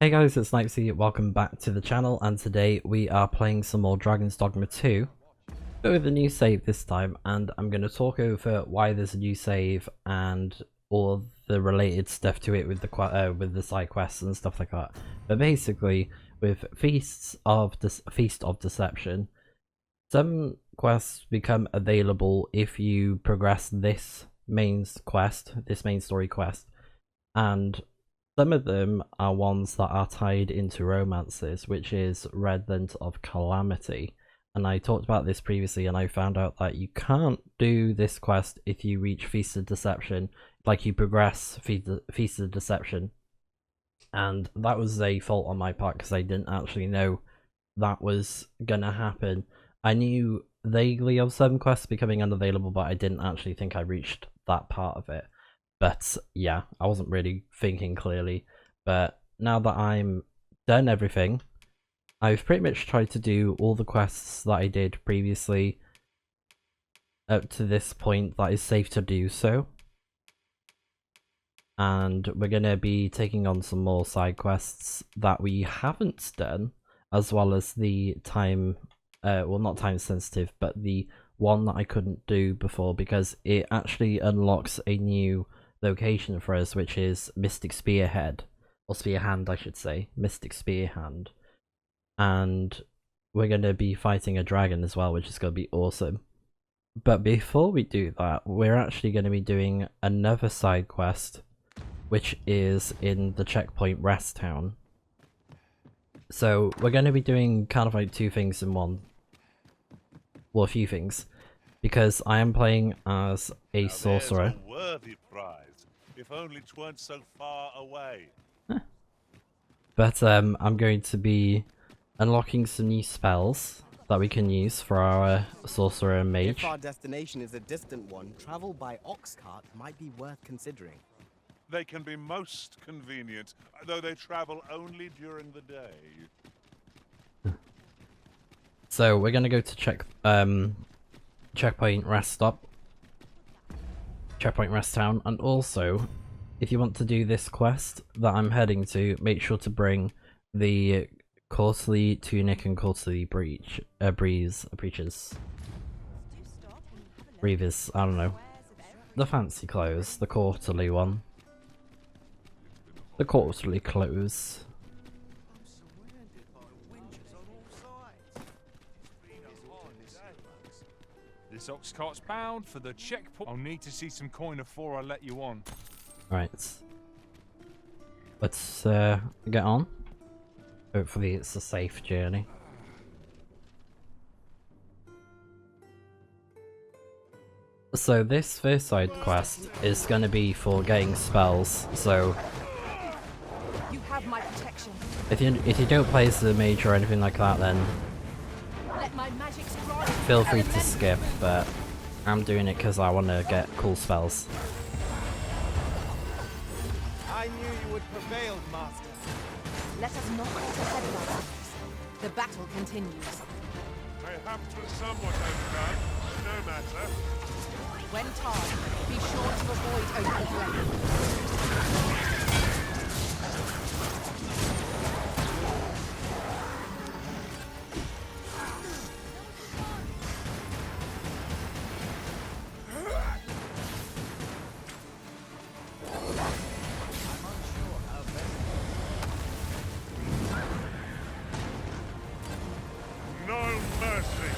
Hey guys, it's Snipezy, welcome back to the channel, and today we are playing some more Dragon's Dogma 2, but with a new save this time, and I'm going to talk over why there's a new save and all the related stuff to it with the side quests and stuff like that. But basically, with Feast of Deception, some quests become available if you progress this main story quest, and some of them are ones that are tied into romances, which is READVENT of CALAMITY. And I talked about this previously, and I found out that you can't do this quest if you reach Feast of Deception, like you progress Feast of Deception. And that was a fault on my part because I didn't actually know that was gonna happen. I knew vaguely of some quests becoming unavailable, but I didn't actually think I reached that part of it. But yeah, I wasn't really thinking clearly. But now that I'm done everything, I've pretty much tried to do all the quests that I did previously up to this point that is safe to do so. And we're going to be taking on some more side quests that we haven't done, as well as the time, well, not time sensitive, but the one that I couldn't do before because it actually unlocks a new location for us, which is Mystic Spearhead, or Spearhand I should say, Mystic Spearhand. And we're going to be fighting a dragon as well, which is going to be awesome. But before we do that, we're actually going to be doing another side quest, which is in the checkpoint rest town. So we're going to be doing kind of like two things in one. Well, a few things. Because I am playing as a sorcerer. A worthy prize, if only 'tweren't so far away. But I'm going to be unlocking some new spells that we can use for our sorcerer and mage. If our destination is a distant one, travel by ox cart might be worth considering. They can be most convenient, though they travel only during the day. So we're gonna go to checkpoint rest town, and also if you want to do this quest that I'm heading to, make sure to bring the quarterly tunic and quarterly breeches, breathers, I don't know, the fancy clothes, the quarterly one, the quarterly clothes. This ox cart's bound for the checkpoint. I'll need to see some coin before I let you on. Right. Let's get on. Hopefully it's a safe journey. So this first side quest is going to be for getting spells, so you have my protection. If you don't play as a mage or anything like that, then Let my magic strike feel free to element. skip, but I'm doing it because I want to get cool spells. I knew you would prevail, Master. Let us not halt ahead of ourselves. The battle continues. Perhaps we're somewhat overdone, but no matter. When timed, be sure to avoid open flame. No mercy.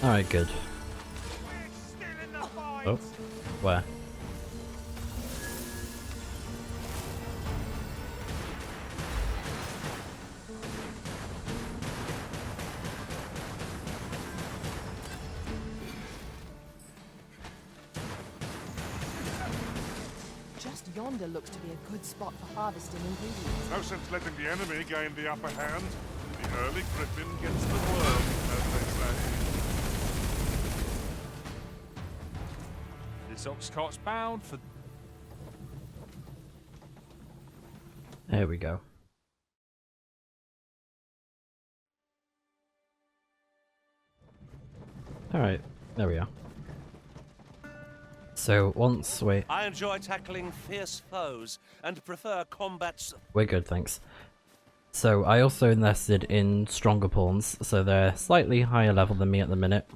Alright, good. Oh, where? Just yonder looks to be a good spot for harvesting ingredients. No sense letting the enemy gain the upper hand. The early griffin gets the worm, as they say. This ox cart's bound for... There we go. Alright, there we are. So once we... I enjoy tackling fierce foes and prefer combats. We're good, thanks. So I also invested in stronger pawns, so they're slightly higher level than me at the minute.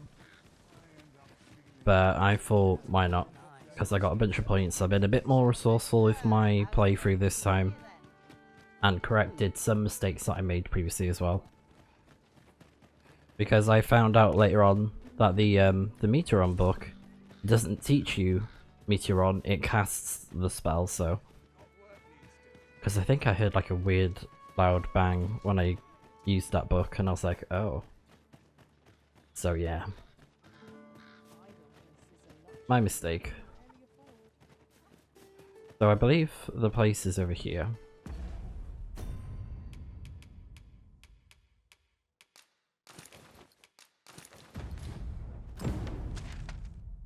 But I thought, why not? Because I got a bunch of points. I've been a bit more resourceful with my playthrough this time. And corrected some mistakes that I made previously as well. Because I found out later on that the Meteoron book doesn't teach you Meteoron, it casts the spell, so... Because I think I heard like a weird loud bang when I used that book, and I was like, oh. So yeah. My mistake. So I believe the place is over here.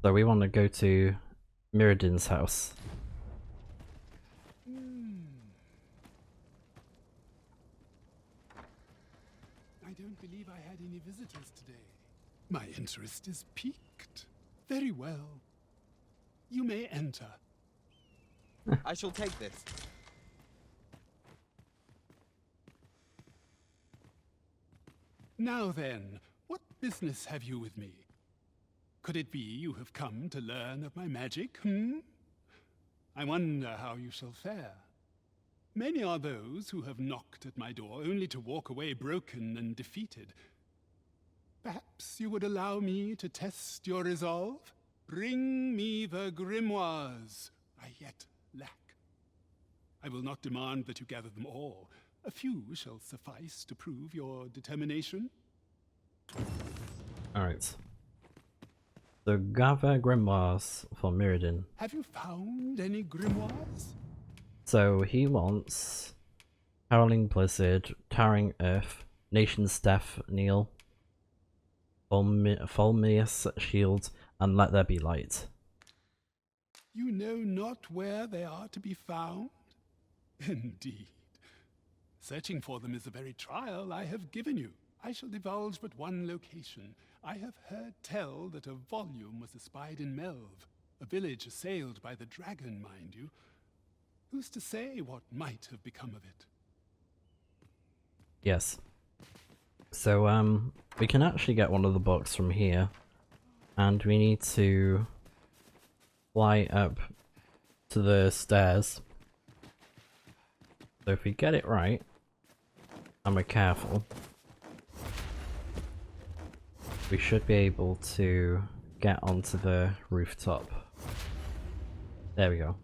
So we want to go to Mirrodin's house. I don't believe I had any visitors today. My interest is piqued. Very well. You may enter. I shall take this. Now then, what business have you with me? Could it be you have come to learn of my magic, I wonder how you shall fare. Many are those who have knocked at my door only to walk away broken and defeated. Perhaps you would allow me to test your resolve? Bring me the grimoires I yet lack. I will not demand that you gather them all. A few shall suffice to prove your determination. Alright. So gather grimoires for Mirrodin. Have you found any grimoires? So he wants Howling Blizzard, Towering Earth, Nation's Death Kneel, Fulmius Shield, and Let There Be Light. You know not where they are to be found? Indeed. Searching for them is the very trial I have given you. I shall divulge but one location. I have heard tell that a volume was espied in Melve, a village assailed by the dragon, mind you. Who's to say what might have become of it? Yes. So we can actually get one of the books from here, and we need to fly up to the stairs. So if we get it right, and we're careful, we should be able to get onto the rooftop. There we go.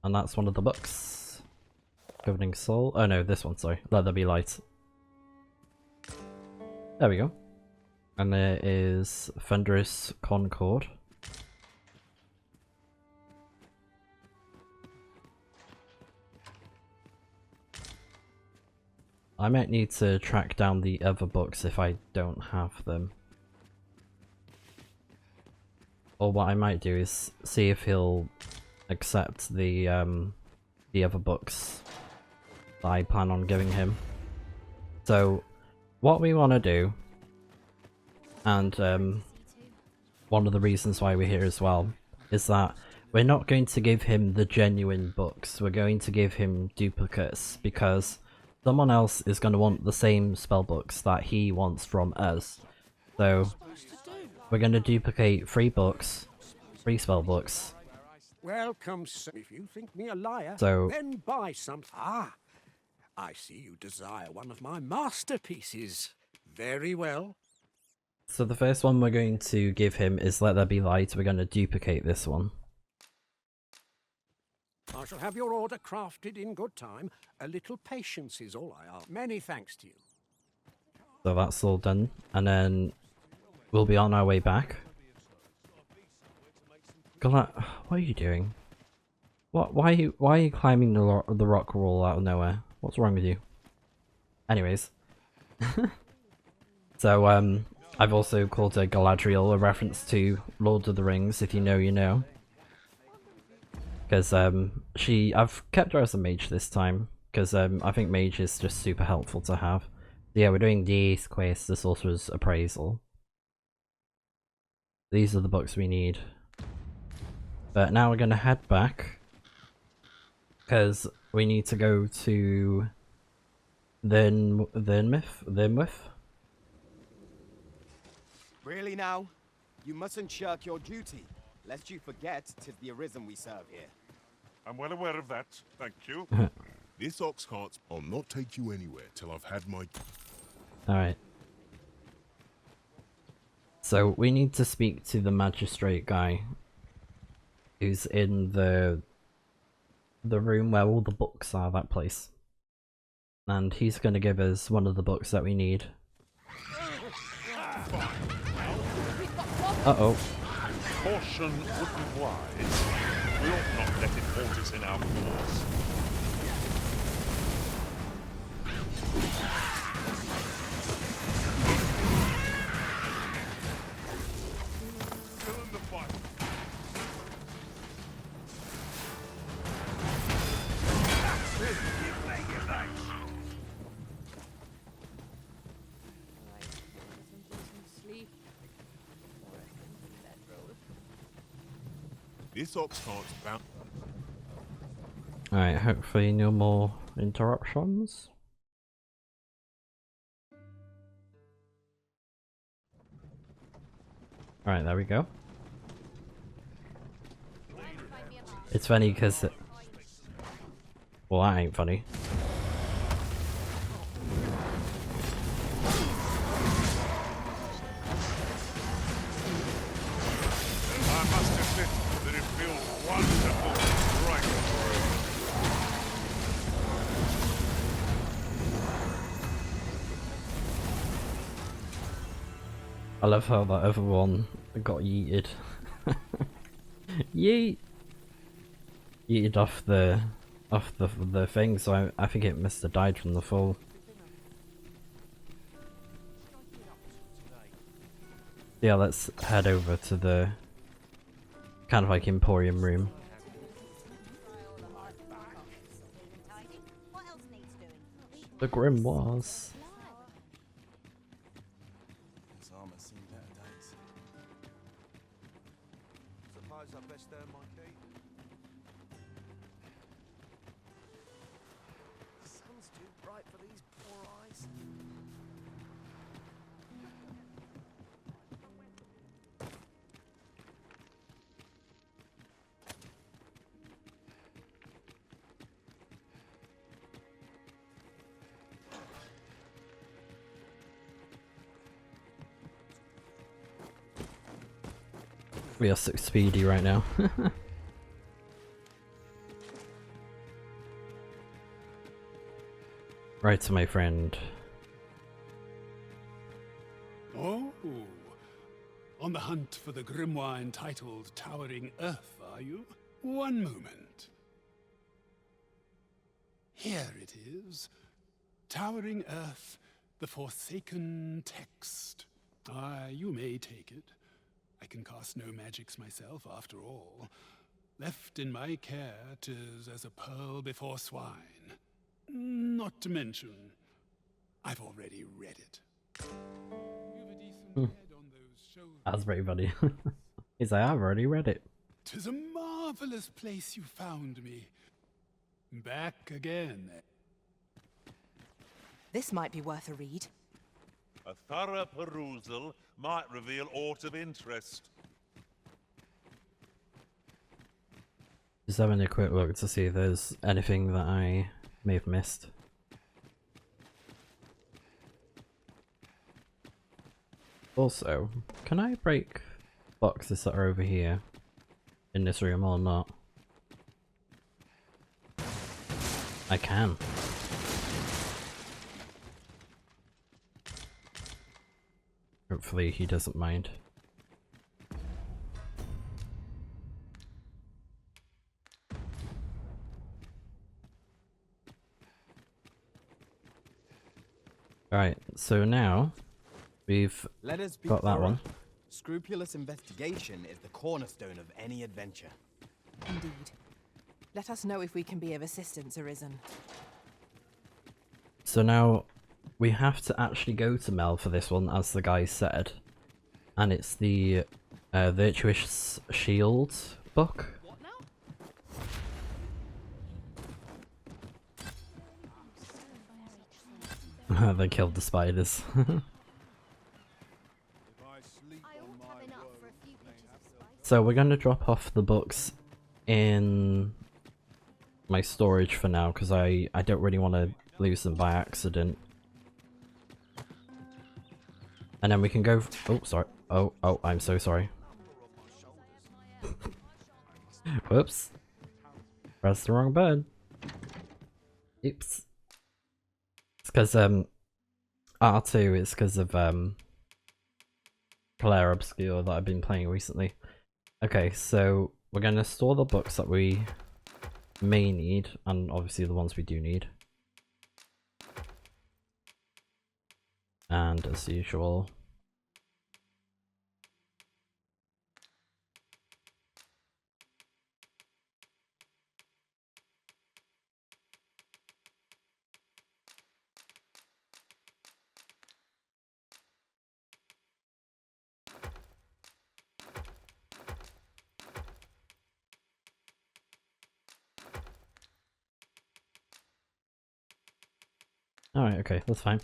And that's one of the books. Governing Soul. Oh no, this one, sorry. Let There Be Light. There we go. And there is Thunderous Concord. I might need to track down the other books if I don't have them. Or what I might do is see if he'll accept the other books that I plan on giving him. So what we want to do, and one of the reasons why we're here as well, is that we're not going to give him the genuine books, we're going to give him duplicates, because someone else is going to want the same spell books that he wants from us. So we're going to duplicate 3 books, 3 spell books. Welcome, sir. If you think me a liar, So then buy some. Ah, I see you desire one of my masterpieces. Very well. So the first one we're going to give him is Let There Be Light. We're going to duplicate this one. I shall have your order crafted in good time. A little patience is all I ask. Many thanks to you. So that's all done. And then we'll be on our way back. What are you doing? Why are you climbing the rock wall out of nowhere? What's wrong with you? Anyways. So I've also called a Galadriel, a reference to Lord of the Rings, if you know you know. Because I've kept her as a mage this time, because I think mage is just super helpful to have. So yeah, we're doing the 8th quest, the Sorcerer's Appraisal. These are the books we need. But now we're going to head back, because we need to go to the myth. Really now? You mustn't shirk your duty, lest you forget 'tis the Arisen we serve here. I'm well aware of that, thank you. This ox cart, I'll not take you anywhere till I've had my... Alright. So we need to speak to the magistrate guy who's in the room where all the books are, that place. And he's going to give us one of the books that we need. Uh-oh. Caution wouldn't wise. We ought not let it haunt us in our cause. Still in the fight. Sleep. This ox cart's bound... Alright, hopefully no more interruptions. Alright, there we go. It's funny because... Well, that ain't funny. I must admit that it feels wonderful to strike through. I love how that other one got yeeted. Yeet! Yeeted off the thing, so I think it must have died from the fall. Yeah, let's head over to the kind of like Emporium room. The grimoires. Suppose I best earn my keep. The sun's too bright for these poor eyes. We are so speedy right now. Right, my friend. Oh, on the hunt for the grimoire entitled Towering Earth, are you? One moment. Here it is. Towering Earth, the Forsaken Text. You may take it. I can cast no magics myself, after all. Left in my care, 'tis as a pearl before swine. Not to mention, I've already read it. You've a decent head on those shoulders. That's very funny. He's like, I've already read it. 'Tis a marvelous place you found me. Back again. This might be worth a read. A thorough perusal might reveal aught of interest. Just having a quick look to see if there's anything that I may have missed. Also, can I break boxes that are over here in this room or not? I can. Hopefully he doesn't mind. Alright, so now we've Let us be got that thorough. one. Scrupulous investigation is the cornerstone of any adventure. Indeed. Let us know if we can be of assistance, Arisen. So now we have to actually go to Mel for this one, as the guy said. And it's the Virtuous Shield book. What now? They killed the spiders. So we're going to drop off the books in my storage for now, because I don't really want to lose them by accident. And then we can go... Oh, sorry. Oh, I'm so sorry. Whoops. Pressed the wrong button. Oops. It's because, R2 is because of, Claire Obscure that I've been playing recently. Okay, so we're going to store the books that we may need, and obviously the ones we do need. And as usual... Alright, okay, that's fine.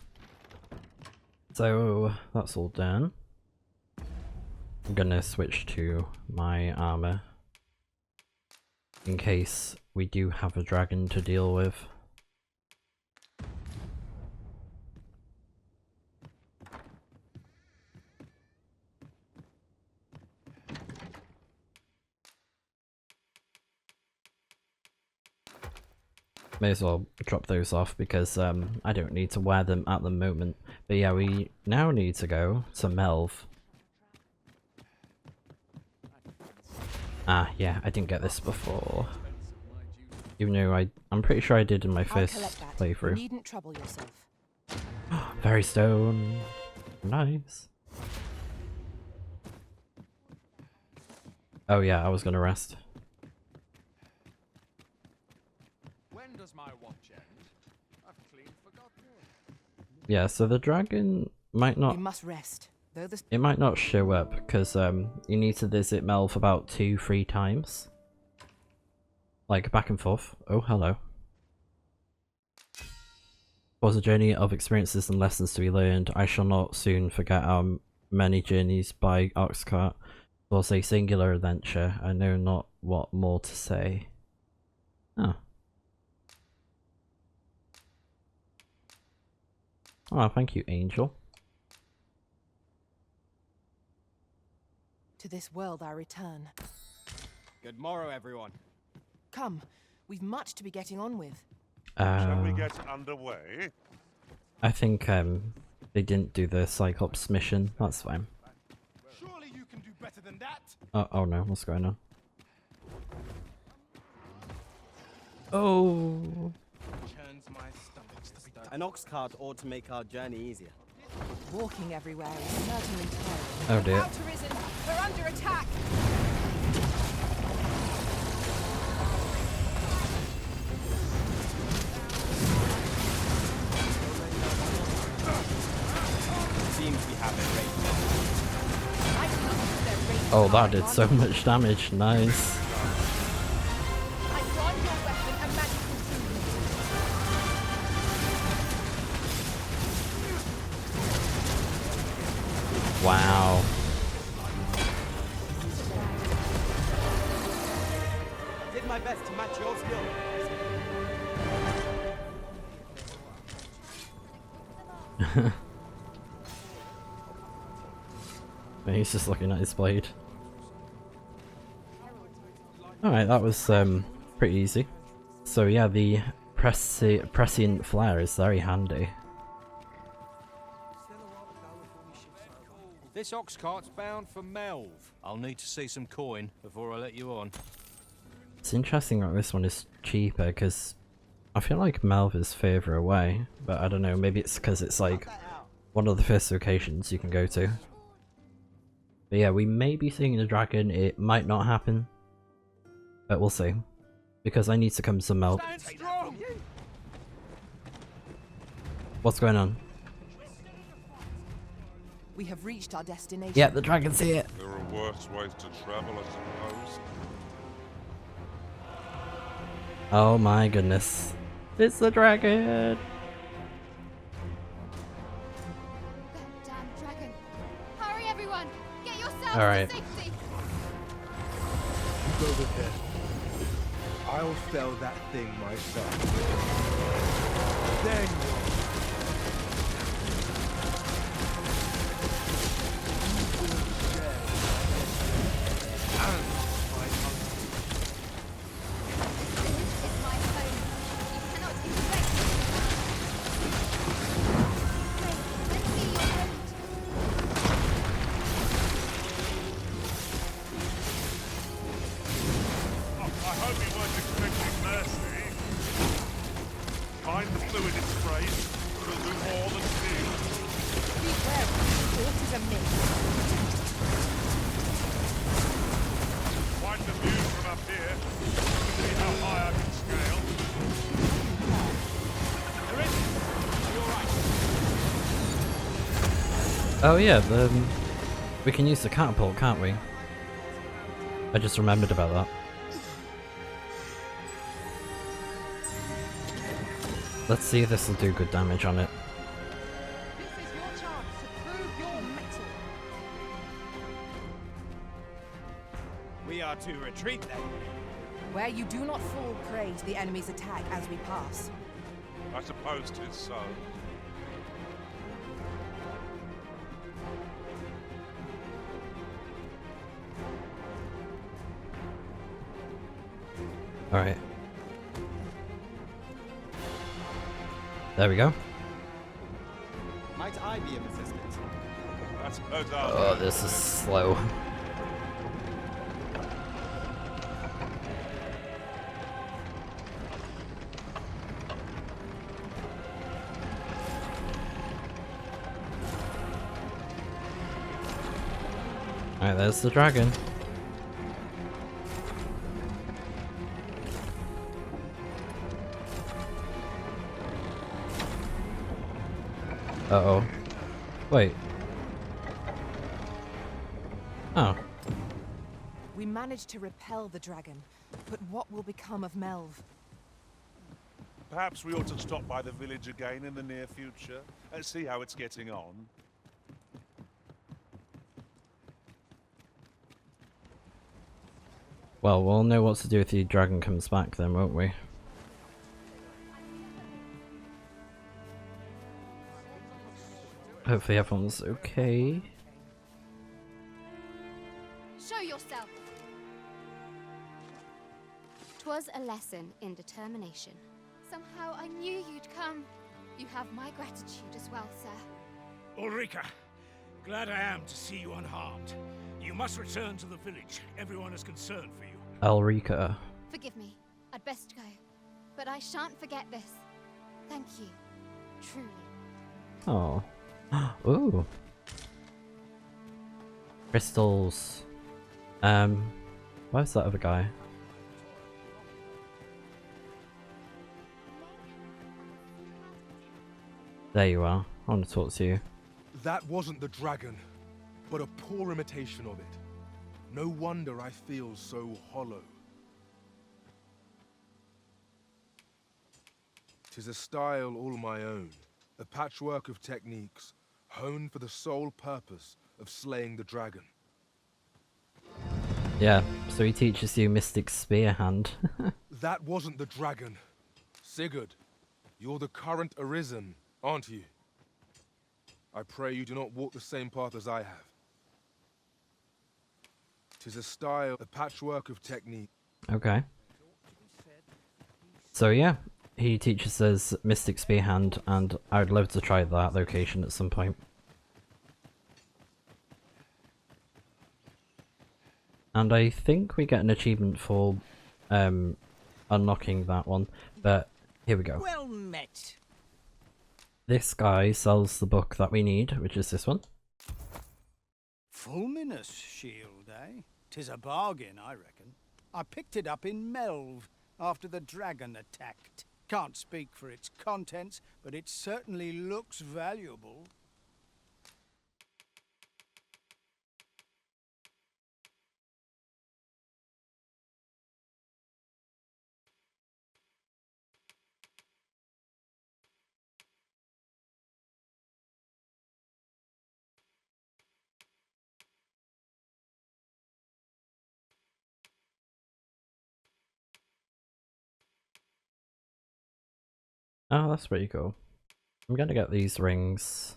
So, that's all done. I'm gonna switch to my armor. In case we do have a dragon to deal with. May as well drop those off because I don't need to wear them at the moment. But yeah, we now need to go to Melv. Ah, yeah, I didn't get this before. Even though I'm pretty sure I did in my first playthrough. You needn't trouble yourself. Very stone. Nice. Oh yeah, I was gonna rest. Does my watch end? I've clean forgotten. Yeah, so the dragon might not... You must rest. Though the... It might not show up because you need to visit Melv about 2-3 times. Like back and forth. Oh, hello. Was a journey of experiences and lessons to be learned. I shall not soon forget our many journeys by ox cart. It was a singular adventure. I know not what more to say. Oh. Oh, thank you, Angel. To this world I return. Good morrow, everyone. Come, we've much to be getting on with. Shall we get underway? I think they didn't do the Cyclops mission. That's fine. Surely you can do better than that. Oh no, what's going on? Oh. An ox cart ought to make our journey easier. Walking everywhere is certainly tiring. Oh dear. Out, Arisen! We're under attack! Seems we have a great. Oh, that did so much damage. Nice. I grant your weapon a magical treatment. Wow. Did my best to match your skill. He's just looking at his blade. Alright, that was pretty easy. So yeah, the prescient flare is very handy. This ox cart's bound for Melv. I'll need to see some coin before I let you on. It's interesting that this one is cheaper because I feel like Melv is further away, but I don't know, maybe it's because it's like one of the first locations you can go to. But yeah, we may be seeing the dragon, it might not happen, but we'll see. because I need to come some milk. Stand strong! What's going on? We have reached our destination. Yeah, the dragon's here. There are worse ways to travel, I suppose. Oh my goodness. It's the dragon! That damn dragon. Hurry, everyone! Get yourselves Alright. to safety! Go with them. I'll fell that thing myself. There you are. Find the fluid it sprays. It'll do more than steal. Beware, thought is a myth. Find the view from up here. See how high I can scale. There is. You're right. Oh yeah, we can use the catapult, can't we? I just remembered about that. Let's see if this will do good damage on it. This is your chance to prove your mettle. We are to retreat then. Where you do not fall prey to the enemy's attack as we pass. I suppose 'tis so. Alright. There we go. Might I be of assistance? I suppose Oh, this is slow. Alright, there's the dragon. Uh-oh. Wait. Oh. We managed to repel the dragon, but what will become of Melv? Perhaps we ought to stop by the village again in the near future and see how it's getting on. Well, we'll know what to do if the dragon comes back then, won't we? Hopefully everyone's okay. Show yourself! 'Twas a lesson in determination. Somehow I knew you'd come. You have my gratitude as well, sir. Ulrika, glad I am to see you unharmed. You must return to the village. Everyone is concerned for you. Ulrika. Forgive me. I'd best go. But I shan't forget this. Thank you. Truly. Oh. Ooh. Crystals. Where's that other guy? There you are. I want to talk to you. That wasn't the dragon, but a poor imitation of it. No wonder I feel so hollow. 'Tis a style all my own, a patchwork of techniques, honed for the sole purpose of slaying the dragon. Yeah, so he teaches you Mystic Spear Hand. That wasn't the dragon. Sigurd, you're the current Arisen, aren't you? I pray you do not walk the same path as I have. 'Tis a style, a patchwork of technique. Okay. So yeah, he teaches us Mystic Spear Hand, and I would love to try that location at some point. And I think we get an achievement for unlocking that one, but here we go. Well met. This guy sells the book that we need, which is this one. Fulminous shield, eh? 'Tis a bargain, I reckon. I picked it up in Melv. after the dragon attacked. Can't speak for its contents, but it certainly looks valuable. Oh, that's pretty cool. I'm gonna get these rings.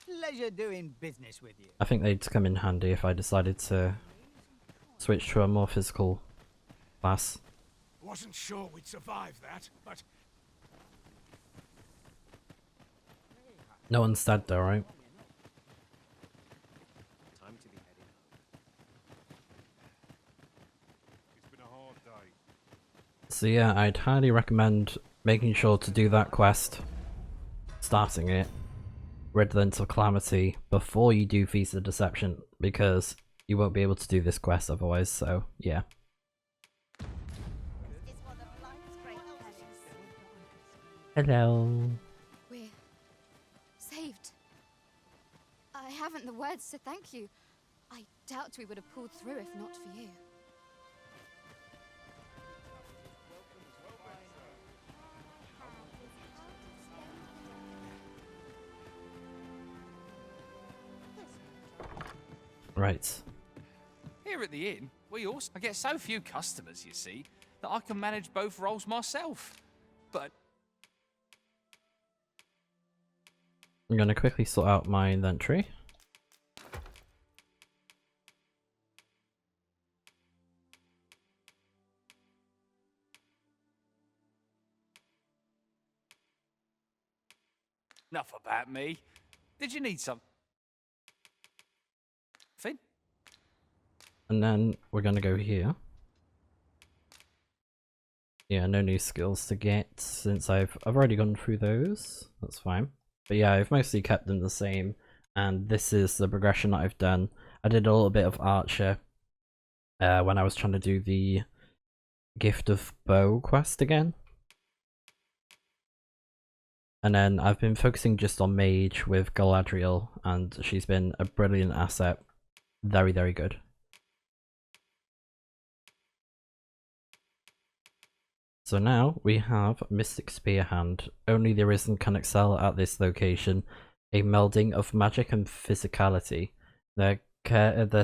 Pleasure doing business with you. I think they'd come in handy if I decided to switch to a more physical class. Wasn't sure we'd survive that, but No one's dead though, right? Time to be heading It's been a hard day. So yeah, I'd highly recommend making sure to do that quest, starting it, READVENT of Calamity, before you do Feast of Deception, because you won't be able to do this quest otherwise, so yeah. Hello. We're saved. I haven't the words to thank you. I doubt we would have pulled through if not for you. Right. Here at the inn, I get so few customers, you see, that I can manage both roles myself. But I'm gonna quickly sort out my inventory. enough about me. Did you need some? Finn? And then we're gonna go here. Yeah, no new skills to get since I've already gone through those. That's fine. But yeah, I've mostly kept them the same, and this is the progression that I've done. I did a little bit of Archer when I was trying to do the Gift of Bow quest again. And then I've been focusing just on Mage with Galadriel, and she's been a brilliant asset. Very, very good. So now we have Mystic Spear Hand. Only the Arisen can excel at this location. A melding of magic and physicality. Their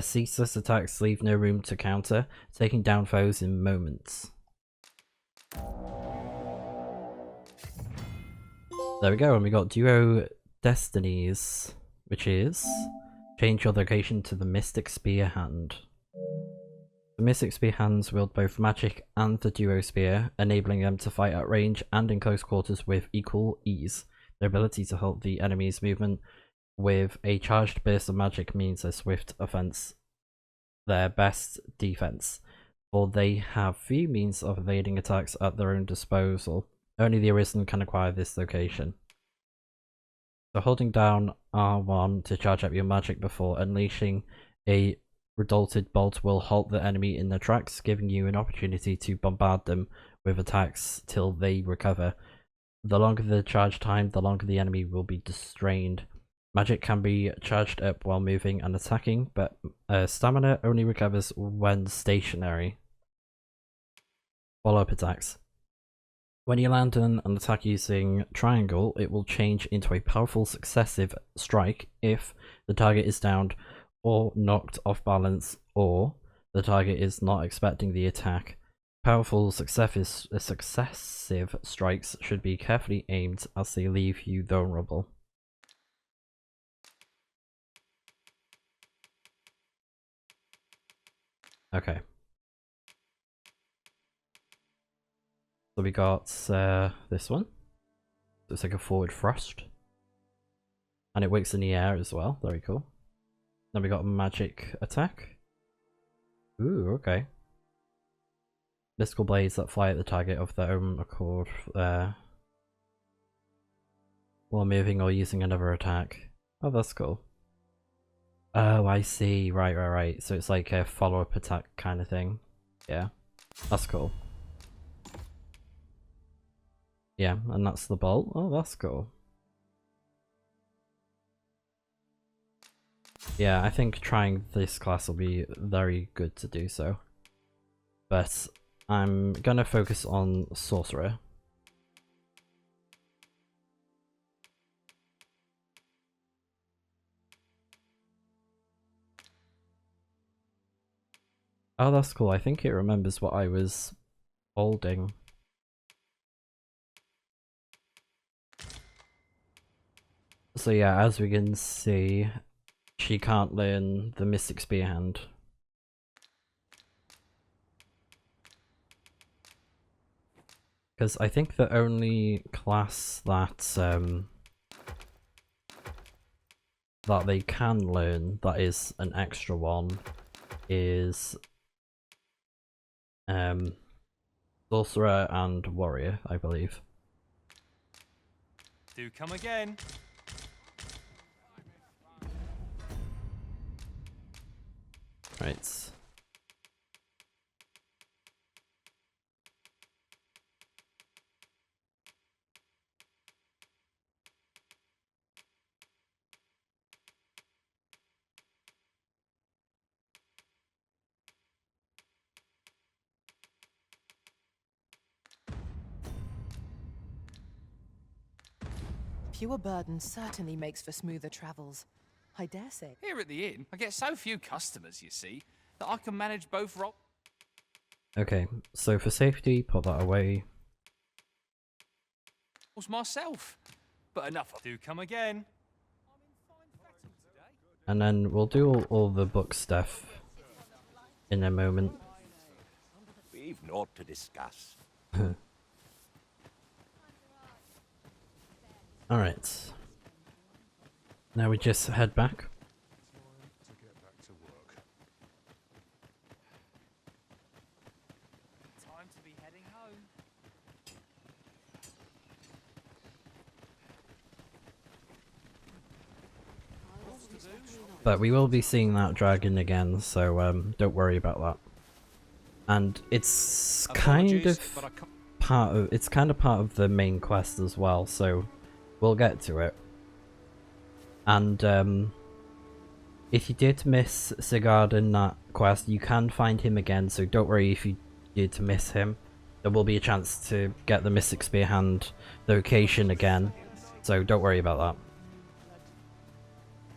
ceaseless attacks leave no room to counter, taking down foes in moments. There we go, and we got Duo Destinies, which is change your location to the Mystic Spear Hand. The Mystic Spear Hands wield both magic and the Duo Spear, enabling them to fight at range and in close quarters with equal ease. Their ability to halt the enemy's movement with a charged burst of magic means a swift offense, their best defense, for they have few means of evading attacks at their own disposal. Only the Arisen can acquire this location. So holding down R1 to charge up your magic before unleashing a Redulted Bolt will halt the enemy in their tracks, giving you an opportunity to bombard them with attacks till they recover. The longer the charge time, the longer the enemy will be distrained. Magic can be charged up while moving and attacking, but stamina only recovers when stationary. Follow-up attacks. When you land an attack using triangle, it will change into a powerful successive strike if the target is downed or knocked off balance, or the target is not expecting the attack. Powerful successive strikes should be carefully aimed as they leave you vulnerable. Okay. So we got this one. So it's like a forward thrust. And it works in the air as well, very cool. Then we got a magic attack. Ooh, okay. Mystical blades that fly at the target of their own accord while moving or using another attack. Oh, that's cool. Oh, I see. Right. So it's like a follow-up attack kind of thing. Yeah, that's cool. Yeah, and that's the bolt. Oh, that's cool. Yeah, I think trying this class will be very good to do so. But I'm gonna focus on Sorcerer. Oh, that's cool. I think it remembers what I was holding. So yeah, as we can see, she can't learn the Mystic Spear Hand. Because I think the only class that that they can learn that is an extra one is Sorcerer and Warrior, I believe. Do come again. Right. Fewer burdens certainly makes for smoother travels. I dare say. Here at the inn, I get so few customers, you see, that I can manage both roles. Okay, so for safety, put that away. Myself. But enough. Do come again. And then we'll do all the book stuff in a moment. We've naught to discuss. Alright. Now we just head back. To get back to work. Time to be heading home. But we will be seeing that dragon again, so don't worry about that. And it's kind of part of the main quest as well, so we'll get to it. And if you did miss Sigurd in that quest, you can find him again, so don't worry if you did miss him. There will be a chance to get the Mystic Spear Hand location again, so don't worry about that.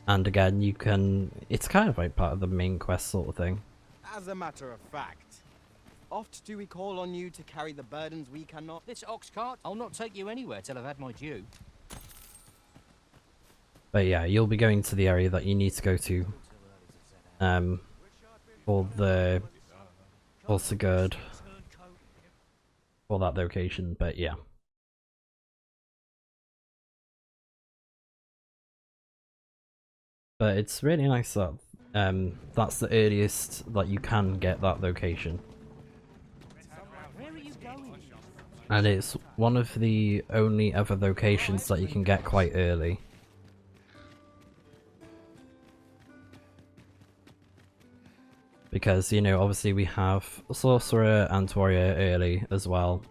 And again, you can... it's kind of like part of the main quest sort of thing. As a matter of fact, oft do we call on you to carry the burdens we cannot. This ox cart, I'll not take you anywhere till I've had my due. But yeah, you'll be going to the area that you need to go to for the Sigurd for that location, but yeah. But it's really nice that that's the earliest that you can get that location. Where are you going? And it's one of the only other locations that you can get quite early. Because, you know, obviously we have Sorcerer and Warrior early as well.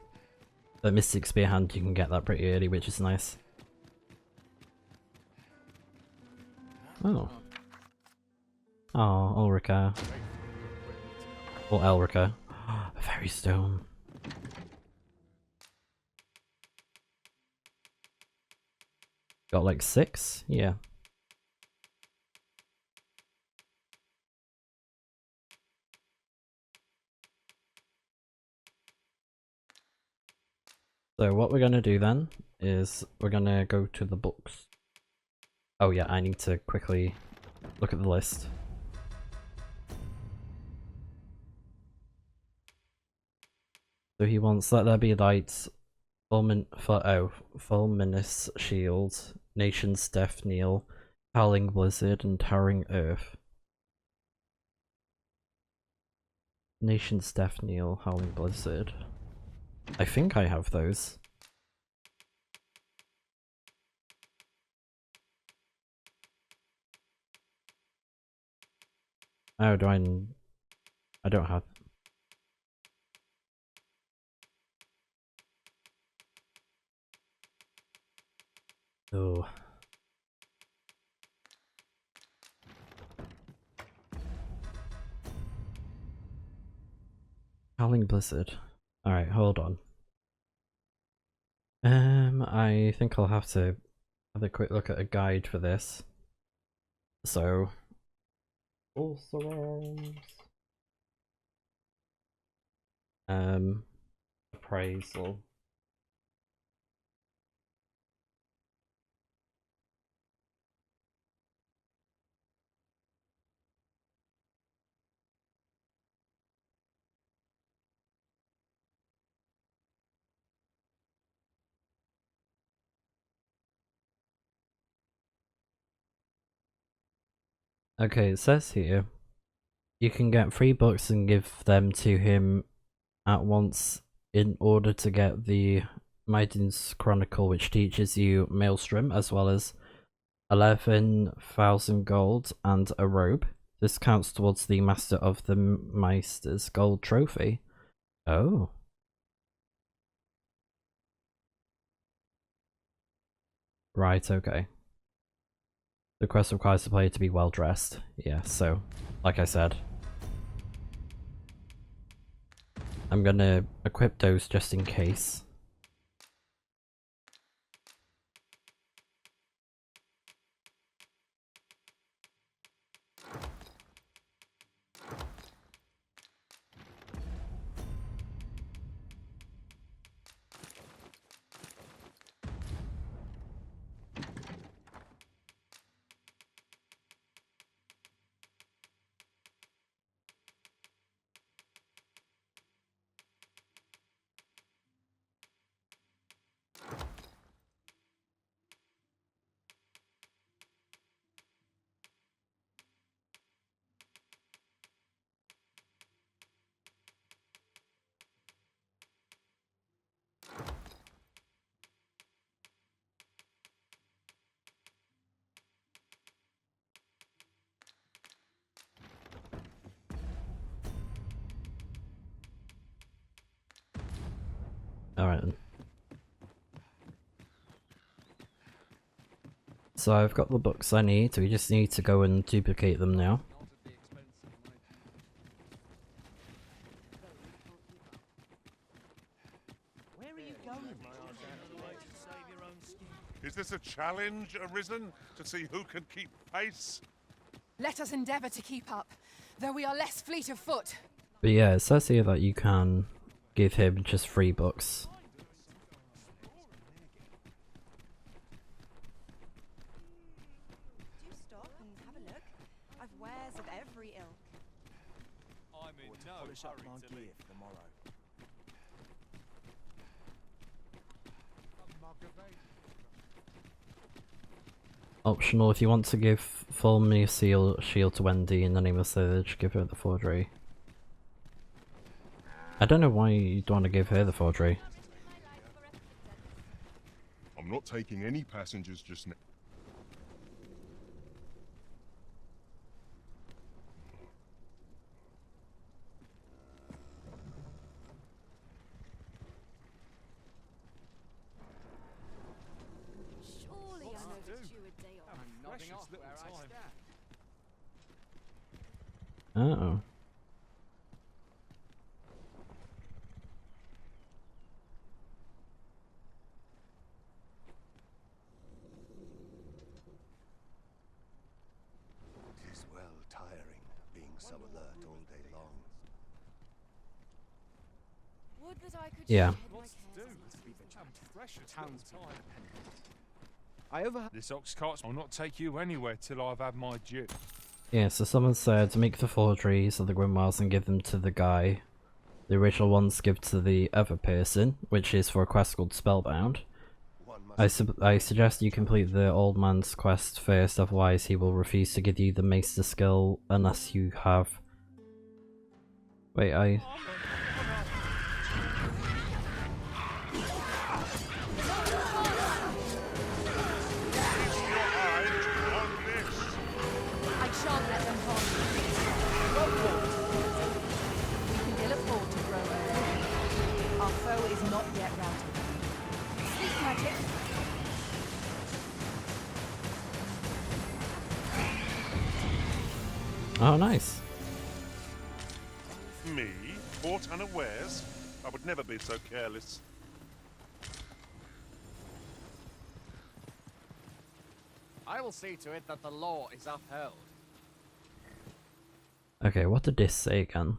But Mystic Spear Hand, you can get that pretty early, which is nice. Oh. Oh, Ulrika. Or Elrica. A fairy stone. Got like 6? Yeah. So what we're gonna do then is we're gonna go to the books. Oh yeah, I need to quickly look at the list. So he wants Let There Be Light, Fulminous Shield, Nation's Death Kneel, Howling Blizzard, and Towering Earth. Nation's Death Kneel, Howling Blizzard. I think I have those. Oh, do I don't have. Oh. Howling Blizzard. Alright, hold on. I think I'll have to have a quick look at a guide for this. So, SORCERER'S. Appraisal. Okay, it says here you can get 3 books and give them to him at once in order to get the Maiden's Chronicle, which teaches you Maelstrom, as well as 11,000 gold and a robe. This counts towards the Master of the Meister's gold trophy. Oh. Right, okay. The quest requires the player to be well dressed. Yeah, so, like I said, I'm gonna equip those just in case. Alright then. So I've got the books I need, we just need to go and duplicate them now. Is this a challenge arisen to see who can keep pace? Let us endeavour to keep up, though we are less fleet of foot. But yeah, it says here that you can give him just 3 books. Do stop and have a look. I've wares of every ilk. I'm in no Polish up hurry my to gear leave. for tomorrow. Optional if you want to give full mini shield to Wendy in the name of Sage, give her the forgery. I don't know why you don't want to give her the forgery. I'm not taking any passengers just now. Surely I noticed you a day off. I'm nodding off where I stand. Uh-oh. It is well tiring being so alert all day long. Would that I could Yeah. shed my Lots to do. I'm precious Town's little time. I overheard. This ox cart's will not take you anywhere till I've had my due. Yeah, so someone said make the forgeries of the grimoires and give them to the guy. The original ones give to the other person, which is for a quest called Spellbound. I suggest you complete the old man's quest first, otherwise he will refuse to give you the maester skill unless you have... Wait, I shan't let them harm you. not yet routed. Sleep magic. Oh, nice. Me? Caught unawares? I would never be so careless. I will see to it that the law is upheld. Okay, what did this say again?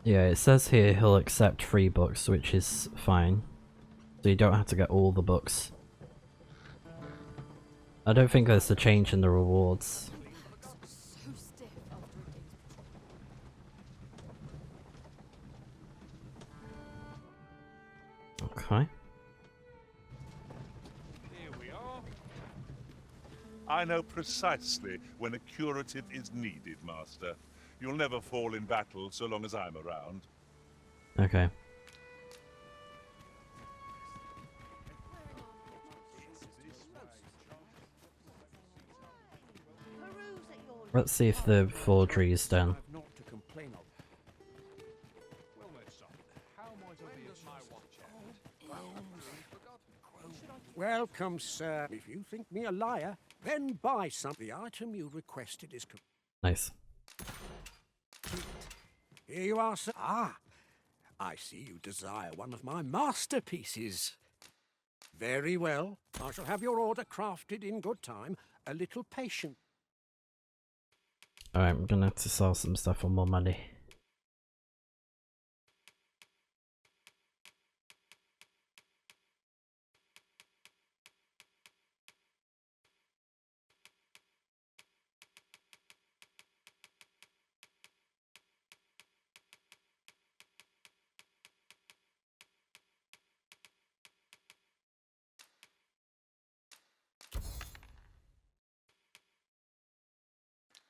Yeah, it says here he'll accept 3 books, which is fine. So you don't have to get all the books. I don't think there's a change in the rewards. Okay. Here we are. I know precisely when a curative is needed, Master. You'll never fall in battle so long as I'm around. Okay. Let's see if the forgery is done. Welcome, sir. If you think me a liar, then buy some. The item you requested is Nice. Here you are, sir. Ah, I see you desire one of my masterpieces. Very well. I shall have your order crafted in good time. A little patience. Alright, I'm gonna have to sell some stuff for more money.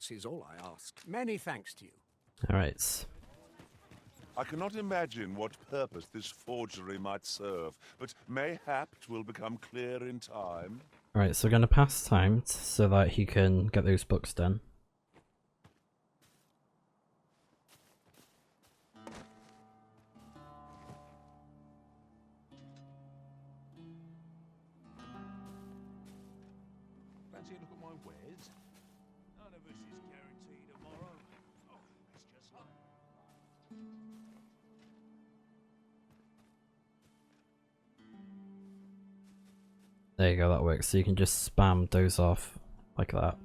This is all I ask. Many thanks to you. Alright. I cannot imagine what purpose this forgery might serve, but mayhap it will become clear in time. Alright, so we're gonna pass time so that he can get those books done. Fancy a look at my wares? None of us is guaranteed tomorrow. Oh, it's just like... There you go, that works. So you can just spam those off like that.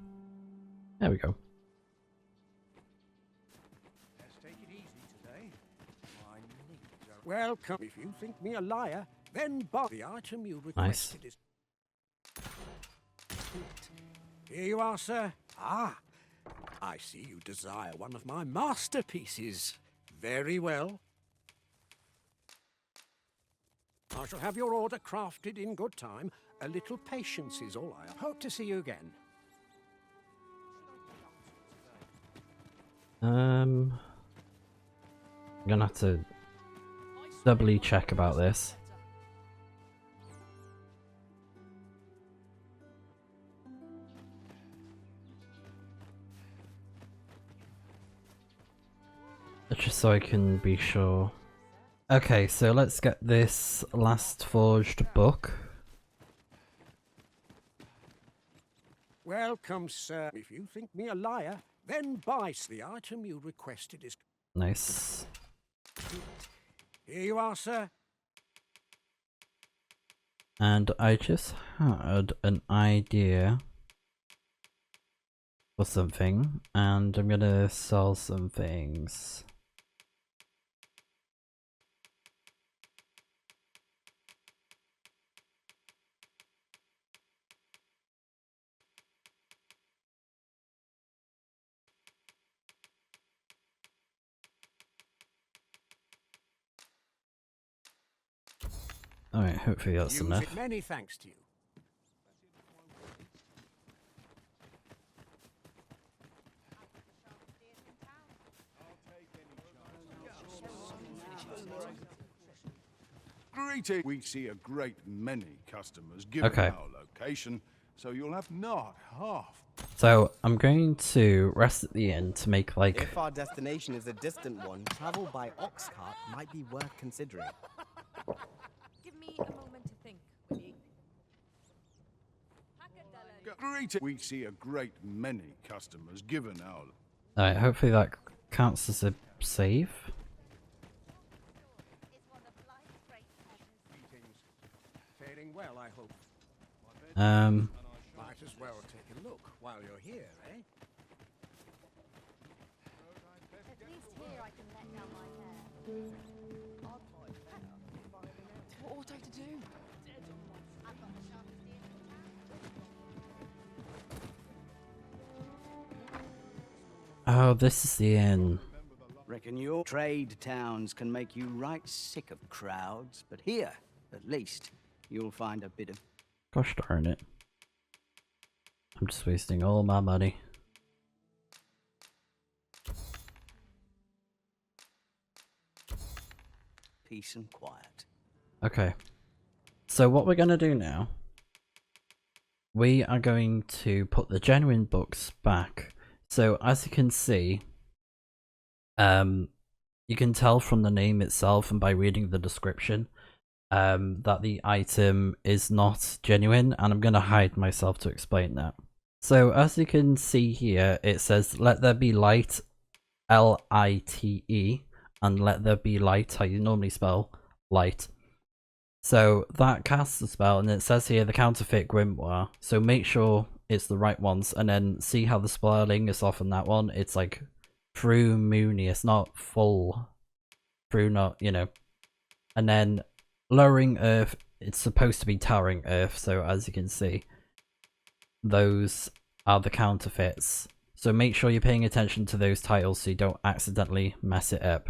There we go. Let's take it easy today. Welcome. If you think me a liar, then buy the item you requested. Nice. Here you are, sir. Ah, I see you desire one of my masterpieces. Very well. I shall have your order crafted in good time. A little patience is all I hope to see you again. I'm gonna have to doubly check about this. Just so I can be sure. Okay, so let's get this last forged book. Welcome, sir. If you think me a liar, then buy the item you requested is... Nice. Here you are, sir. And I just had an idea for something, and I'm gonna sell some things. Alright, hopefully that's Use enough. it. Many thanks to you. Greeting. We see a great many customers given Okay. our location, so you'll have not half. So I'm going to rest at the inn to make like If our destination is a distant one, travel by ox cart might be worth considering. Give me a moment to think, will you? Greeting. We see a great many customers given our. Alright, hopefully that counts as a save. Faring well, I hope. Might as well take a look while you're here, eh? At least here I can let down my hair. What ought I to do? Oh, this is the inn. Reckon your trade towns can make you right sick of crowds, but here, at least, you'll find a bit of... Gosh darn it. I'm just wasting all my money. peace and quiet. Okay. So what we're going to do now, we are going to put the genuine books back. So as you can see, you can tell from the name itself and by reading the description that the item is not genuine, and I'm going to hide myself to explain that. So as you can see here, it says let there be light, L-I-T-E, and let there be light, how you normally spell light. So that casts the spell, and it says here the counterfeit grimoire, so make sure it's the right ones, and then see how the spelling is off on that one. It's like through moony, it's not full through, not, you know. And then lowering earth, it's supposed to be towering earth, so as you can see, those are the counterfeits. So make sure you're paying attention to those titles so you don't accidentally mess it up.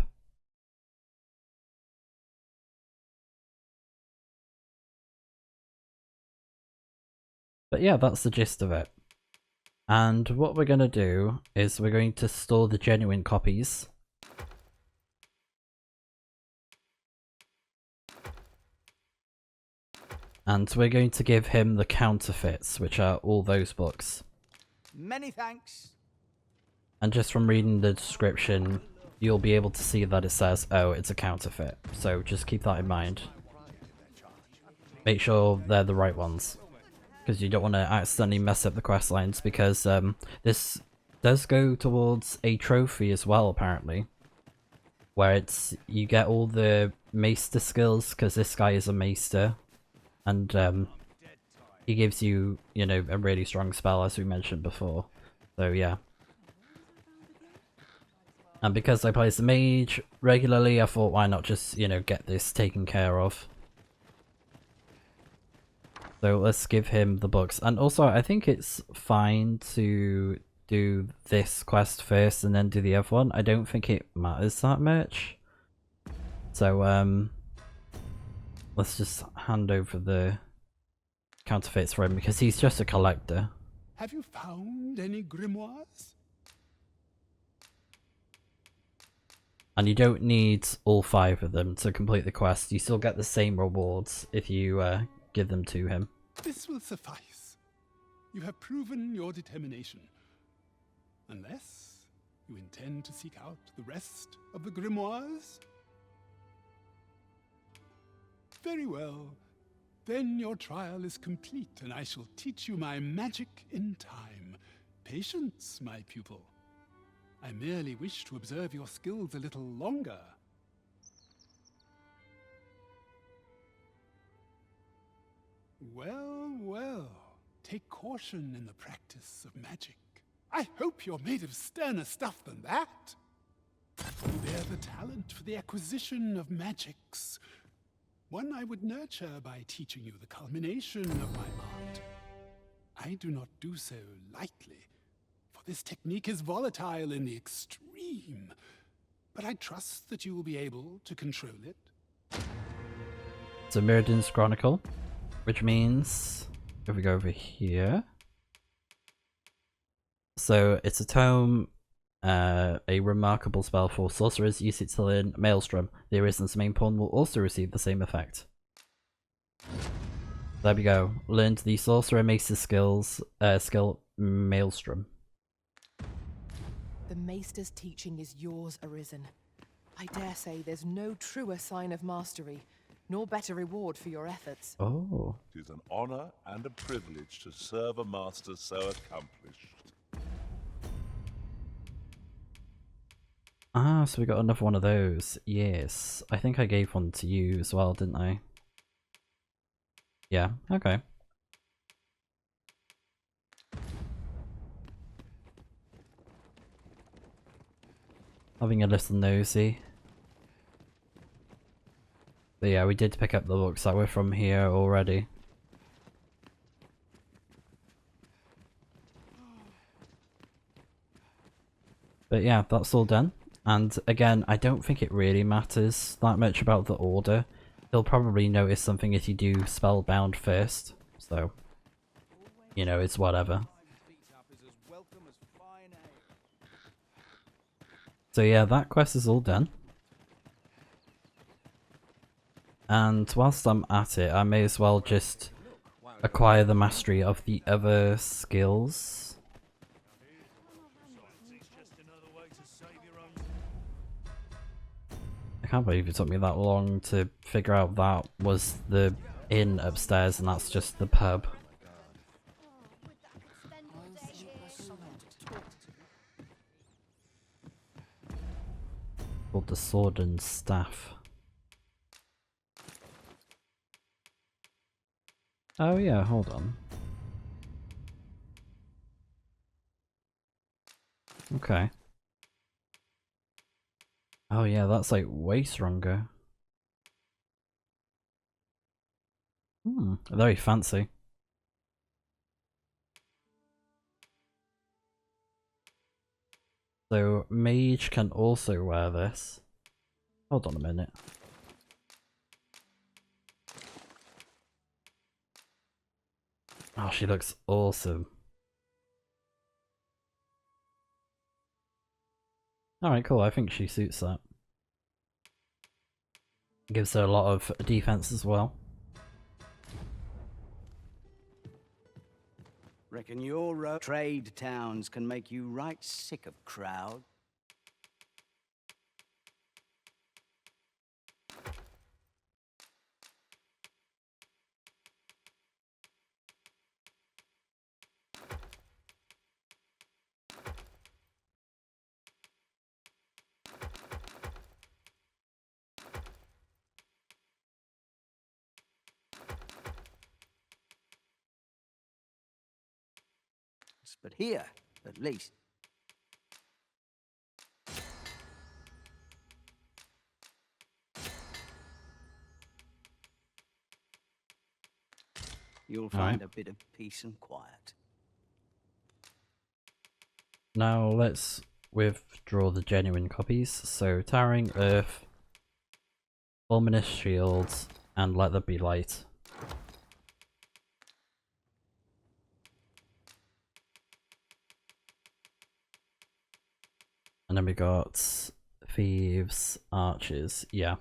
But yeah, that's the gist of it. And what we're going to do is we're going to store the genuine copies. And we're going to give him the counterfeits, which are all those books. Many thanks. And just from reading the description, you'll be able to see that it says, oh, it's a counterfeit. So just keep that in mind. Make sure they're the right ones, because you don't want to accidentally mess up the quest lines, because this does go towards a trophy as well, apparently, where it's you get all the maester skills, because this guy is a maester, and he gives you, you know, a really strong spell, as we mentioned before. So yeah. And because I play as a mage regularly, I thought why not just, you know, get this taken care of. So let's give him the books. And also, I think it's fine to do this quest first and then do the other one. I don't think it matters that much. So, let's just hand over the counterfeits for him, because he's just a collector. Have you found any grimoires? And you don't need all 5 of them to complete the quest. You still get the same rewards if you give them to him. This will suffice. You have proven your determination. Unless you intend to seek out the rest of the grimoires? Very well. Then your trial is complete, and I shall teach you my magic in time. Patience, my pupil. I merely wish to observe your skills a little longer. Well, well. Take caution in the practice of magic. I hope you're made of sterner stuff than that. You bear the talent for the acquisition of magics. One I would nurture by teaching you the culmination of my art. I do not do so lightly, for this technique is volatile in the extreme. But I trust that you will be able to control it. So Mirrodin's Chronicle, which means if we go over here, so it's a tome, a remarkable spell for sorcerers. Use it to learn Maelstrom. The Arisen's main pawn will also receive the same effect. There we go. Learned the Sorcerer Mace's skill Maelstrom. The Maester's teaching is yours, Arisen. I dare say there's no truer sign of mastery, nor better reward for your efforts. Oh. It is an honor and a privilege to serve a master so accomplished. Ah, so we got another one of those. Yes. I think I gave one to you as well, didn't I? Yeah, okay. Having a little nosy. But yeah, we did pick up the books that were from here already. But yeah, that's all done. And again, I don't think it really matters that much about the order. He'll probably notice something if you do Spellbound first. So, you know, it's whatever. So yeah, that quest is all done. And whilst I'm at it, I may as well just acquire the mastery of the other skills. I can't believe it took me that long to figure out that was the inn upstairs and that's just the pub. Called the Sword and Staff. Oh yeah, hold on. Okay. Oh yeah, that's like way stronger. Very fancy. So Mage can also wear this. Hold on a minute. Oh, she looks awesome. Alright, cool. I think she suits that. Gives her a lot of defense as well. Reckon your trade towns can make you right sick of crowd. But here, at least. You'll find a bit of peace and quiet. Now let's withdraw the genuine copies. So Towering Earth, Luminous Shields, and Let There Be Light. And then we got Thieves, Archers, yeah.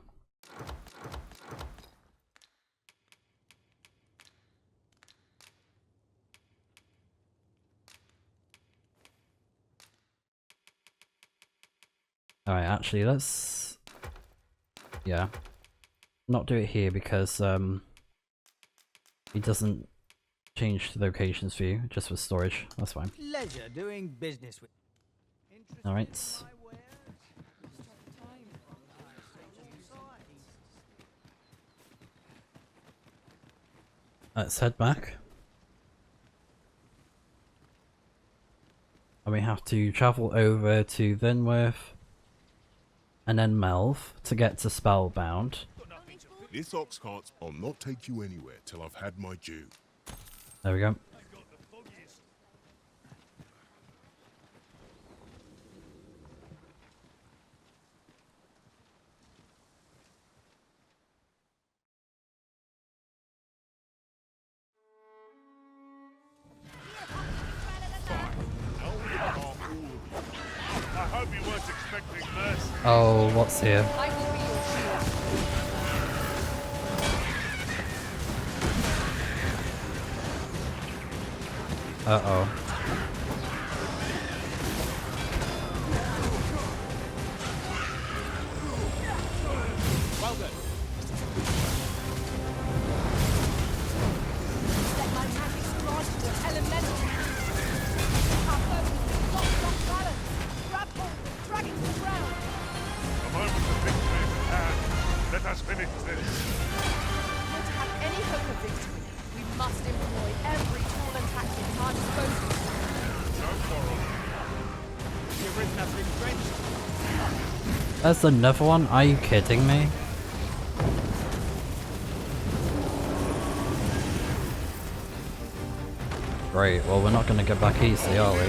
Alright, actually let's... yeah. Not do it here because it doesn't change the locations for you, just for storage, that's fine. Pleasure doing business with. Alright. Let's head back. And we have to travel over to Vinworth and then Melve to get to Spellbound. This ox cart, I'll not take you anywhere till I've had my due. There we go. Oh, what's here? I will be your shield. Uh-oh. Well done. Let my magic strike you with elemental. Our focus is locked off balance. Grab hold and drag it to the ground. The moment of victory is at hand. Let us finish this. Not to have any hope of victory, we must employ every tool and tactic at our disposal. No quarrel. The Arisen has been drenched. There's another one? Are you kidding me? Great, well we're not gonna get back easy, are we?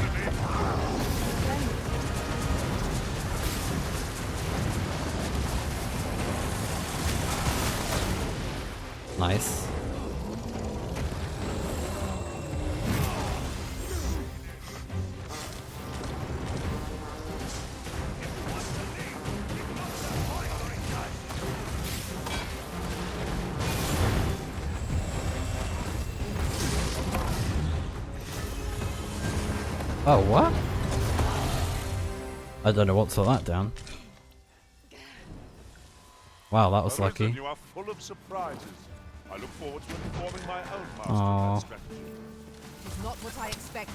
Nice. Oh, what? I don't know what took that down. Wow, that was Arisen, lucky. you are full of surprises. I look forward to informing my own master Aww. of that strategy. It's not what I expected.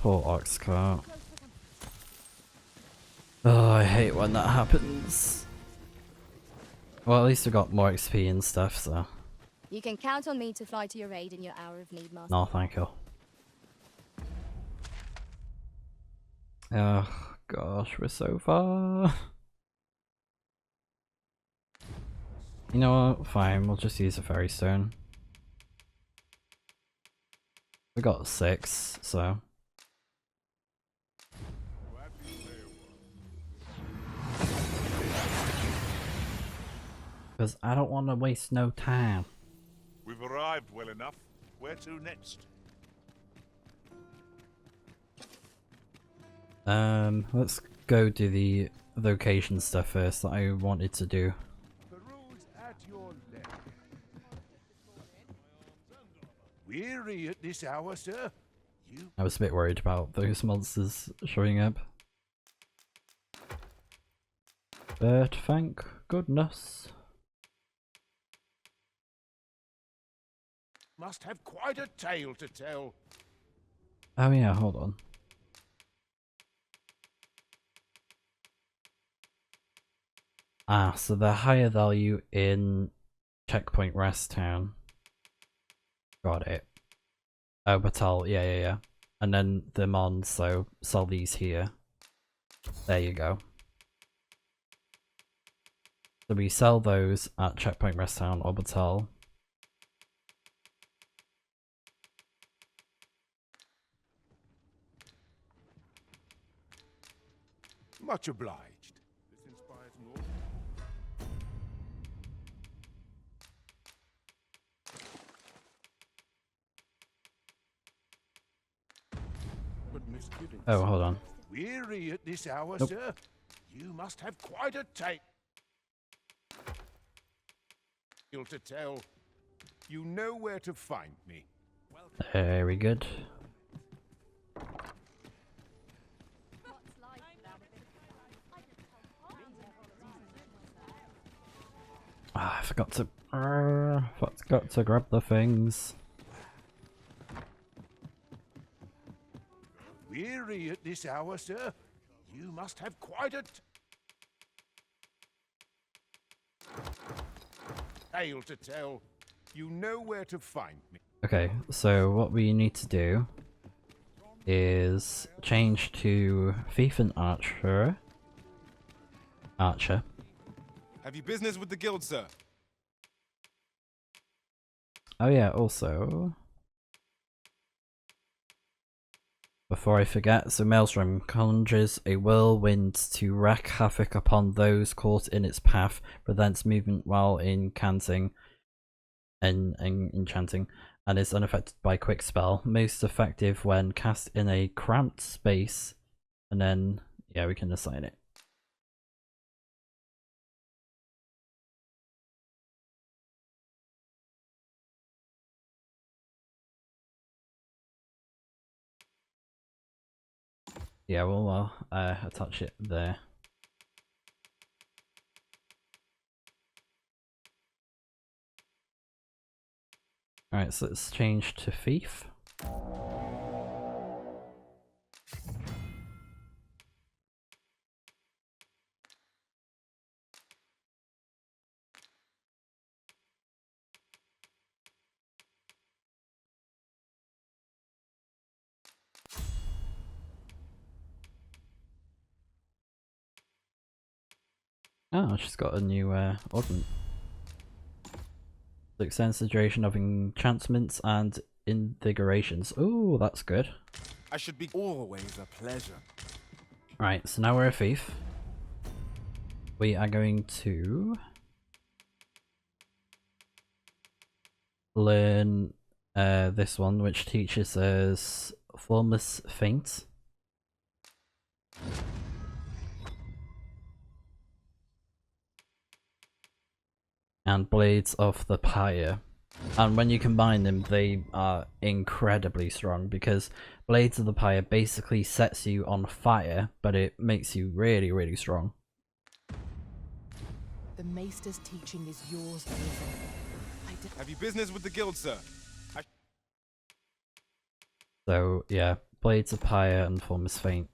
Poor ox cart. Oh, I hate when that happens. Well, at least we got more XP and stuff, so. You can count on me to fly to your aid in your hour of need, Master. No, thank you. Oh, gosh, we're so far. You know what? Fine, we'll just use a fairy stone. We got 6, so. Because I don't want to waste no time. We've arrived well enough. Where to next? Let's go do the vocation stuff first that I wanted to do. The road's at your left. Weary at this hour, sir? You I was a bit worried about those monsters showing up. But thank goodness. must have quite a tale to tell. Oh yeah, hold on. Ah, so they're higher value in Checkpoint Rest Town. Got it. Oh, Batal, yeah. And then the mons, so sell these here. There you go. So we sell those at Checkpoint Rest Town or Batal. Much obliged. This inspires more. But misgivings. Oh, hold on. Weary at this hour, Nope. sir? You must have quite a tale to tell. You know where to find me. Very good. Ah, I forgot to grab the things. Weary at this hour, sir? You must have quite a tale to tell. You know where to find me. Okay, so what we need to do is change to Thief and Archer. Have you business with the guild, sir? Oh yeah, also, before I forget, so Maelstrom conjures a whirlwind to wreak havoc upon those caught in its path, prevents movement while enchanting, and is unaffected by quick spell. Most effective when cast in a cramped space, and then yeah, we can assign it. Yeah, we'll attach it there. Alright, so let's change to thief. Oh, she's got a new augment. So extends the duration of enchantments and invigorations. Oh, that's good. I should be always a pleasure. Right, so now we're a thief. We are going to learn this one, which teaches us Formless Feint. And Blades of the Pyre. And when you combine them, they are incredibly strong, because Blades of the Pyre basically sets you on fire, but it makes you really, really strong. The Maester's teaching is yours, Arisen. Have you business with the guild, sir? So yeah, Blades of Pyre and Formless Feint.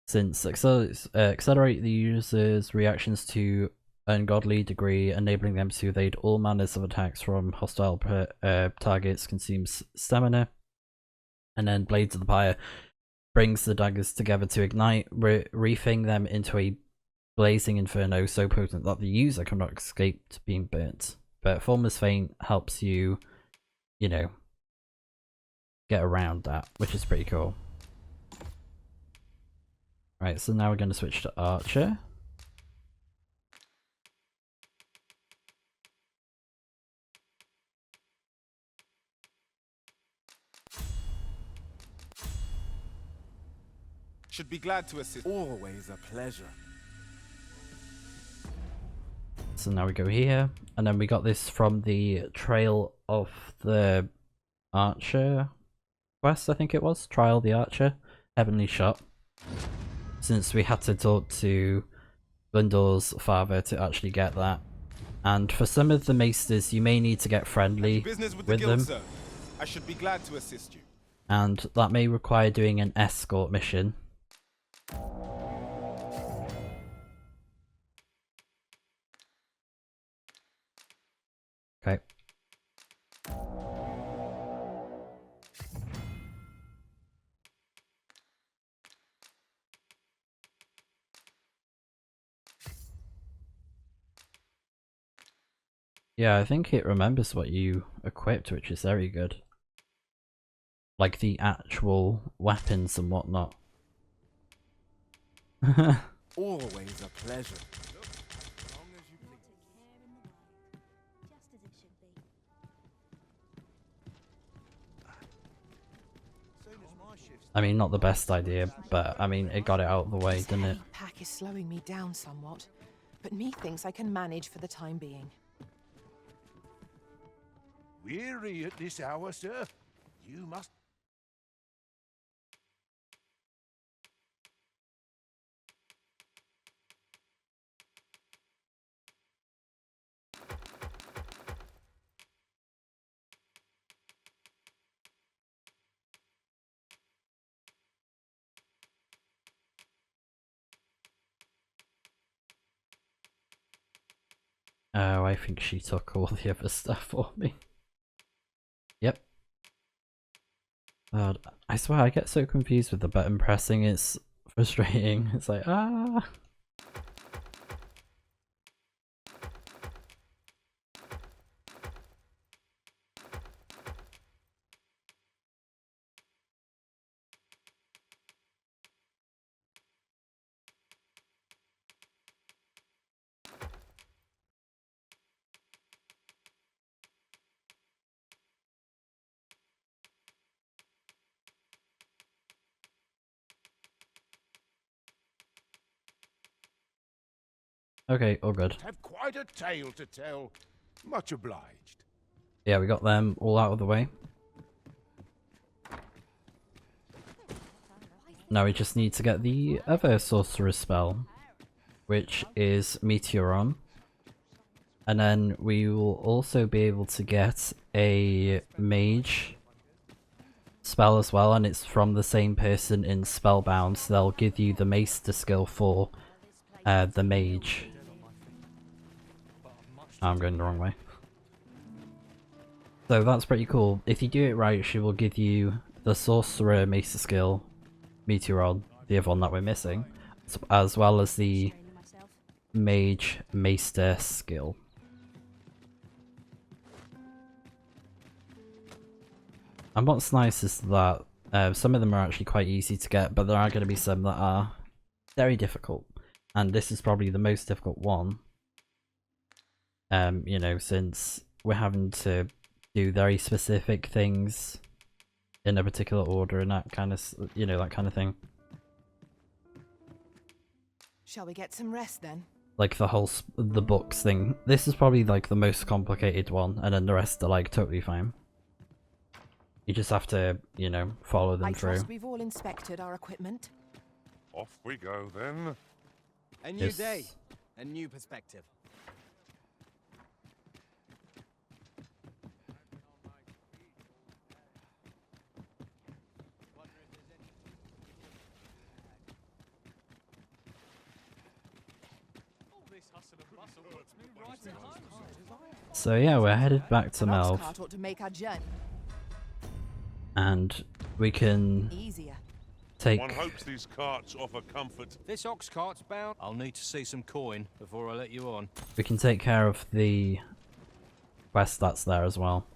Since accelerate the user's reactions to ungodly degree, enabling them to evade all manners of attacks from hostile targets, consumes stamina. And then Blades of the Pyre brings the daggers together to ignite, reefing them into a blazing inferno so potent that the user cannot escape being burnt. But Formless Feint helps you, you know, get around that, which is pretty cool. Right, so now we're going to switch to Archer. Should be glad to assist. Always a pleasure. So now we go here, and then we got this from the Trail of the Archer quest, I think it was. Trial the Archer, Heavenly Shot. Since we had to talk to Glyndor's father to actually get that. And for some of the maesters, you may need to get friendly with them. Sir. I should be glad to assist you. And that may require doing an escort mission. Okay. Yeah, I think it remembers what you equipped, which is very good. Like the actual weapons and whatnot. Always a pleasure. I mean, not the best idea, but I mean, it got it out of the way, didn't it? Pack is slowing me down somewhat, but methinks I can manage for the time being. Weary at this hour, sir? You must... Oh, I think she took all the other stuff for me. Yep. I swear I get so confused with the button pressing, it's frustrating. It's like, ah. Okay, all good. Have quite a tale to tell. Much obliged. Yeah, we got them all out of the way. Now we just need to get the other sorcerer's spell, which is Meteoron. And then we will also be able to get a mage spell as well, and it's from the same person in Spellbound, so they'll give you the maester skill for the mage. Oh, I'm going the wrong way. So that's pretty cool. If you do it right, she will give you the sorcerer maester skill, Meteoron, the other one that we're missing, as well as the mage maester skill. And what's nice is that some of them are actually quite easy to get, but there are going to be some that are very difficult. And this is probably the most difficult one. You know, since we're having to do very specific things in a particular order and that kind of, you know, that kind of thing. Shall we get some rest then? Like the whole the books thing. This is probably like the most complicated one, and then the rest are like totally fine. You just have to, you know, follow them through. I trust we've all inspected our equipment. Off we go then. A new day, a new perspective. So yeah, we're headed back to Melv. Cart ought to make our journey and we can take. One hopes these carts offer comfort. This ox cart's bound. I'll need to see some coin before I let you on. We can take care of the quest that's there as well.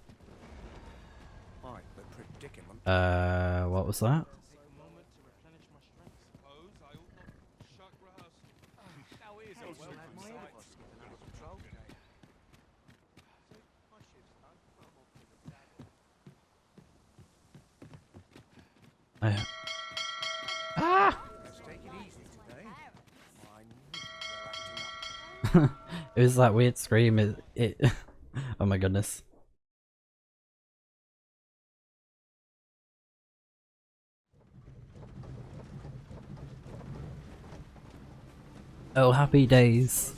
What was that? Ah! It was that weird scream. It oh my goodness. Oh, happy days.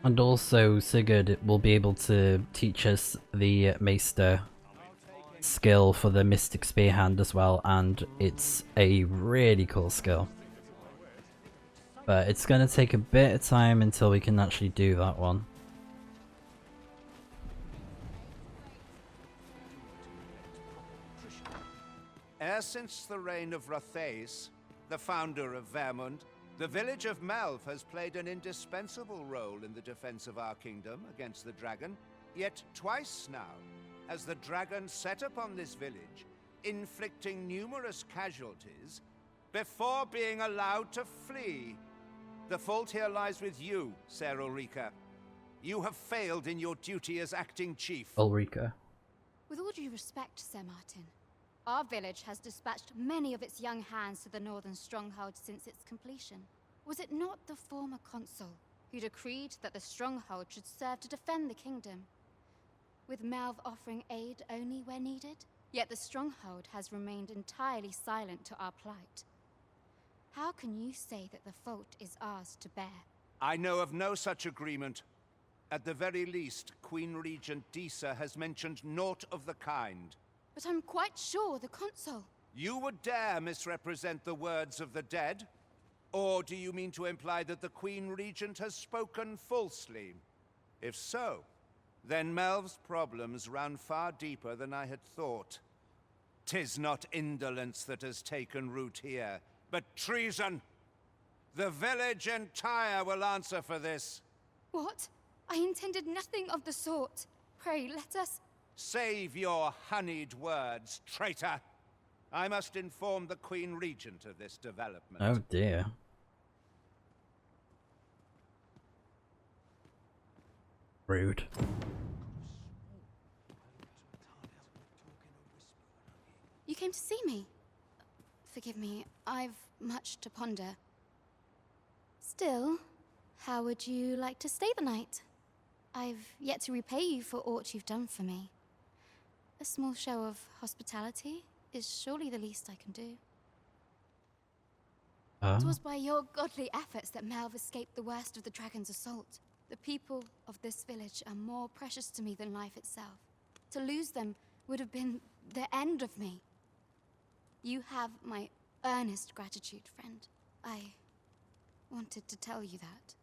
And also, Sigurd will be able to teach us the Maester skill for the Mystic Spear Hand as well, and it's a really cool skill. But it's going to take a bit of time until we can actually do that one. E'er since the reign of Rothaeus, the founder of Vermund, the village of Melv has played an indispensable role in the defense of our kingdom against the dragon. Yet twice now has the dragon set upon this village, inflicting numerous casualties before being allowed to flee. The fault here lies with you, Ser Ulrika. You have failed in your duty as acting chief. Ulrika. With all due respect, Sir Martin, our village has dispatched many of its young hands to the northern stronghold since its completion. Was it not the former consul who decreed that the stronghold should serve to defend the kingdom, with Melv offering aid only where needed? Yet the stronghold has remained entirely silent to our plight. How can you say that the fault is ours to bear? I know of no such agreement. At the very least, Queen Regent Disa has mentioned naught of the kind. But I'm quite sure the consul... You would dare misrepresent the words of the dead? Or do you mean to imply that the Queen Regent has spoken falsely? If so, then Melv's problems run far deeper than I had thought. 'Tis not indolence that has taken root here, but treason. The village entire will answer for this. What? I intended nothing of the sort. Pray, let us... Save your honeyed words, traitor. I must inform the Queen Regent of this development. Oh dear. Rude. You came to see me? Forgive me, I've much to ponder. Still, how would you like to stay the night? I've yet to repay you for aught you've done for me. A small show of hospitality is surely the least I can do. It was by your godly efforts that Melv escaped the worst of the dragon's assault. The people of this village are more precious to me than life itself. To lose them would have been the end of me. You have my earnest gratitude, friend. I wanted to tell you that,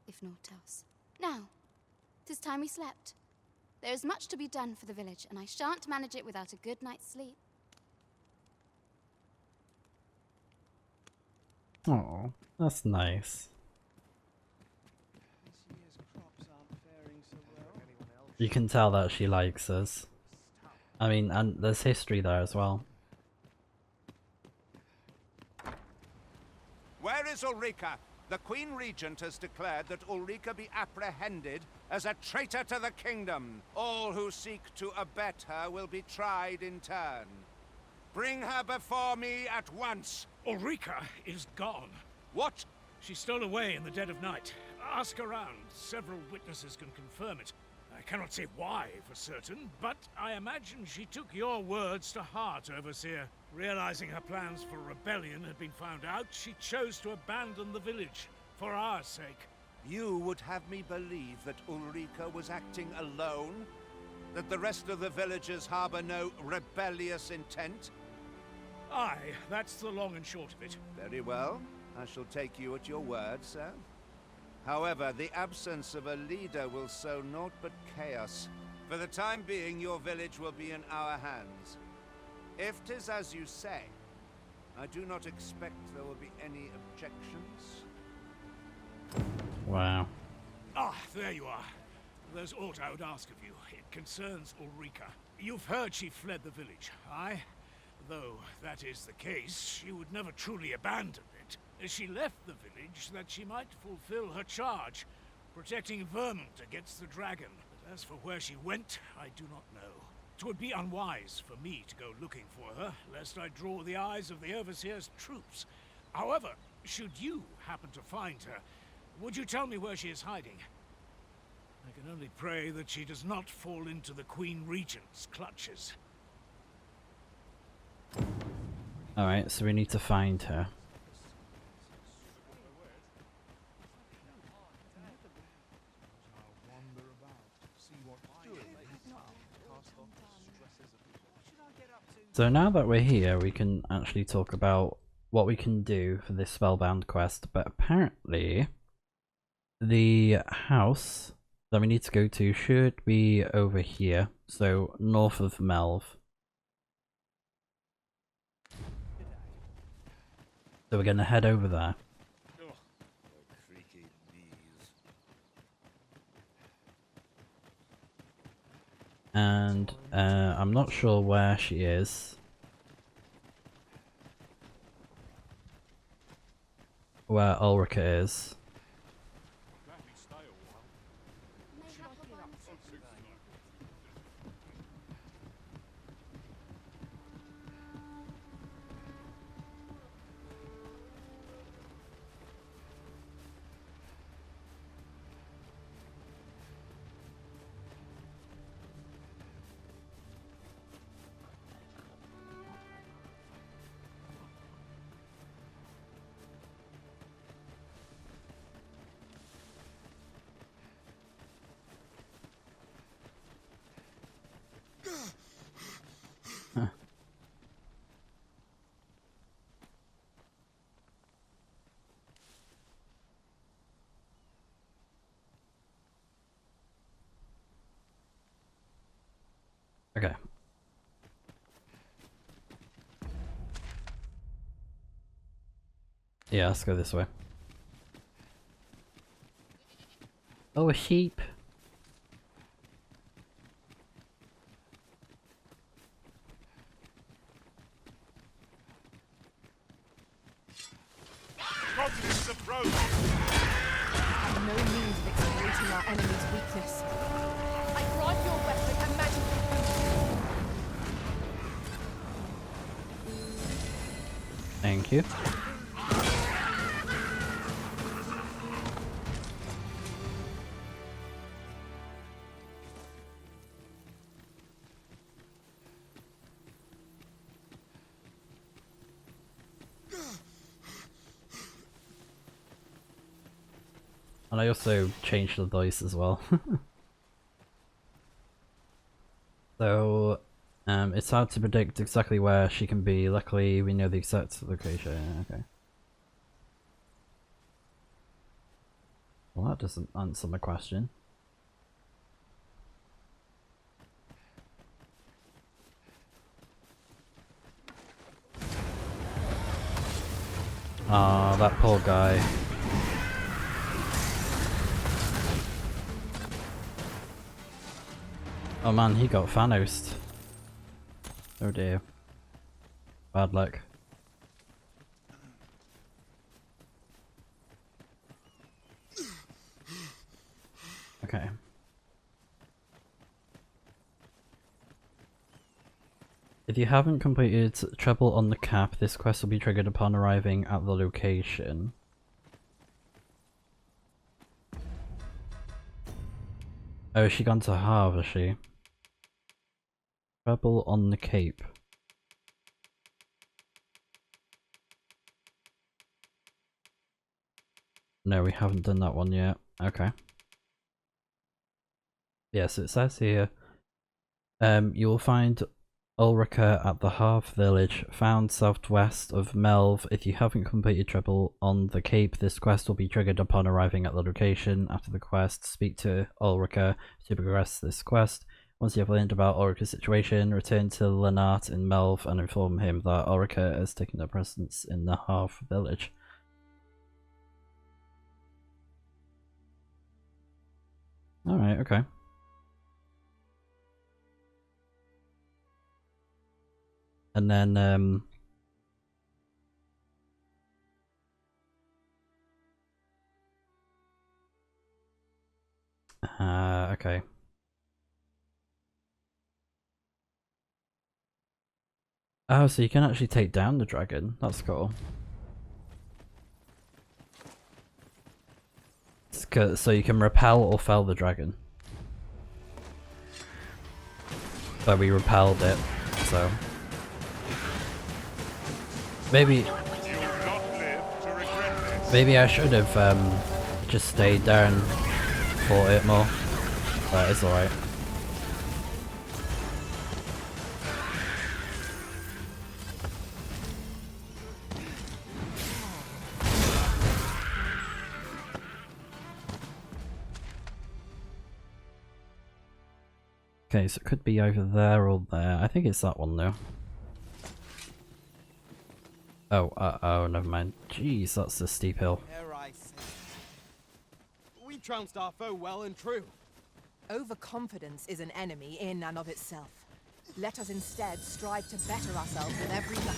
if naught else. Now, 'tis time we slept. There is much to be done for the village, and I shan't manage it without a good night's sleep. Oh, that's nice. You can tell that she likes us. I mean, and there's history there as well. Where is Ulrika? The Queen Regent has declared that Ulrika be apprehended as a traitor to the kingdom. All who seek to abet her will be tried in turn. Bring her before me at once. Ulrika is gone. What? She stole away in the dead of night. Ask around. Several witnesses can confirm it. I cannot say why for certain, but I imagine she took your words to heart, Overseer. Realizing her plans for rebellion had been found out, she chose to abandon the village, for our sake. You would have me believe that Ulrika was acting alone? That the rest of the villagers harbor no rebellious intent? Aye, that's the long and short of it. Very well. I shall take you at your word, sir. However, the absence of a leader will sow naught but chaos. For the time being, your village will be in our hands. If 'tis as you say, I do not expect there will be any objections. Wow. Ah, there you are. There's aught I would ask of you. It concerns Ulrika. You've heard she fled the village, aye? Though that is the case, she would never truly abandon it. She left the village that she might fulfill her charge, protecting Vermont against the dragon. But as for where she went, I do not know. 'Twould be unwise for me to go looking for her, lest I draw the eyes of the Overseer's troops. However, should you happen to find her, would you tell me where she is hiding? I can only pray that she does not fall into the Queen Regent's clutches. Alright, so we need to find her. So now that we're here, we can actually talk about what we can do for this Spellbound quest, but apparently the house that we need to go to should be over here, so north of Melv. So we're going to head over there. And I'm not sure where she is. Where Ulrika is. Okay. Yeah, let's go this way. Oh, a sheep. Goblins approach! No means of exploiting our enemy's weakness. Thank you. And I also changed the voice as well. So, it's hard to predict exactly where she can be. Luckily, we know the exact location. Okay. Well, that doesn't answer my question. Ah, that poor guy. Oh man, he got Thanos. Oh dear. Bad luck. Okay. If you haven't completed Treble on the Cap, this quest will be triggered upon arriving at the location. Oh, is she gone to Harv, is she? Treble on the Cape. No, we haven't done that one yet. Okay. Yes, it says here, you will find Ulrika at the Harv village, found southwest of Melv. If you haven't completed Treble on the Cape, this quest will be triggered upon arriving at the location. After the quest, speak to Ulrika to progress this quest. Once you have learned about Ulrika's situation, return to Lennart in Melv and inform him that Ulrika has taken up residence in the Harv village. Alright, okay. And then, okay. Oh, so you can actually take down the dragon. That's cool. So you can repel or fell the dragon. So we repelled it, so... Maybe I should have just stayed there and fought it more, but it's alright. Okay, so it could be either there or there. I think it's that one though. Oh, oh, never mind. Jeez, that's a steep hill. We trounced our foe well and true. Overconfidence is an enemy in and of itself. Let us instead strive to better ourselves with every battle.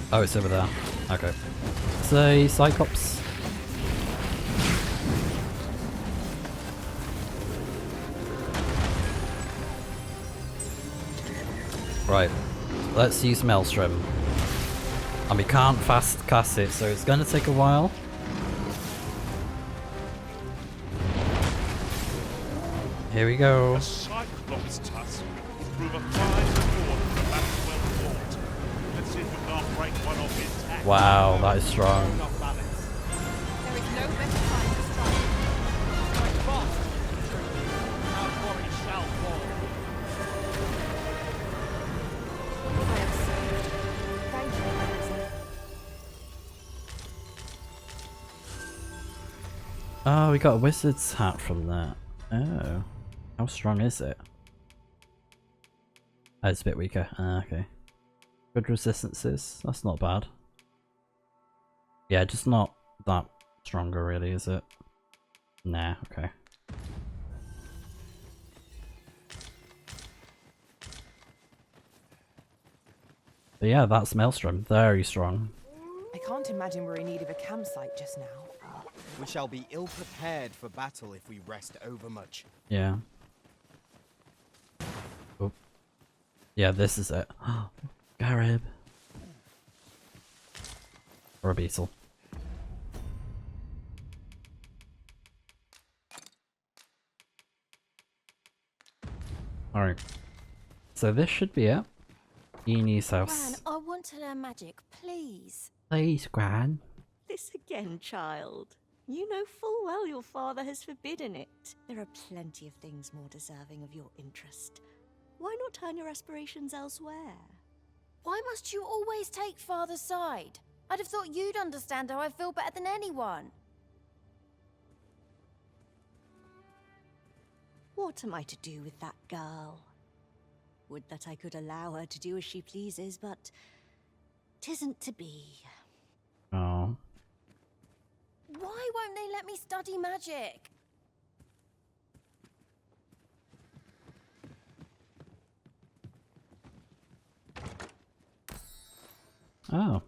Oh, it's over there. Okay. Say, Cyclops. Right. Let's use Maelstrom. And we can't fast cast it, so it's gonna take a while. Here we go. A Cyclops tusk will prove a fine reward for a battle well fought. Let's see if we can't break one off intact. Wow, that is strong. There is no better time to strike. Strike fast. Our quarry shall fall. I am sorry. Thank you, Harrison. Oh, we got a wizard's hat from that. Oh. How strong is it? Oh, it's a bit weaker. Ah, okay. Good resistances. That's not bad. Yeah, just not that stronger really, is it? Nah, okay. But yeah, that's Maelstrom. Very strong. I can't imagine we're in need of a campsite just now. We shall be ill prepared for battle if we rest overmuch. Yeah. Oh. Yeah, this is it. Garib. Or a beetle. Alright. So this should be it. Eni's house. Gran, I want to learn magic, please. Please, Gran. This again, child. You know full well your father has forbidden it. There are plenty of things more deserving of your interest. Why not turn your aspirations elsewhere? Why must you always take father's side? I'd have thought you'd understand how I feel better than anyone. What am I to do with that girl? Would that I could allow her to do as she pleases, but 'tisn't to be. Oh. Why won't they let me study magic? Oh.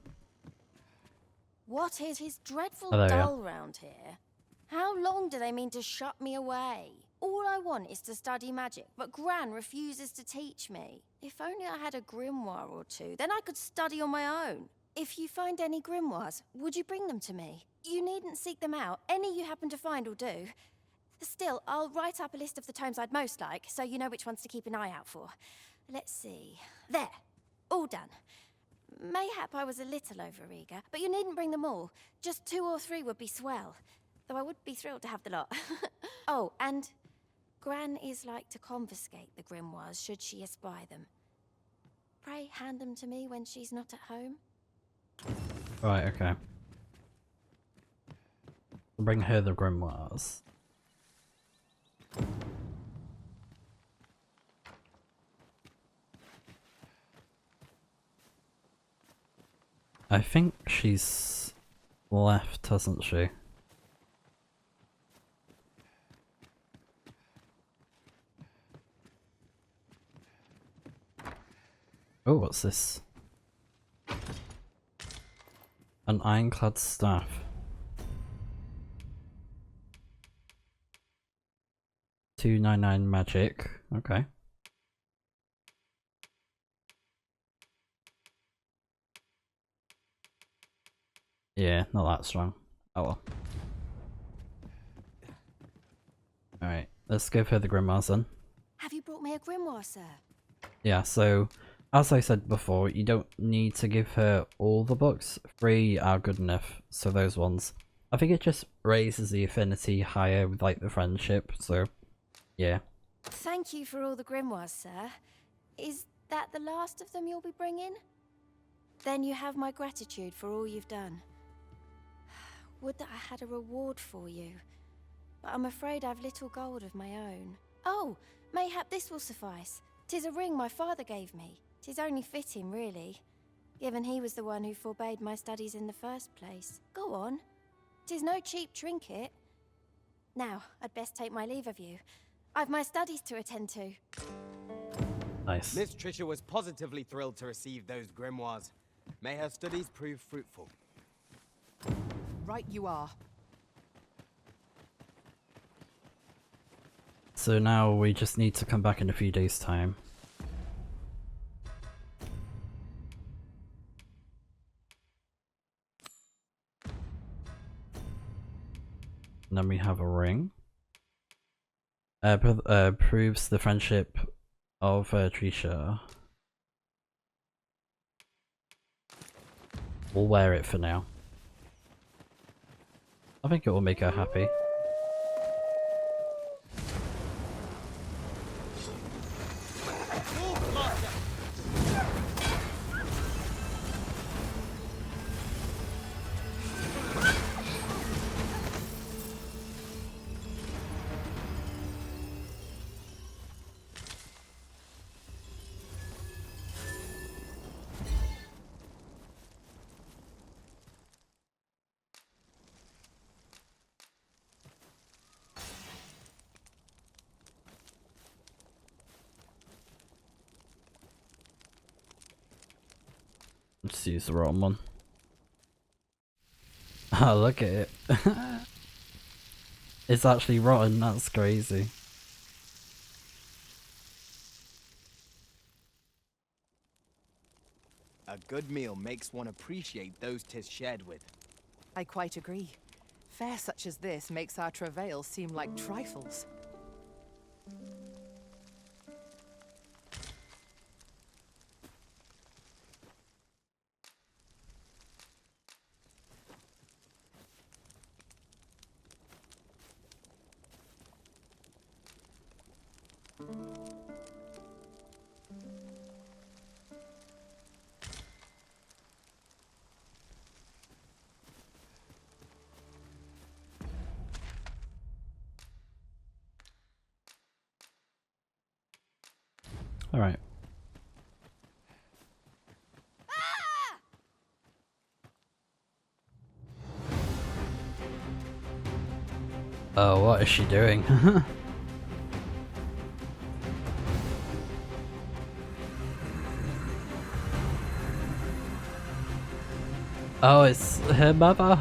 What is his dreadful Oh, there we are. dull round here? How long do they mean to shut me away? All I want is to study magic, but Gran refuses to teach me. If only I had a grimoire or two, then I could study on my own. If you find any grimoires, would you bring them to me? You needn't seek them out. Any you happen to find will do. Still, I'll write up a list of the tomes I'd most like, so you know which ones to keep an eye out for. Let's see. There. All done. Mayhap I was a little overeager, but you needn't bring them all. Just 2 or 3 would be swell. Though I would be thrilled to have the lot. Oh, and Gran is like to confiscate the grimoires should she espy them. Pray hand them to me when she's not at home. Right, okay. Bring her the grimoires. I think she's left, hasn't she? Oh, what's this? An ironclad staff. $299 magic. Okay. Yeah, not that strong. Oh well. Alright, let's give her the grimoires then. Have you brought me a grimoire, sir? Yeah, so as I said before, you don't need to give her all the books. 3 are good enough, so those ones. I think it just raises the affinity higher with like the friendship, so yeah. Thank you for all the grimoires, sir. Is that the last of them you'll be bringing? Then you have my gratitude for all you've done. Would that I had a reward for you. But I'm afraid I've little gold of my own. Oh, mayhap this will suffice. 'Tis a ring my father gave me. 'Tis only fitting, really, given he was the one who forbade my studies in the first place. Go on. 'Tis no cheap trinket. Now, I'd best take my leave of you. I've my studies to attend to. Nice. Miss Trisha was positively thrilled to receive those grimoires. May her studies prove fruitful. Right you are. So now we just need to come back in a few days' time. And then we have a ring. Proves the friendship of Trisha. We'll wear it for now. I think it will make her happy. just used the wrong one. Oh, look at it. It's actually rotten, that's crazy. A good meal makes one appreciate those 'tis shared with. I quite agree. Fare such as this makes our travails seem like trifles. Alright. Oh, what is she doing? Oh, it's her mother.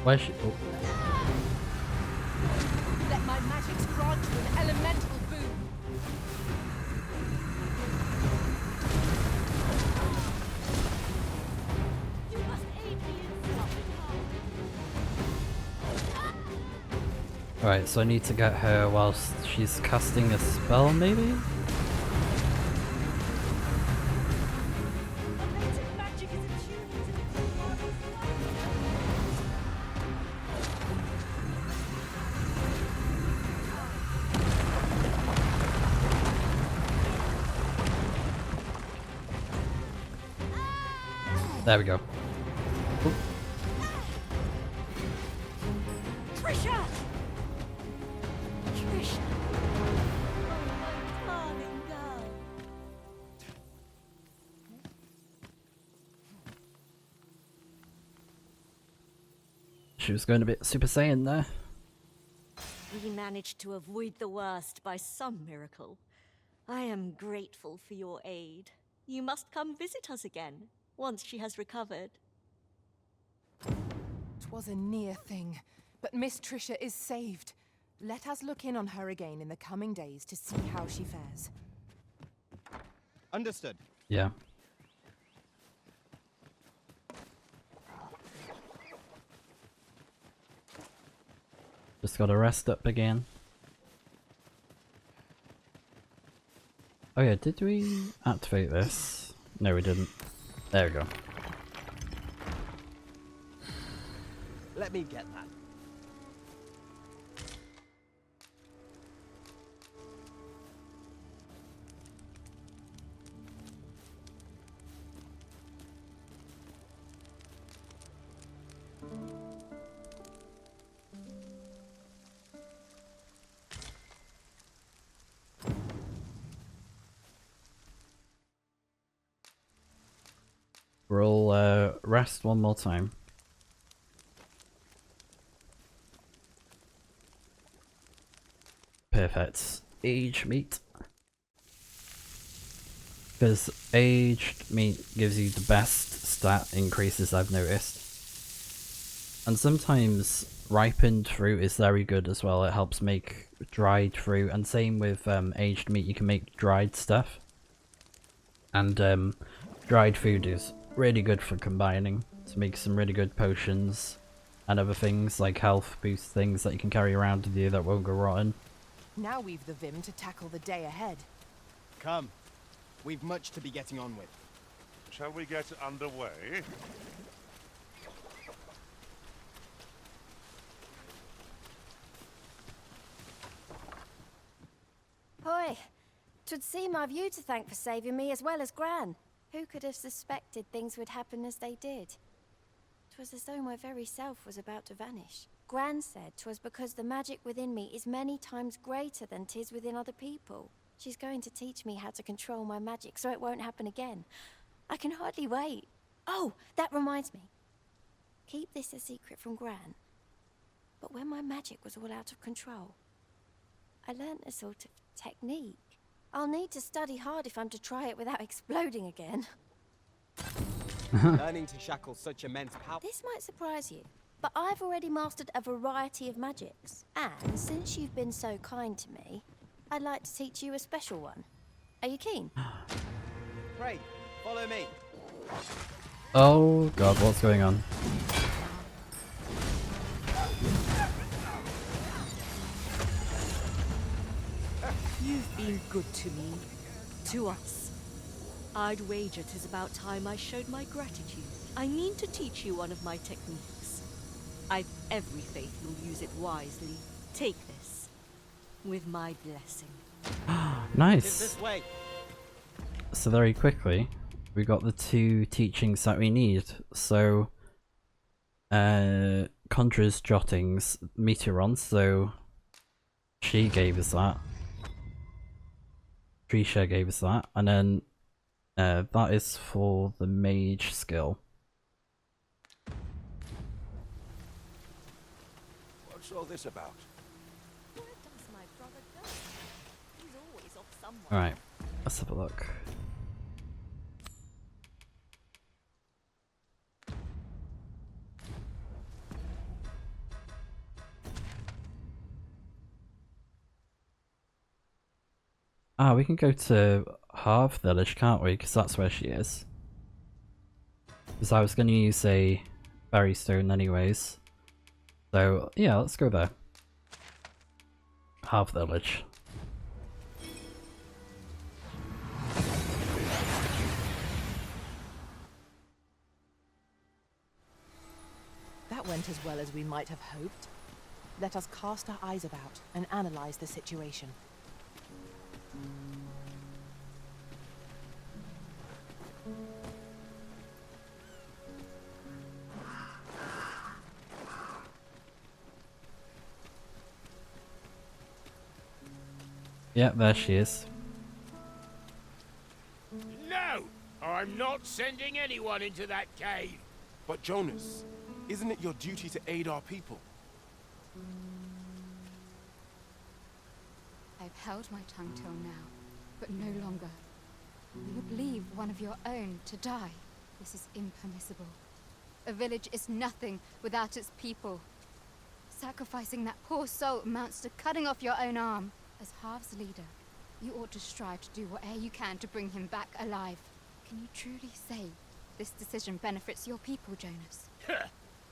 Where's she? Oh. Let my magics grant you an elemental boon. You must aid me in stopping her. Alright, so I need to get her whilst she's casting a spell, maybe? There we go. Oop. Trisha! Trisha! Oh, my darling girl. She was going a bit Super Saiyan there. We managed to avoid the worst by some miracle. I am grateful for your aid. You must come visit us again, once she has recovered. 'Twas a near thing, but Miss Trisha is saved. Let us look in on her again in the coming days to see how she fares. Understood. Yeah. Just gotta rest up again. Oh yeah, did we activate this? No, we didn't. There we go. Let me get that. We'll rest one more time. Perfect. Aged meat. Because aged meat gives you the best stat increases I've noticed. And sometimes ripened fruit is very good as well. It helps make dried fruit, and same with aged meat, you can make dried stuff. And dried food is really good for combining to make some really good potions and other things like health boost things that you can carry around with you that won't go rotten. Now we've the vim to tackle the day ahead. Come. We've much to be getting on with. Shall we get underway? Hoy, 'twould seem I've you to thank for saving me as well as Gran. Who could have suspected things would happen as they did? 'Twas as though my very self was about to vanish. Gran said 'twas because the magic within me is many times greater than 'tis within other people. She's going to teach me how to control my magic so it won't happen again. I can hardly wait. Oh, that reminds me. Keep this a secret from Gran. But when my magic was all out of control, I learnt a sort of technique. I'll need to study hard if I'm to try it without exploding again. Learning to shackle such immense power. This might surprise you, but I've already mastered a variety of magics. And since you've been so kind to me, I'd like to teach you a special one. Are you keen? Pray, follow me. Oh god, what's going on? You've been good to me. To us. I'd wager 'tis about time I showed my gratitude. I mean to teach you one of my techniques. I've every faith you'll use it wisely. Take this. With my blessing. Nice. This way. So very quickly, we got the 2 teachings that we need. So, Conjurer's Jottings, Meteorons, so she gave us that. Trisha gave us that, and then that is for the mage skill. What's all this about? Where does my brother go? He's always off somewhere. Alright, let's have a look. Ah, we can go to Harv Village, can't we? Because that's where she is. Because I was going to use a berry stone anyways. So, yeah, let's go there. Harv Village. That went as well as we might have hoped. Let us cast our eyes about and analyze the situation. Yeah, there she is. No! I'm not sending anyone into that cave. But Jonas, isn't it your duty to aid our people? I've held my tongue till now, but no longer. You would leave one of your own to die. This is impermissible. A village is nothing without its people. Sacrificing that poor soul amounts to cutting off your own arm. As Harv's leader, you ought to strive to do whatever you can to bring him back alive. Can you truly say this decision benefits your people, Jonas?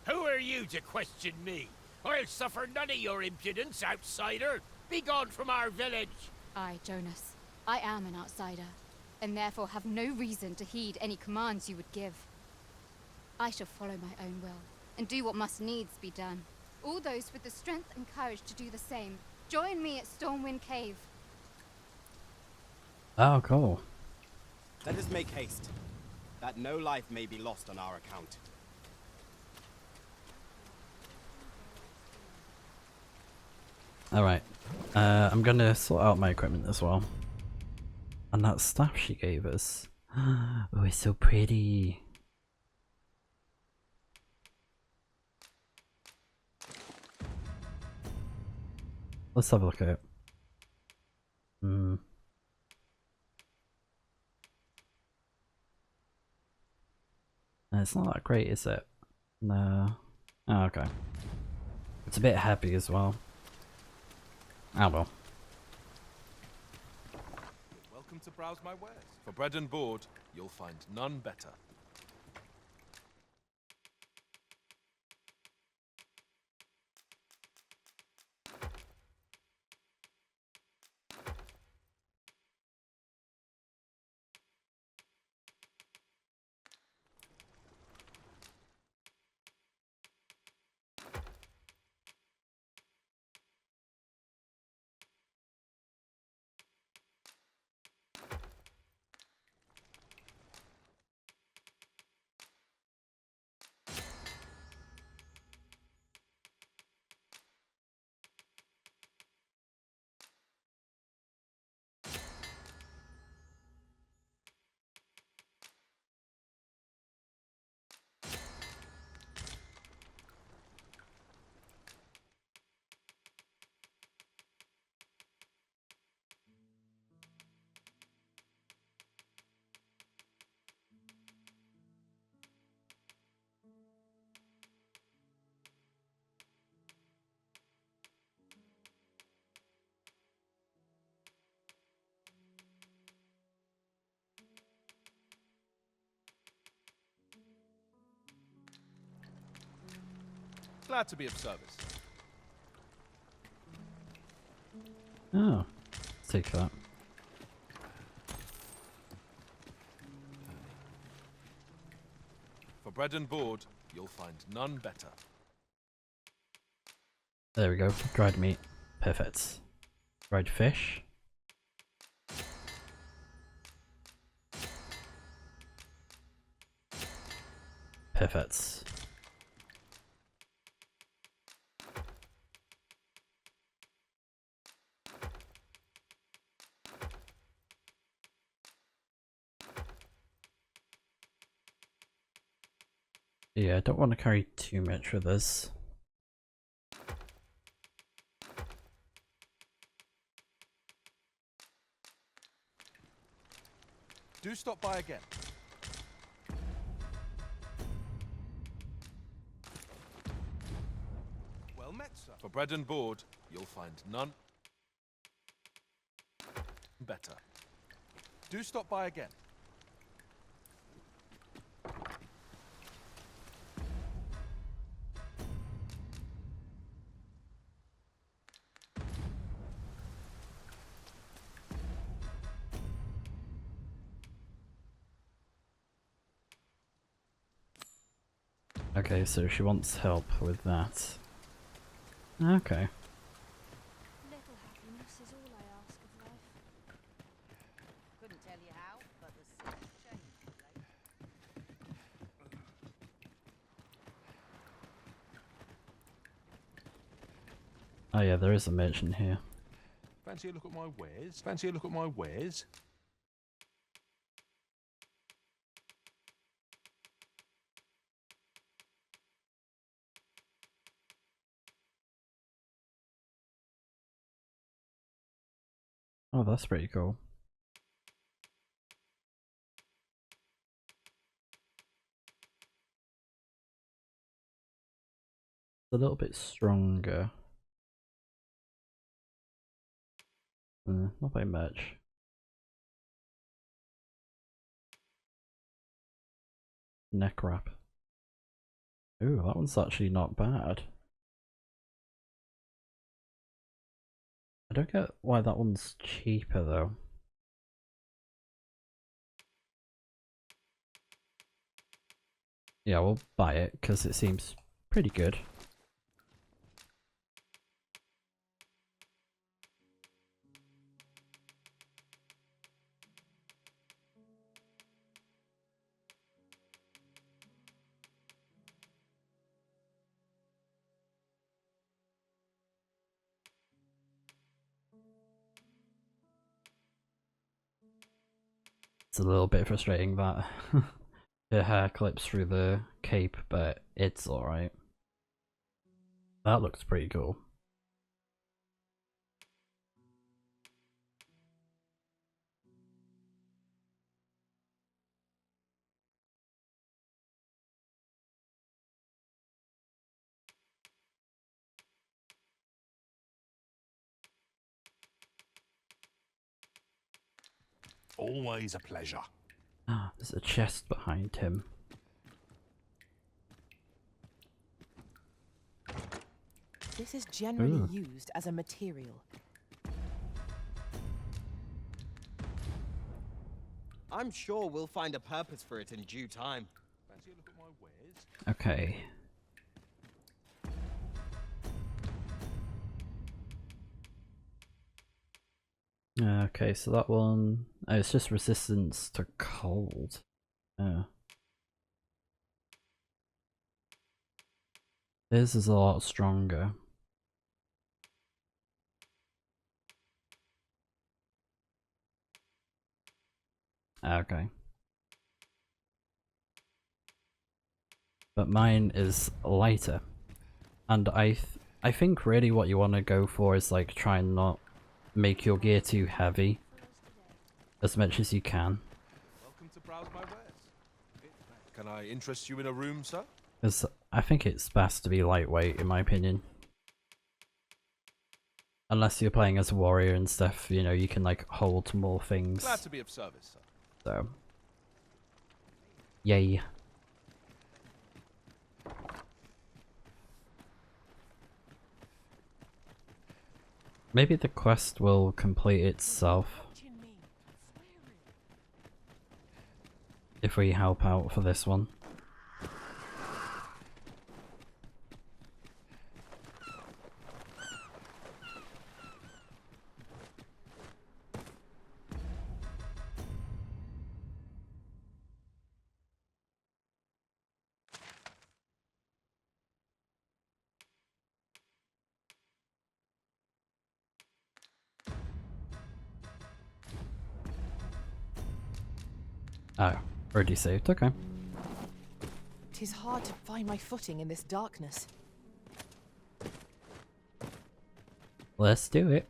Who are you to question me? I'll suffer none of your impudence, outsider. Be gone from our village. I, Jonas, I am an outsider, and therefore have no reason to heed any commands you would give. I shall follow my own will, and do what must needs be done. All those with the strength and courage to do the same, join me at Stormwind Cave. Oh, cool. Let us make haste, that no life may be lost on our account. Alright. I'm gonna sort out my equipment as well. And that staff she gave us. Oh, it's so pretty. Let's have a look at it. It's not that great, is it? No. Oh, okay. It's a bit heavy as well. Oh well. Welcome to browse my wares. For bread and board, you'll find none better. Glad to be of service. Oh, let's take that. For bread and board, you'll find none better. There we go. Dried meat. Perfect. Dried fish. Perfect. Yeah, I don't want to carry too much with us. Do stop by again. Well met, sir. For bread and board, you'll find none better. Do stop by again. Okay, so she wants help with that. Okay. Little happiness is all I ask of life. Couldn't tell you how, but the seasons changed of late. Oh yeah, there is a merchant here. Fancy a look at my wares? Fancy a look at my wares? Oh, that's pretty cool. It's a little bit stronger. Not by much. Neck wrap. Ooh, that one's actually not bad. I don't get why that one's cheaper though. Yeah, we'll buy it because it seems pretty good. It's a little bit frustrating that her hair clips through the cape, but it's alright. That looks pretty cool. Always a pleasure. Ah, there's a chest behind him. This is generally Ooh. used as a material. I'm sure we'll find a purpose for it in due time. Fancy a look at my wares? Okay. Okay, so that one, oh, it's just resistance to cold. This is a lot stronger. Okay. But mine is lighter. And I think really what you want to go for is like try and not make your gear too heavy as much as you can. Welcome to browse my wares. Can I interest you in a room, sir? Because I think it's best to be lightweight in my opinion. Unless you're playing as a warrior and stuff, you know, you can like hold more things. Glad to be of service, sir. So, yay. Maybe the quest will complete itself if we help out for this one. Oh, already saved, okay. 'Tis hard to find my footing in this darkness. Let's do it.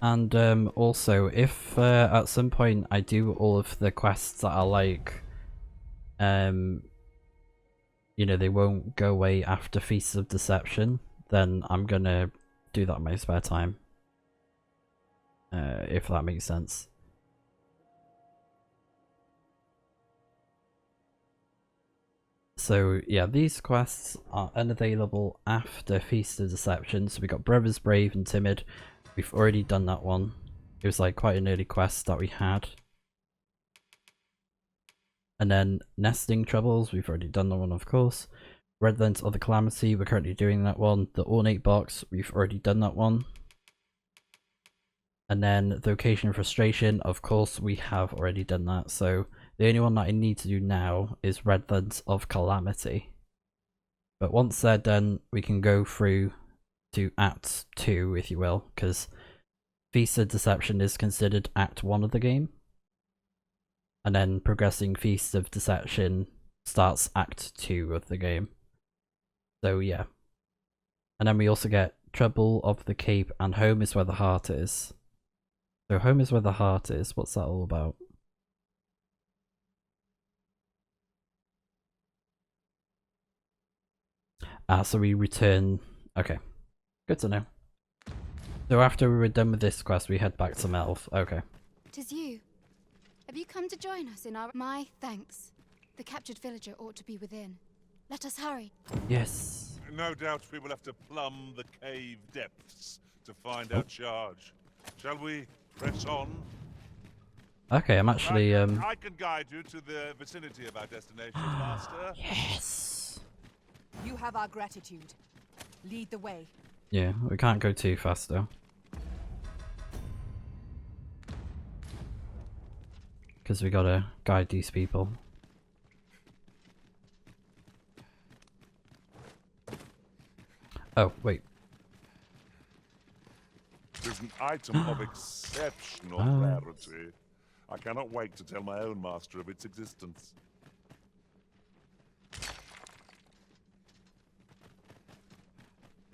And also, if at some point I do all of the quests that are like, you know, they won't go away after Feast of Deception, then I'm gonna do that in my spare time. If that makes sense. So yeah, these quests are unavailable after Feast of Deception. So we got Brothers Brave and Timid. We've already done that one. It was like quite an early quest that we had. And then Nesting Troubles, we've already done that one, of course. READVENT or the Calamity, we're currently doing that one. The Ornate Box, we've already done that one. And then the Occasion of Frustration, of course, we have already done that. So the only one that I need to do now is READVENT of Calamity. But once they're done, we can go through to Act 2, if you will, because Feast of Deception is considered Act 1 of the game. And then progressing Feast of Deception starts Act 2 of the game. So yeah. And then we also get Trouble of the Cape and Home is Where the Heart Is. So Home is Where the Heart Is, what's that all about? So we return... Okay, good to know. So after we were done with this quest, we head back to Melv. Okay. 'Tis you. Have you come to join us in our... My thanks. The captured villager ought to be within. Let us hurry. Yes. No doubt we will have to plumb the cave depths to find our charge. Shall we press on? Okay, I'm actually... I can guide you to the vicinity of our destination, Master. Yes. You have our gratitude. Lead the way. Yeah, we can't go too fast though. Because we gotta guide these people. Oh, wait. There's an item of exceptional rarity. I cannot wait to tell my own master of its existence.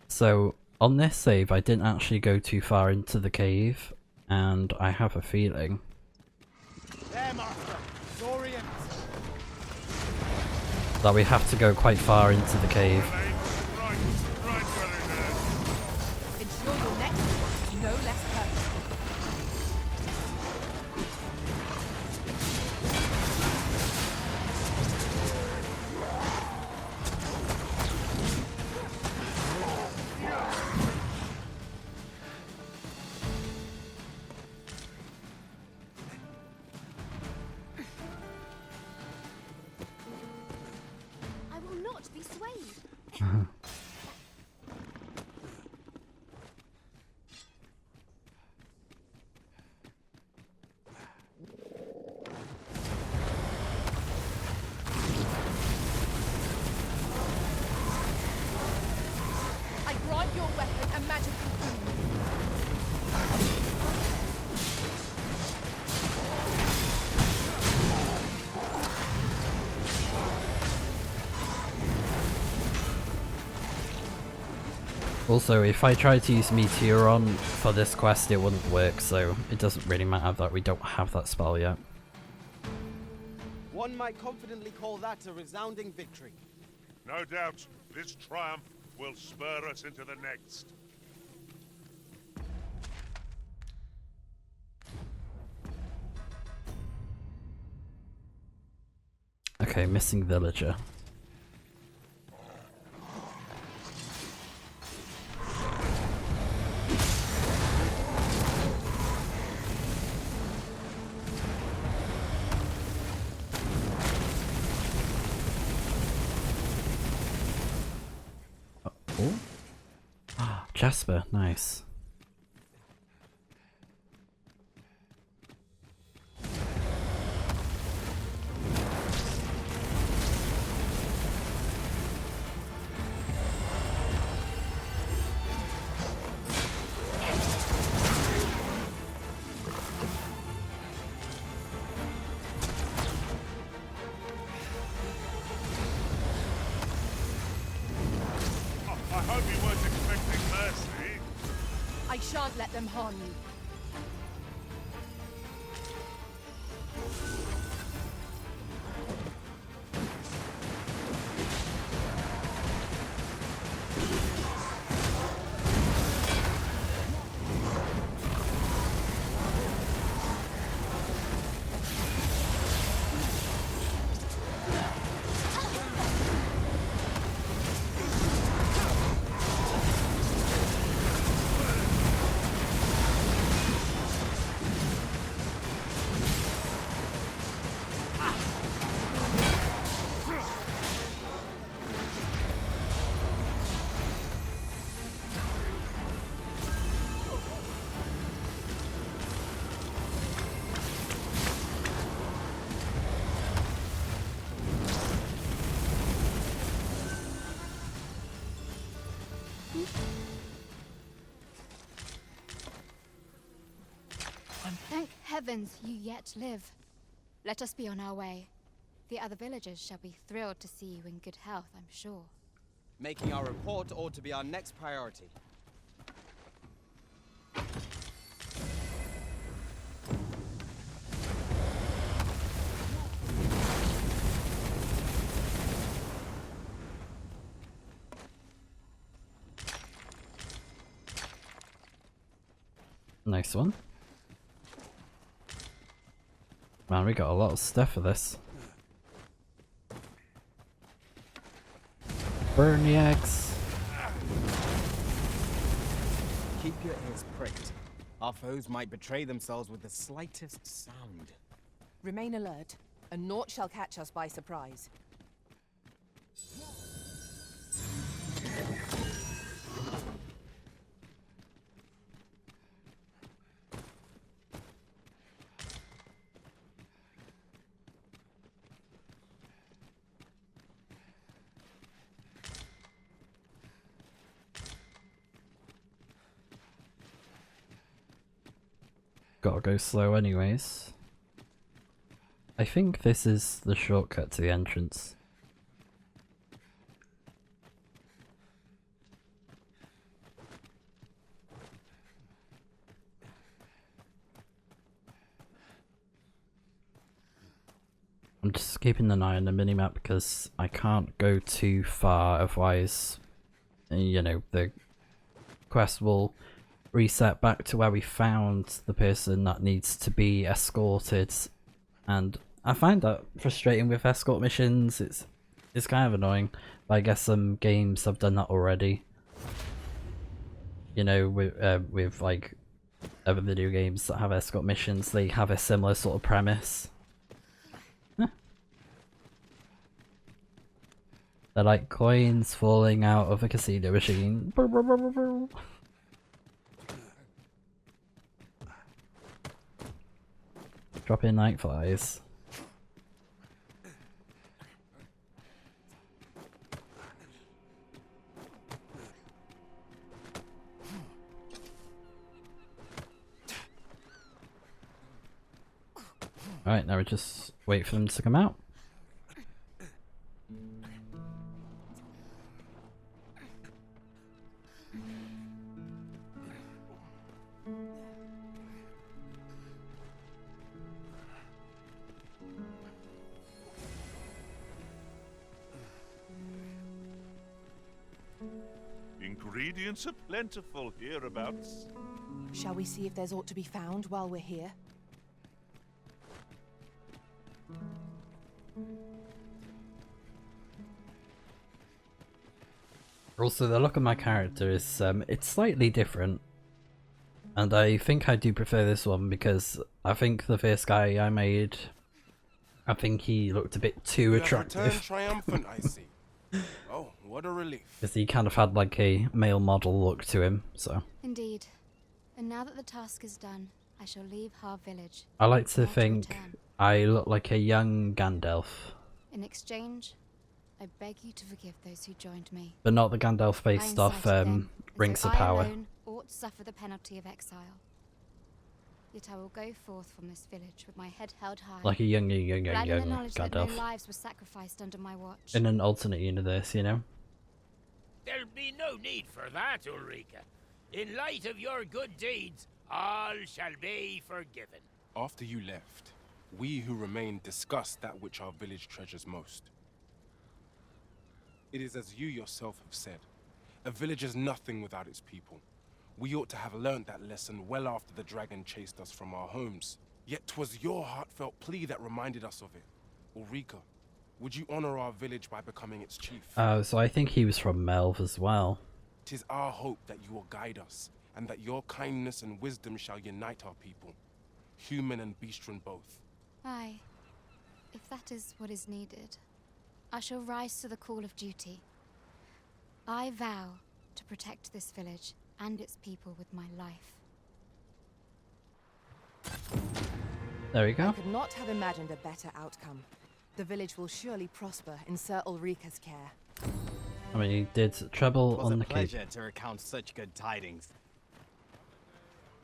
So, on this save, I didn't actually go too far into the cave, and I have a feeling... There, Master! Orient! that we have to go quite far into the cave. Ensure your next one is no less perfect. I will not be swayed. I grant your weapon a magical boon. Also, if I try to use Meteoron for this quest, it wouldn't work, so it doesn't really matter that we don't have that spell yet. One might confidently call that a resounding victory. No doubt, this triumph will spur us into the next. Okay, missing villager. Oh. Ah, Jasper, nice. I hope you weren't expecting mercy. I shan't let them harm you. Thank heavens you yet live. Let us be on our way. The other villagers shall be thrilled to see you in good health, I'm sure. Making our report ought to be our next priority. Nice one. Man, we got a lot of stuff for this. Burn the eggs. Keep your ears pricked. Our foes might betray themselves with the slightest sound. Remain alert, and naught shall catch us by surprise. Gotta go slow anyways. I think this is the shortcut to the entrance. I'm just keeping an eye on the minimap because I can't go too far, otherwise, you know, the quest will reset back to where we found the person that needs to be escorted, and I find that frustrating with escort missions. It's kind of annoying, but I guess some games have done that already. You know, with like other video games that have escort missions, they have a similar sort of premise. They're like coins falling out of a casino machine. Drop in night flies. Alright, now we just wait for them to come out. Ingredients are plentiful hereabouts. Shall we see if there's aught to be found while we're here? Also, the look of my character is it's slightly different, and I think I do prefer this one because I think the first guy I made, I think he looked a bit too attractive. Triumphant, I see. Oh, What a relief. Because he kind of had like a male model look to him, so. Indeed. And now that the task is done, I shall leave Har village. I like to never think return. I look like a young Gandalf. In exchange, I beg you to forgive those who joined me. But not the Gandalf I based off incited them, and Rings so of Power. I alone ought to suffer the penalty of exile. Yet I will go forth from this village with my head held high. Like a young glad in the knowledge that no Gandalf. lives were sacrificed under my watch. In an alternate universe, you know? There'll be no need for that, Ulrika. In light of your good deeds, all shall be forgiven. After you left, we who remained discussed that which our village treasures most. It is as you yourself have said, a village is nothing without its people. We ought to have learnt that lesson well after the dragon chased us from our homes. Yet 'twas your heartfelt plea that reminded us of it. Ulrika, would you honor our village by becoming its chief? So I think he was from Melv as well. 'Tis our hope that you will guide us, and that your kindness and wisdom shall unite our people, human and bestian both. Aye, if that is what is needed, I shall rise to the call of duty. I vow to protect this village and its people with my life. There we go. I could not have imagined a better outcome. The village will surely prosper in Sir Ulrika's care. I mean, he did trouble on the It was a cape. pleasure to recount such good tidings.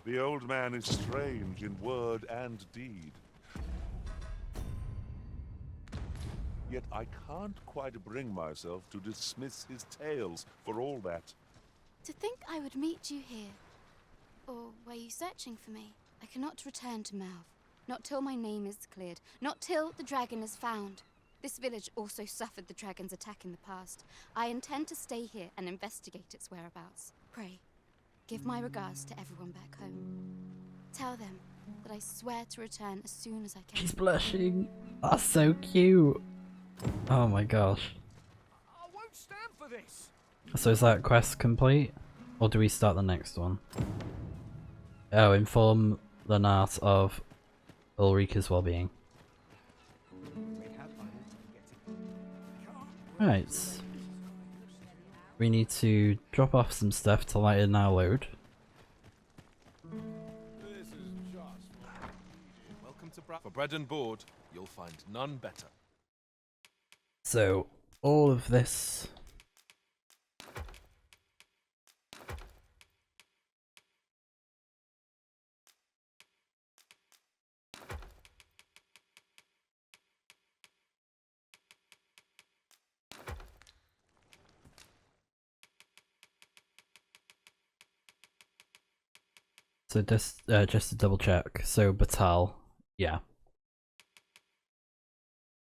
The old man is strange in word and deed. Yet I can't quite bring myself to dismiss his tales for all that. To think I would meet you here. Or were you searching for me? I cannot return to Melv. Not till my name is cleared. Not till the dragon is found. This village also suffered the dragon's attack in the past. I intend to stay here and investigate its whereabouts. Pray, give my regards to everyone back home. Tell them that I swear to return as soon as I can. She's blushing. That's so cute. Oh my gosh. I won't stand for this. So is that quest complete? Or do we start the next one? Oh, inform the Nart of Ulrika's well-being. Right. We need to drop off some stuff to lighten our load. Welcome to For bread and board, you'll find none better. So, all of this... So just to double check, so Batal, yeah.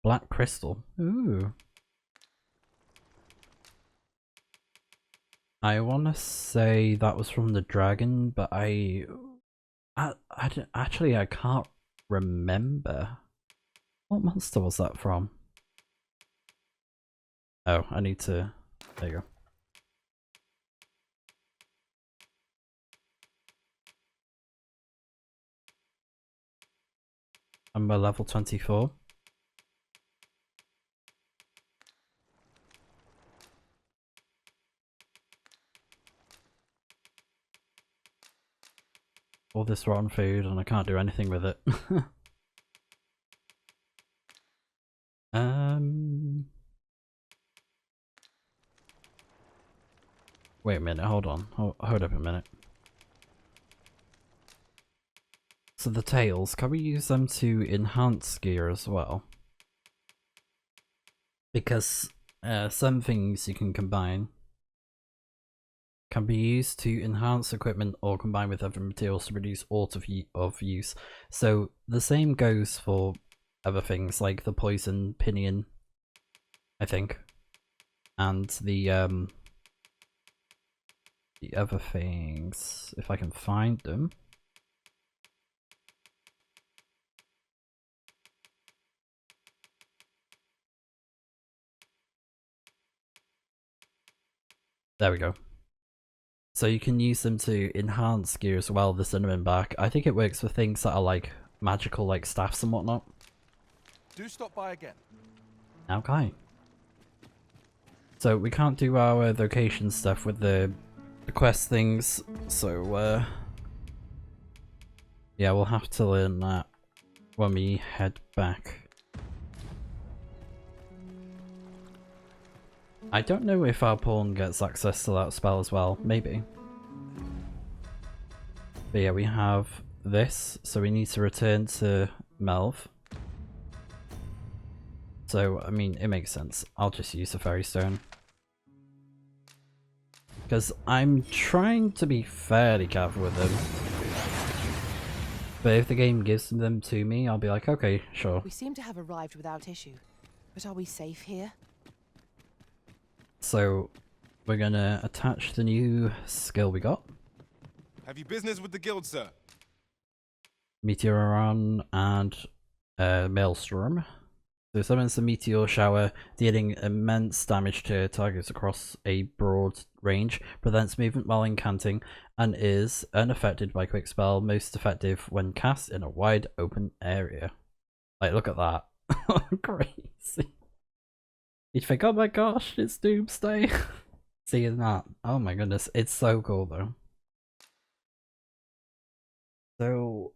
Black crystal, ooh. I want to say that was from the dragon, but actually I can't remember. What monster was that from? Oh, I need to, there you go. I'm at level 24. All this rotten food and I can't do anything with it. Wait a minute, hold on. Hold up a minute. So the tails, can we use them to enhance gear as well? Because some things you can combine can be used to enhance equipment or combine with other materials to reduce auto of use. So the same goes for other things like the poison pinion, I think, and the other things, if I can find them. There we go. So you can use them to enhance gear as well, the cinnamon bark. I think it works for things that are like magical, like staffs and whatnot. Do stop by again. Okay. So we can't do our vocation stuff with the quest things, so yeah, we'll have to learn that when we head back. I don't know if our pawn gets access to that spell as well, maybe. But yeah, we have this, so we need to return to Melv. So, I mean, it makes sense. I'll just use the Fairy Stone. Because I'm trying to be fairly careful with them. But if the game gives them to me, I'll be like, okay, sure. We seem to have arrived without issue. But are we safe here? So, we're gonna attach the new skill we got. Have you business with the guild, sir? Meteoron and Maelstrom. So summons the meteor shower, dealing immense damage to targets across a broad range, prevents movement while incanting, and is unaffected by quick spell, most effective when cast in a wide open area. Like, look at that. Crazy. You think, oh my gosh, it's Doomsday. Seeing that. Oh my goodness, it's so cool though. So,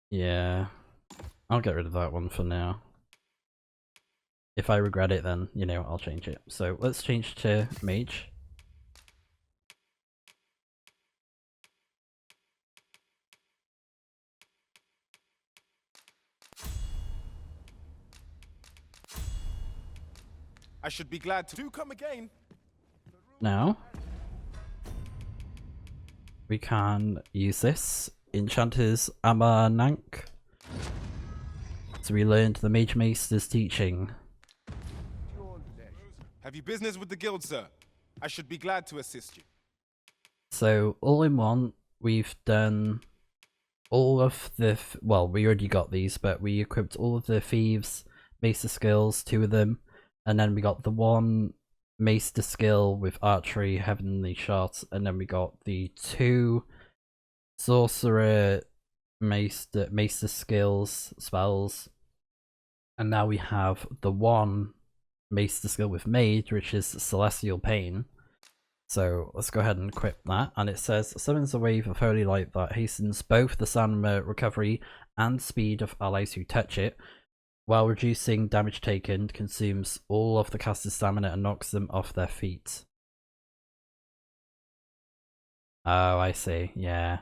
yeah, I'll get rid of that one for now. If I regret it, then, you know, I'll change it. So let's change to Mage. I should be glad to come again. Now, we can use this. Enchanter's Amarnank. So we learned the Mage Maester's teaching. Have you business with the guild, sir? I should be glad to assist you. So all in one, we've done all of the well, we already got these, but we equipped all of the Thieves Maester skills, 2 of them, and then we got the 1 Maester skill with Archery, Heavenly Shot, and then we got the 2 Sorcerer Maester skills, spells, and now we have the 1 Maester skill with Mage, which is Celestial Pain. So let's go ahead and equip that, and it says summons a wave of holy light that hastens both the stamina recovery and speed of allies who touch it, while reducing damage taken, consumes all of the caster's stamina and knocks them off their feet. Oh, I see, yeah.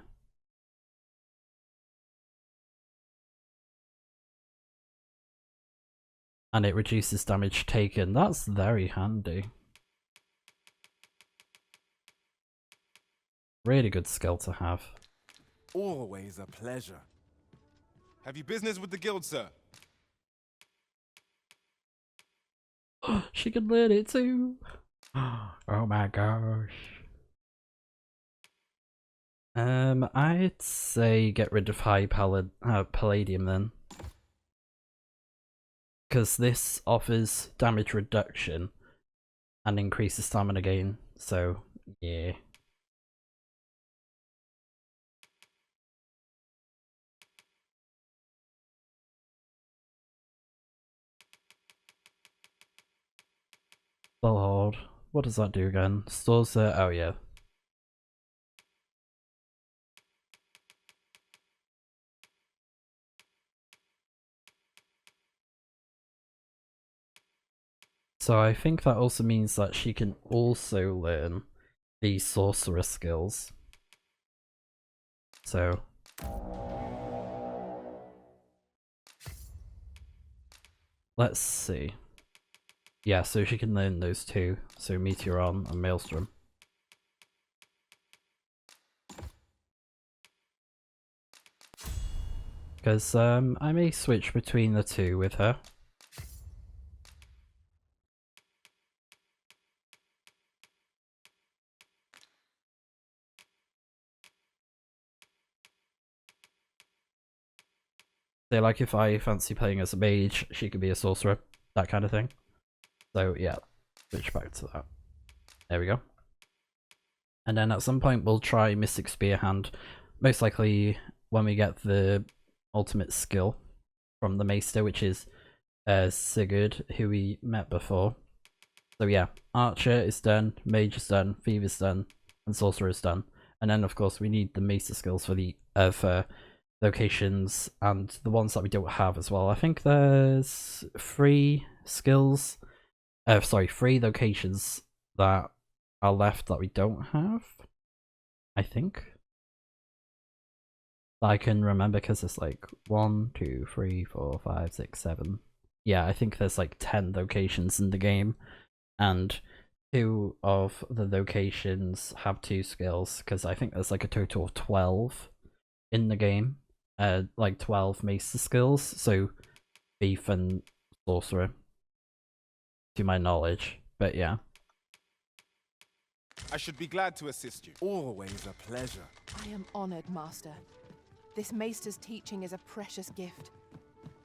And it reduces damage taken. That's very handy. Really good skill to have. Always a pleasure. Have you business with the guild, sir? She can learn it too. Oh my gosh. I'd say get rid of high palladium then. Because this offers damage reduction and increases stamina gain, so yeah. Lord, what does that do again? Stores oh yeah. So I think that also means that she can also learn the sorcerer skills. So let's see. Yeah, so she can learn those 2. So Meteoron and Maelstrom. Because I may switch between the 2 with her. So like if I fancy playing as a mage, she could be a sorcerer, that kind of thing. So yeah, switch back to that. There we go. And then at some point we'll try Mystic Spear Hand, most likely when we get the ultimate skill from the Maester, which is Sigurd, who we met before. So yeah, Archer is done, Mage is done, Thief is done, and Sorcerer is done. And then of course we need the Maester skills for the for locations and the ones that we don't have as well. I think there's 3 skills, sorry, 3 locations that are left that we don't have, I think. I can remember because it's like 1, 2, 3, 4, 5, 6, 7. Yeah, I think there's like 10 locations in the game, and 2 of the locations have 2 skills, because I think there's like a total of 12 in the game. Like 12 Maester skills, so Thief and Sorcerer, to my knowledge. But yeah. I should be glad to assist you. Always a pleasure. I am honored, Master. This Maester's teaching is a precious gift.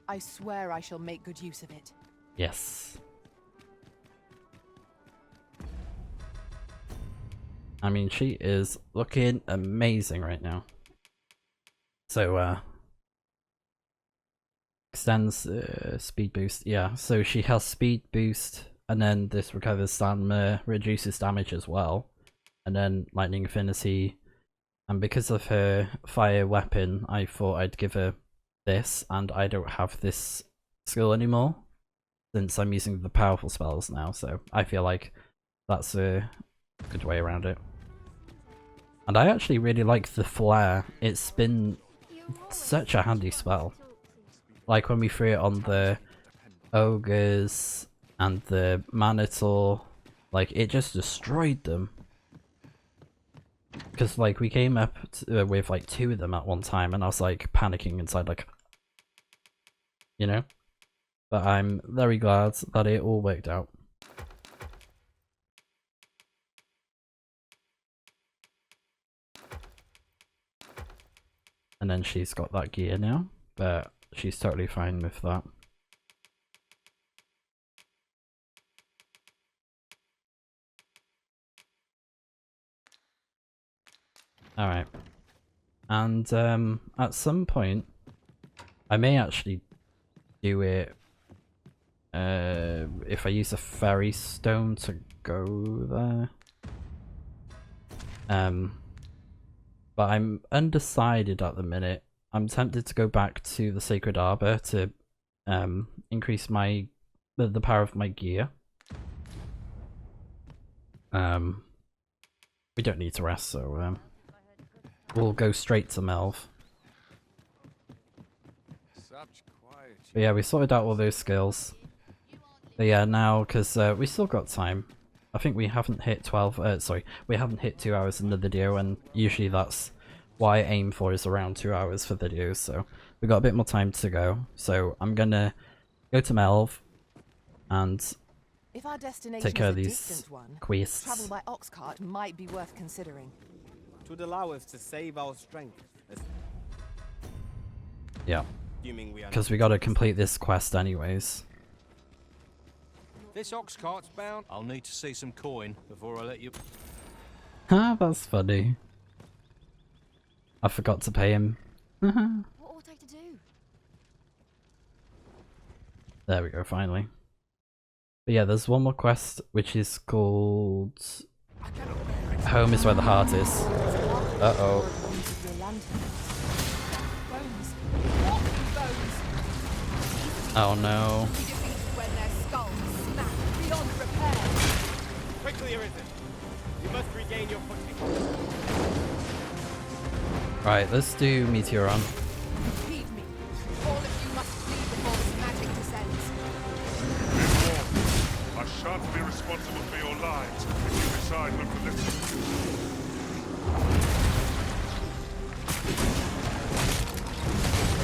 I swear I shall make good use of it. Yes. I mean, she is looking amazing right now. So, extends speed boost. Yeah, so she has speed boost, and then this recovers stamina, reduces damage as well, and then lightning affinity. And because of her fire weapon, I thought I'd give her this, and I don't have this skill anymore since I'm using the powerful spells now, so I feel like that's a good way around it. And I actually really like the flare. It's been such a handy spell. Like when we threw it on the ogres and the Manitor, like it just destroyed them. Because like we came up with like 2 of them at one time, and I was like panicking inside, like, you know. But I'm very glad that it all worked out. And then she's got that gear now, but she's totally fine with that. Alright. And at some point, I may actually do it if I use a fairy stone to go there. But I'm undecided at the minute. I'm tempted to go back to the Sacred Arbor to increase my the power of my gear. We don't need to rest, so we'll go straight to Melv. But yeah, we sorted out all those skills. But yeah, now, because we still got time. I think we haven't hit 12, we haven't hit 2 hours in the video, and usually that's what I aim for, is around 2 hours for videos, so we got a bit more time to go. So I'm gonna go to Melv and If our destination take care of is a these distant one, quests. travel by ox cart might be worth considering. It would allow us to save our strength. Yeah, Assuming we are because we gotta complete this quest anyways. This ox cart's bound. I'll need to see some coin before I let you. Ah, that's funny. I forgot to pay him. What ought I to do? There we go, finally. But yeah, there's one more quest, which is called Home is where the heart is. Uh-oh. Oh no. When their skulls snap beyond repair. Quickly, Arisen. You must regain your footing. Right, let's do Meteoron. Heed me. All of you must flee before this magic descends. I shan't be responsible for your lives if you decide not to listen.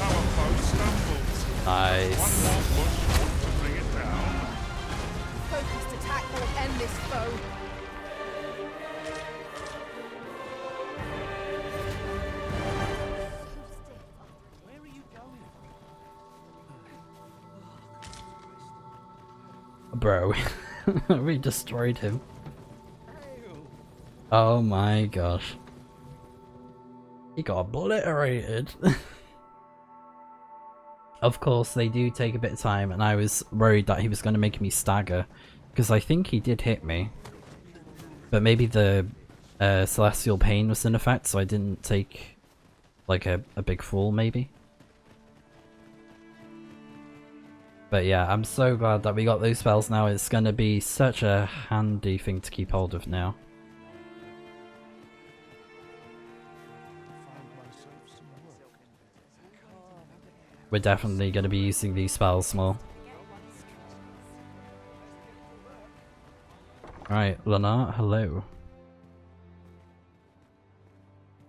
Our foe stumbles. Nice. One more push to bring it down. Focused attack will end this foe. Where are you going? Bro, we destroyed him. Oh my gosh. He got obliterated. Of course, they do take a bit of time, and I was worried that he was going to make me stagger, because I think he did hit me. But maybe the Celestial Pain was in effect, so I didn't take like a big fall, maybe. But yeah, I'm so glad that we got those spells now. It's going to be such a handy thing to keep hold of now. We're definitely going to be using these spells more. Alright, Lenart, hello.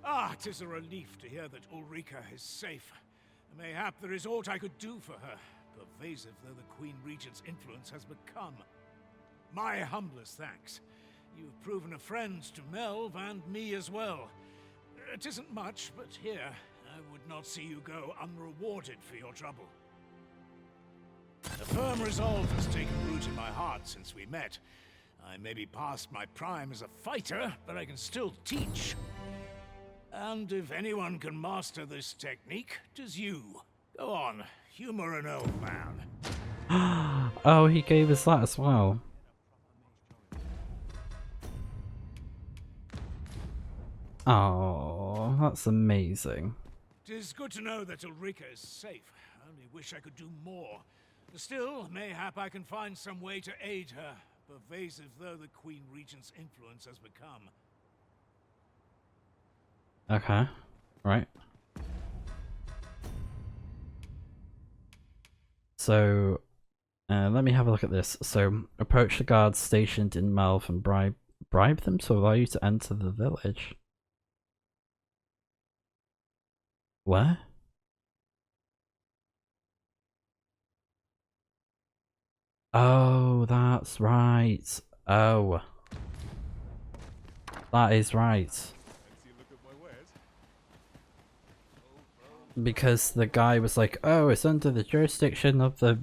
Ah, 'tis a relief to hear that Ulrika is safe. Mayhap there is aught I could do for her, pervasive though the Queen Regent's influence has become. My humblest thanks. You've proven a friend to Melv and me as well. It isn't much, but here, I would not see you go unrewarded for your trouble. A firm resolve has taken root in my heart since we met. I may be past my prime as a fighter, but I can still teach. And if anyone can master this technique, 'tis you. Go on, humor an old man. Oh, he gave us that as well. Oh, that's amazing. 'Tis good to know that Ulrika is safe. I only wish I could do more. Still, mayhap I can find some way to aid her, pervasive though the Queen Regent's influence has become. Okay, right. So, let me have a look at this. So, approach the guards stationed in Melv and bribe them to allow you to enter the village. Where? Oh, that's right. Oh. That is right. Because the guy was like, oh, it's under the jurisdiction of the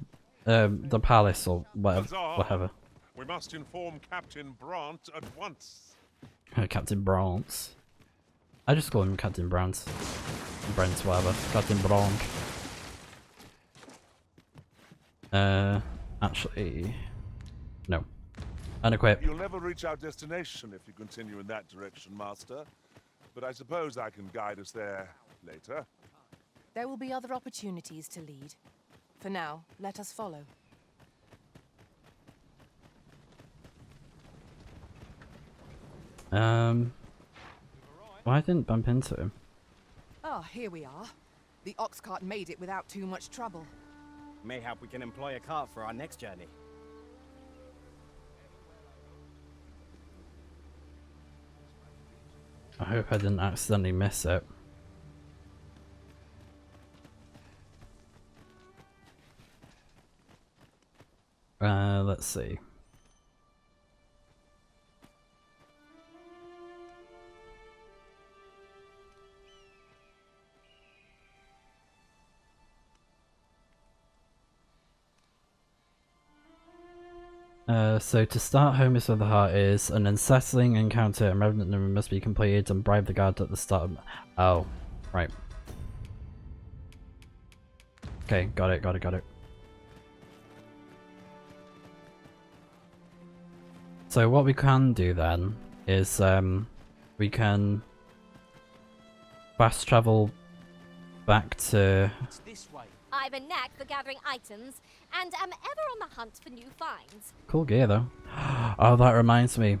palace or whatever. We must inform Captain Brant at once. Captain Brant. I just call him Captain Brant. Brent, whatever. Captain Brant. Actually, no. Unequip. You'll never reach our destination if you continue in that direction, Master. But I suppose I can guide us there later. There will be other opportunities to lead. For now, let us follow. Well, I didn't bump into him. Ah, here we are. The ox cart made it without too much trouble. Mayhap we can employ a cart for our next journey. I hope I didn't accidentally miss it. Let's see. So to start, Home is where the heart is. An unsettling encounter and revenant room must be completed and bribe the guard at the start. Oh, right. Okay, got it. So what we can do then is we can fast travel back to... It's this way. I've a knack for gathering items, and am ever on the hunt for new finds. Cool gear though. Oh, that reminds me.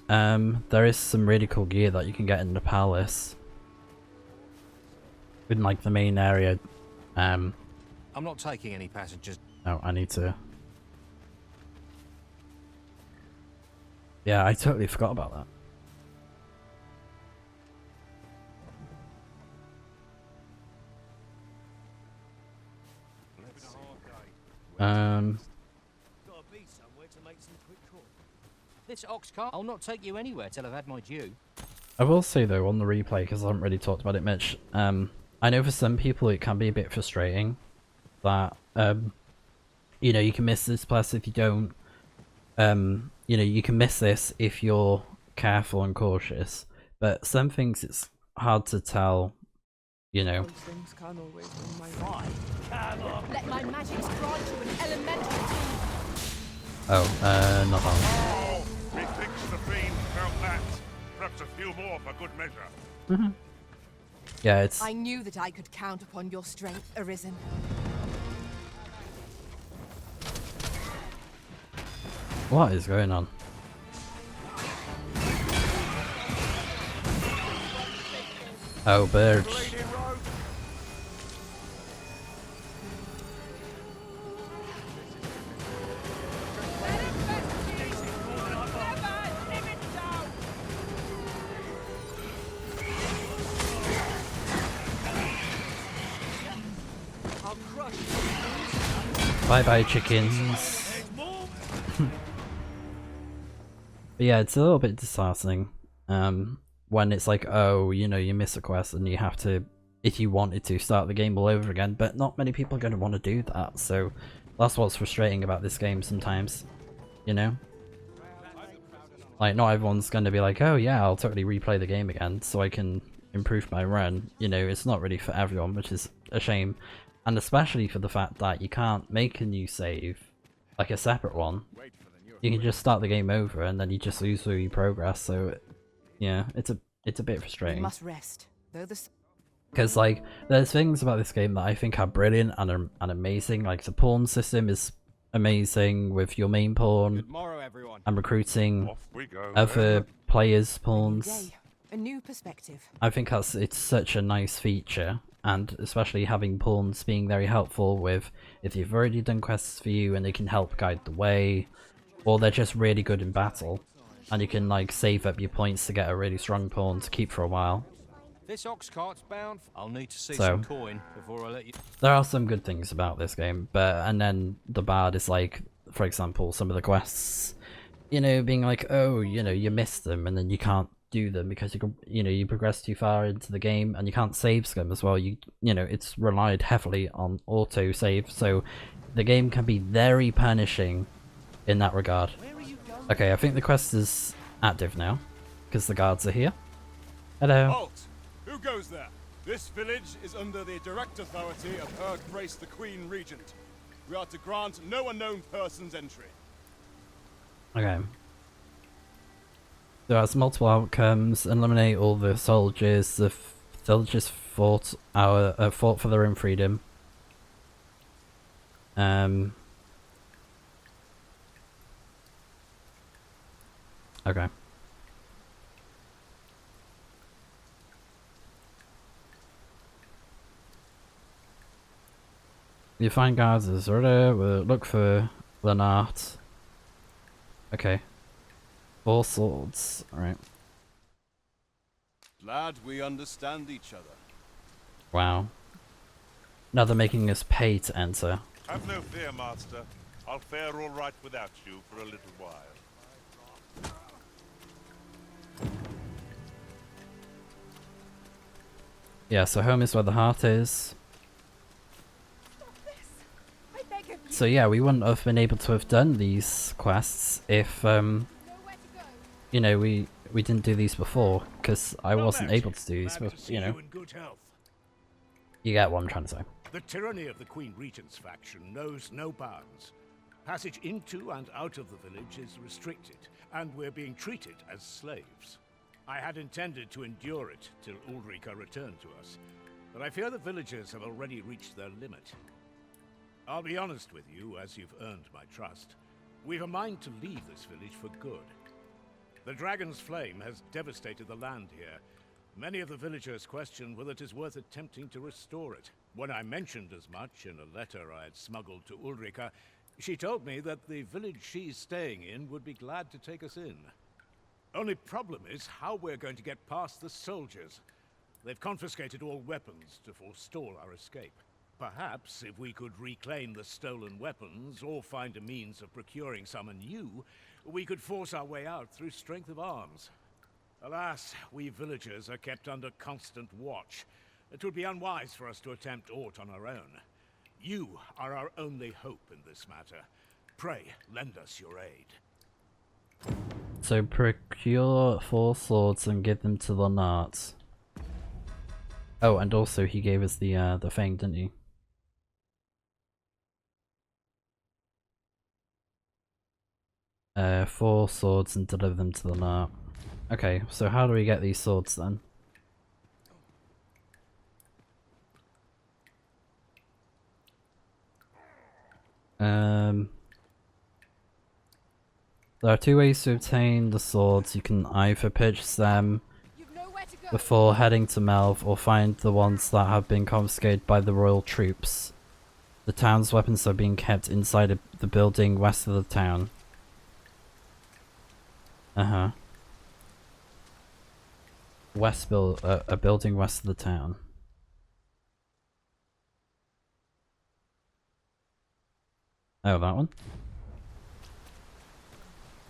There is some really cool gear that you can get in the palace. In like the main area. I'm not taking any passengers. Oh, I need to... Yeah, I totally forgot about that. This ox cart, I'll not take you anywhere till I've had my due. I will say though, on the replay, because I haven't really talked about it much, I know for some people it can be a bit frustrating that, you know, you can miss this plus if you don't, you know, you can miss this if you're careful and cautious, but some things it's hard to tell, you know. Those things can't always win my way. Let my magic grant you an elemental key. Oh, not that one. Oh, methinks the fiend felt that. Perhaps a few more for good measure. Yeah, it's... I knew that I could count upon your strength, Arisen. What is going on? Oh, birds. Bye bye, chickens. But yeah, it's a little bit disheartening when it's like, oh, you know, you miss a quest and you have to, if you wanted to, start the game all over again, but not many people are going to want to do that, so that's what's frustrating about this game sometimes, you know? Like, not everyone's going to be like, oh yeah, I'll totally replay the game again so I can improve my run. You know, it's not really for everyone, which is a shame. And especially for the fact that you can't make a new save, like a separate one. You can just start the game over and then you just lose all your progress, so yeah, it's a bit frustrating. You must rest, though because like, there's things about this game that I think are brilliant and amazing, like the pawn system is amazing with your main pawn and recruiting other players' pawns. a new perspective. I think it's such a nice feature, and especially having pawns being very helpful with if you've already done quests for you and they can help guide the way, or they're just really good in battle and you can like save up your points to get a really strong pawn to keep for a while. This ox cart's bound. I'll need to see So, some coin before I let you. There are some good things about this game, and then the bad is like, for example, some of the quests, you know, being like, oh, you know, you missed them and then you can't do them because you progress too far into the game and you can't save them as well. You know, it's relied heavily on auto save, so the game can be very punishing in that regard. Okay, I think the quest is active now because the guards are here. Hello. Halt! Who goes there? This village is under the direct authority of Her Grace the Queen Regent. We are to grant no unknown persons entry. Okay. There are multiple outcomes. Eliminate all the soldiers. The villagers fought for their own freedom. Okay. You find guards as order. We'll look for Lenart. Okay. 4 swords. Alright. Glad we understand each other. Wow. Now they're making us pay to enter. Have no fear, Master. I'll fare all right without you for a little while. Yeah, so home is where the heart is. So yeah, we wouldn't have been able to have done these quests if, you know, we didn't do these before, because I wasn't able to do these, but, you know. You get what I'm trying to say. The tyranny of the Queen Regent's faction knows no bounds. Passage into and out of the village is restricted, and we're being treated as slaves. I had intended to endure it till Ulrika returned to us, but I fear the villagers have already reached their limit. I'll be honest with you, as you've earned my trust. We've a mind to leave this village for good. The dragon's flame has devastated the land here. Many of the villagers question whether it is worth attempting to restore it. When I mentioned as much in a letter I had smuggled to Ulrika, she told me that the village she's staying in would be glad to take us in. Only problem is how we're going to get past the soldiers. They've confiscated all weapons to forestall our escape. Perhaps if we could reclaim the stolen weapons or find a means of procuring some anew, we could force our way out through strength of arms. Alas, we villagers are kept under constant watch. It would be unwise for us to attempt aught on our own. You are our only hope in this matter. Pray, lend us your aid. So procure 4 swords and give them to the Narts. Oh, and also he gave us the thing, didn't he? 4 swords and deliver them to the Nart. Okay, so how do we get these swords then? There are 2 ways to obtain the swords. You can either purchase them before heading to Melv, or find the ones that have been confiscated by the royal troops. The town's weapons are being kept inside the building west of the town. A building west of the town. Oh, that one?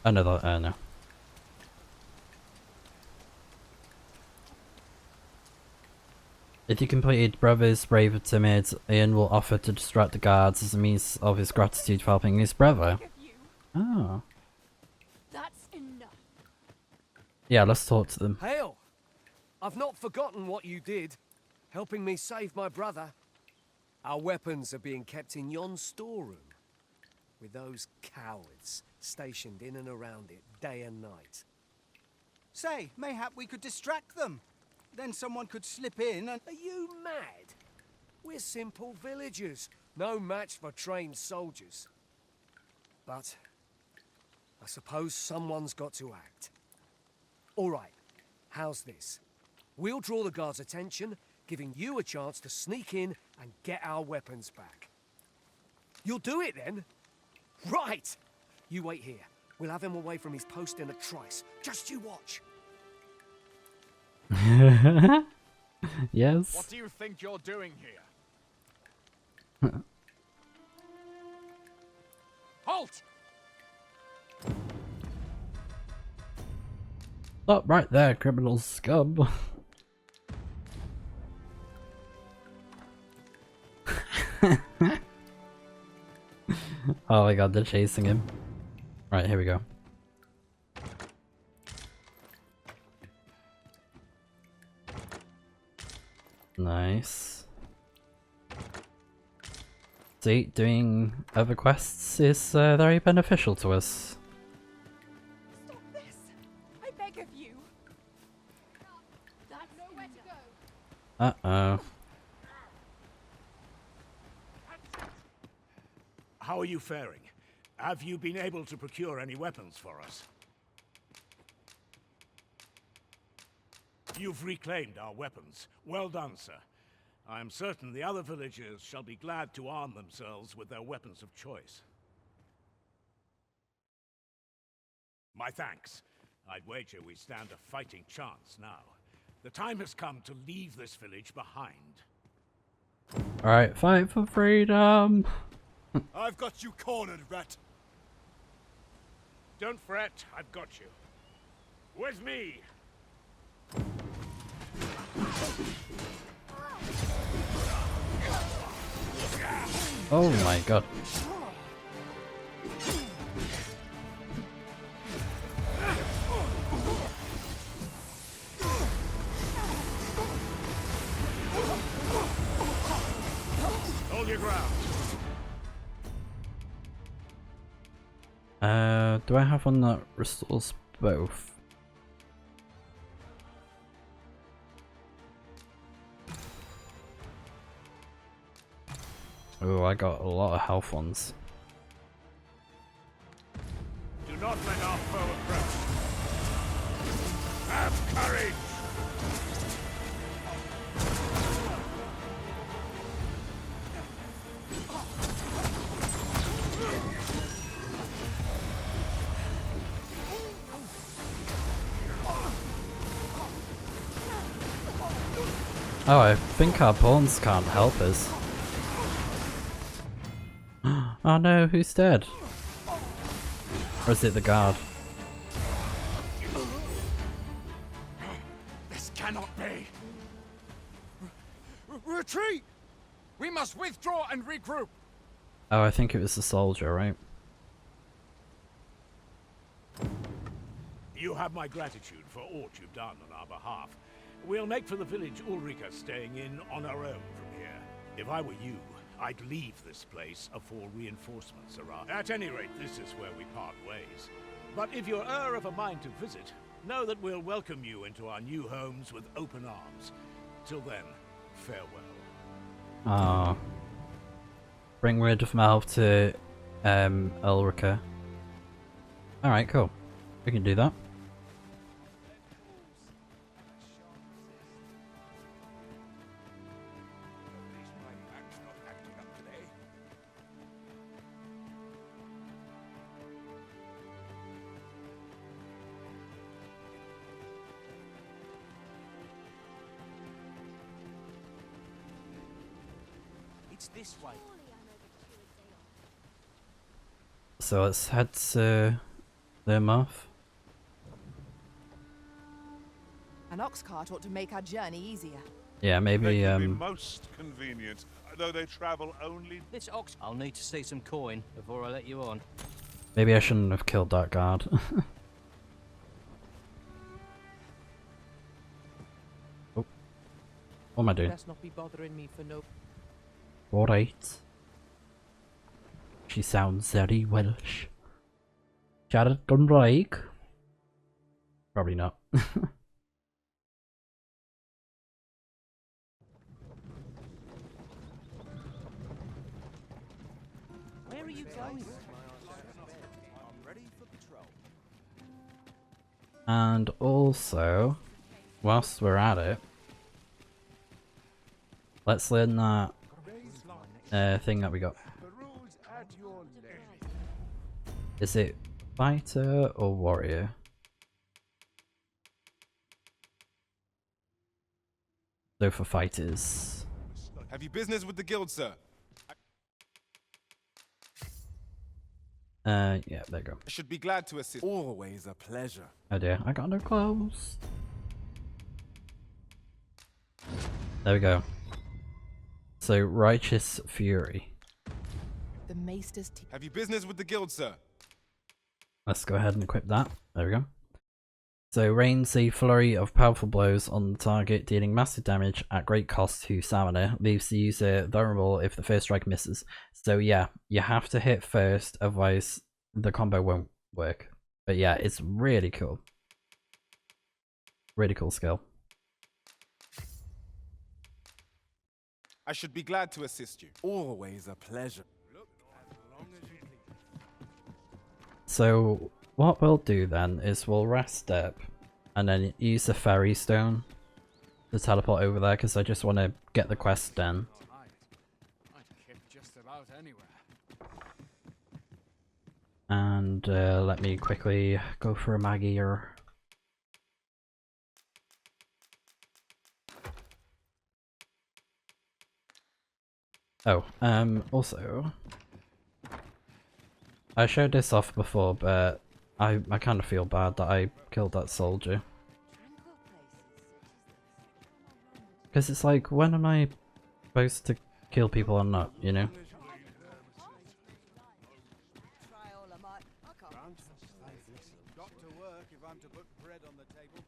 Oh no, no. If you completed Brothers, Brave or Timid, Ian will offer to distract the guards as a means of his gratitude for helping his brother. Oh. That's enough. Yeah, let's talk to them. Hail! I've not forgotten what you did, helping me save my brother. Our weapons are being kept in yon storeroom, with those cowards stationed in and around it day and night. Say, mayhap we could distract them. Then someone could slip in and... Are you mad? We're simple villagers, no match for trained soldiers. But I suppose someone's got to act. All right, how's this? We'll draw the guards' attention, giving you a chance to sneak in and get our weapons back. You'll do it then? Right! You wait here. We'll have him away from his post in a trice. Just you watch. Yes. What do you think you're doing here? Halt! Stop right there, criminal scum. Oh my god, they're chasing him. Right, here we go. Nice. See, doing other quests is very beneficial to us. Stop this! I beg of you. That's nowhere to go. Uh-oh. How are you faring? Have you been able to procure any weapons for us? You've reclaimed our weapons. Well done, sir. I am certain the other villagers shall be glad to arm themselves with their weapons of choice. My thanks. I'd wager we stand a fighting chance now. The time has come to leave this village behind. Alright, fight for freedom! I've got you cornered, rat. Don't fret, I've got you. With me! Oh my god. Hold your ground. Do I have one that restores both? Oh, I got a lot of health ones. Do not let our foe approach. Have courage! Oh, I think our pawns can't help us. Oh no, who's dead? Or is it the guard? This cannot be. Retreat! We must withdraw and regroup. Oh, I think it was the soldier, right? You have my gratitude for aught you've done on our behalf. We'll make for the village Ulrika staying in on our own from here. If I were you, I'd leave this place afore reinforcements arrive. At any rate, this is where we part ways. But if you're of a mind to visit, know that we'll welcome you into our new homes with open arms. Till then, farewell. Ah. Bring word of mouth to Ulrika. Alright, cool. We can do that. It's this way. So let's head to their mouth. An ox cart ought to make our journey easier. Yeah, maybe They can be most convenient, though they travel only. This ox. I'll need to see some coin before I let you on. maybe I shouldn't have killed that guard. Oh. What am I doing? Let's not be bothering me for no. Alright. She sounds very Welsh. Siarad Gymraeg? Probably not. Where are you going? I'm ready for patrol. And also, whilst we're at it, let's learn that thing that we got. Is it fighter or warrior? So for fighters. Have you business with the guild, sir? Yeah, there you go. I should be glad to assist. Always a pleasure. Oh dear, I got no clothes. There we go. So, Righteous Fury. The Maester's Have you business with the guild, sir? Let's go ahead and equip that. There we go. So, rains a flurry of powerful blows on the target, dealing massive damage at great cost to stamina, leaves the user vulnerable if the first strike misses. So yeah, you have to hit first, otherwise the combo won't work. But yeah, it's really cool. Really cool skill. I should be glad to assist you. Always a pleasure. So what we'll do then is we'll rest step and then use the fairy stone to teleport over there because I just want to get the quest done. Just about anywhere. And let me quickly go for a Maggie or... Oh, also, I showed this off before, but I kind of feel bad that I killed that soldier. Because it's like, when am I supposed to kill people or not, you know? Got to work if I'm to put bread on the table.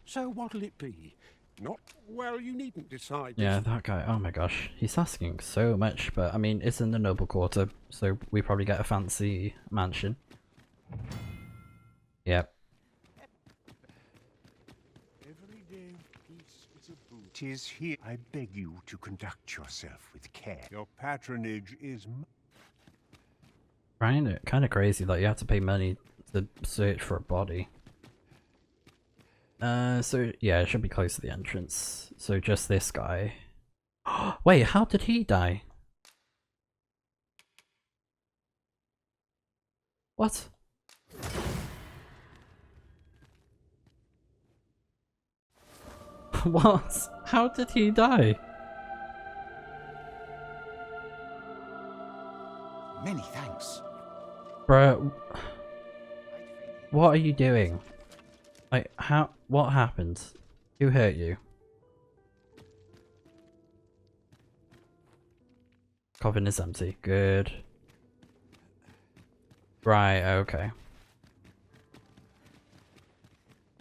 So what'll it be? Not well, you needn't decide. Yeah, that guy, oh my gosh, he's asking so much, but I mean, it's in the noble quarter, so we probably get a fancy mansion. Yep. Every day of peace is a boon. 'Tis here. I beg you to conduct yourself with care. Your patronage is Kind of crazy that you have to pay money to search for a body. So yeah, it should be close to the entrance. So just this guy. Wait, how did he die? What? What? How did he die? Many thanks. Bro, what are you doing? Like, how? What happened? Who hurt you? Coffin is empty. Good. Right, okay.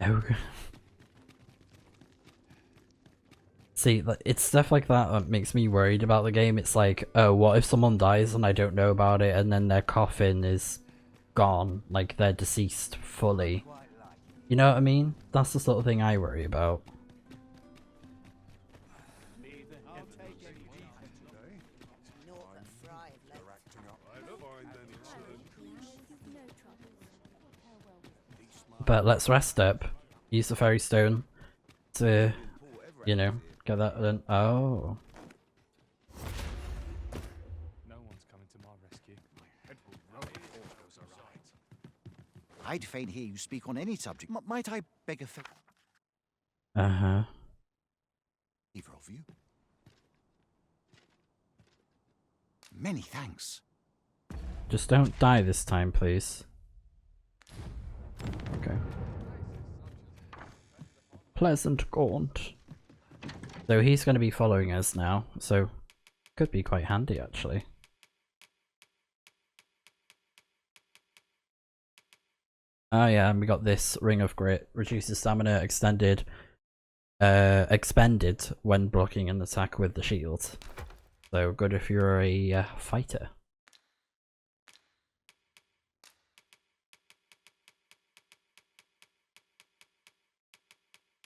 Okay. See, it's stuff like that that makes me worried about the game. It's like, oh, what if someone dies and I don't know about it, and then their coffin is gone, like they're deceased fully. You know what I mean? That's the sort of thing I worry about. But let's rest up. Use the fairy stone to, you know, get that done. Oh. No one's coming to my rescue. My head will roll if all goes awry. I'd fain hear you speak on any subject. Might I beg a favor Uh-huh. of you? Many thanks. Just don't die this time, please. Okay. Pleasant Gaunt. So he's going to be following us now, so could be quite handy actually. Oh yeah, and we got this Ring of Grit. Reduces stamina expended when blocking an attack with the shield. So good if you're a fighter.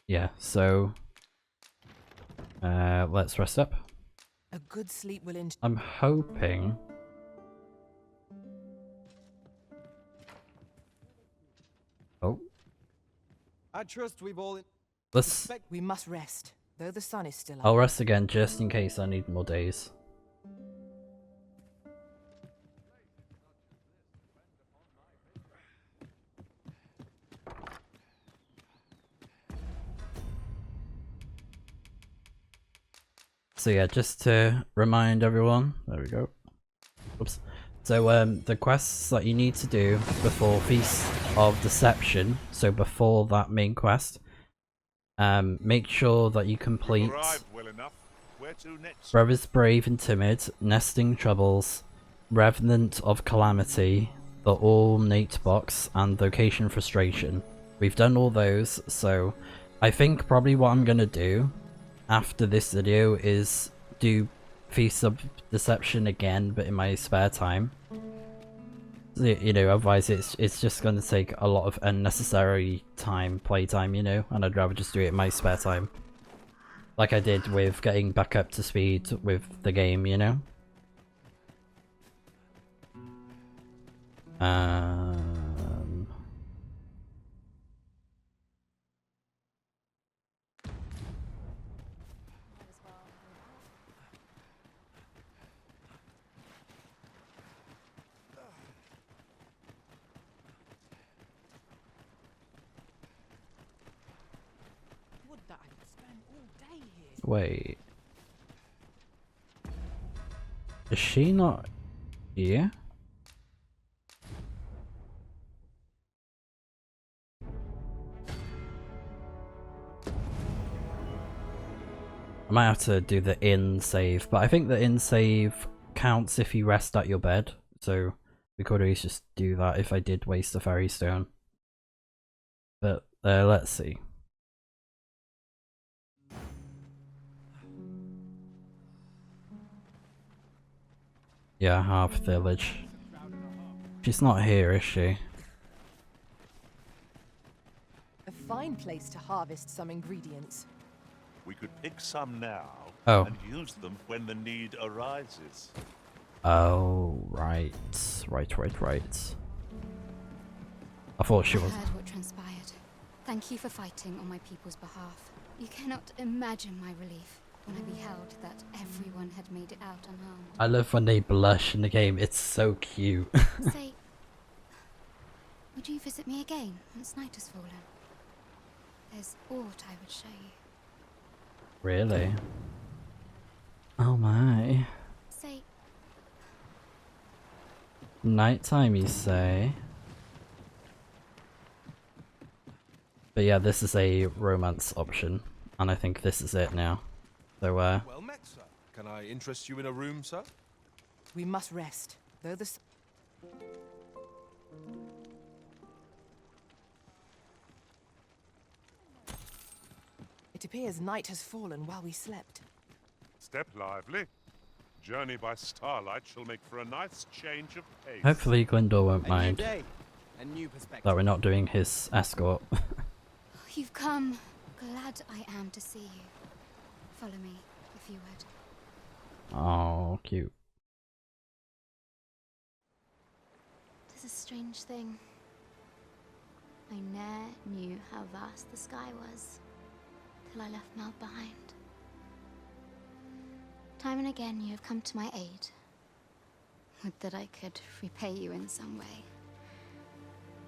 Yeah, so let's rest up. A good sleep will I'm hoping. Oh, I trust we've all. We must rest, though the sun is still up. I'll rest again just in case I need more days. So yeah, just to remind everyone, there we go. Oops. So the quests that you need to do before Feast of Deception, so before that main quest, make sure that you complete Brothers Brave and Timid, Nesting Troubles, Revenant of Calamity, the All Nate box, and Location Frustration. We've done all those, so I think probably what I'm gonna do after this video is do Feast of Deception again, but in my spare time. You know, otherwise it's just gonna take a lot of unnecessary playtime, you know, and I'd rather just do it in my spare time. Like I did with getting back up to speed with the game, you know? Would that I could spend all day here. Wait. Is she not here? I might have to do the in save, but I think the in save counts if you rest at your bed, so we could always just do that if I did waste a fairy stone. But let's see. Yeah, half village. She's not here, is she? A fine place to harvest some ingredients. We could pick some now Oh. and use them when the need arises. Oh, right. Right. I thought she was. I heard what transpired. Thank you for fighting on my people's behalf. You cannot imagine my relief when I beheld that everyone had made it out unharmed. I love when they blush in the game. It's so cute. Say, would you visit me again once night has fallen? There's aught I would show you. Really? Oh my. Say, Nighttime, you say? But yeah, this is a romance option, and I think this is it now. So, Well met, sir. Can I interest you in a room, sir? We must rest, though the It appears night has fallen while we slept. Step lively. Journey by starlight shall make for a nice change of pace. Hopefully Glyndor won't mind a new perspective. that we're not doing his escort. You've come. Glad I am to see you. Follow me, if you would. Oh, cute. Tis a strange thing. I ne'er knew how vast the sky was, till I left Mel behind. Time and again you have come to my aid. Would that I could repay you in some way.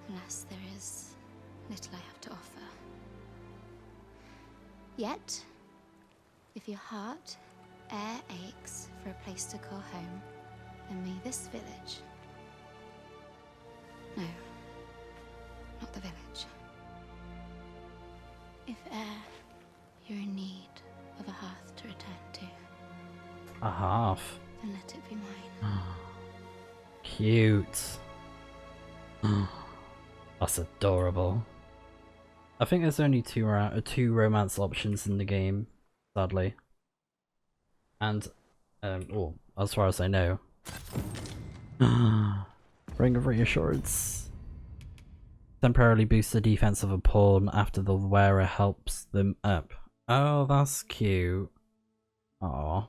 Alas, there is little I have to offer. Yet, if your heart e'er aches for a place to call home, then may this village... No, not the village. If e'er you're in need of a hearth to return to, A half. then let it be mine. Cute. That's adorable. I think there's only two romance options in the game, sadly. And, well, as far as I know. Ring of Reassurance. Temporarily boosts the defense of a pawn after the wearer helps them up. Oh, that's cute. Aww.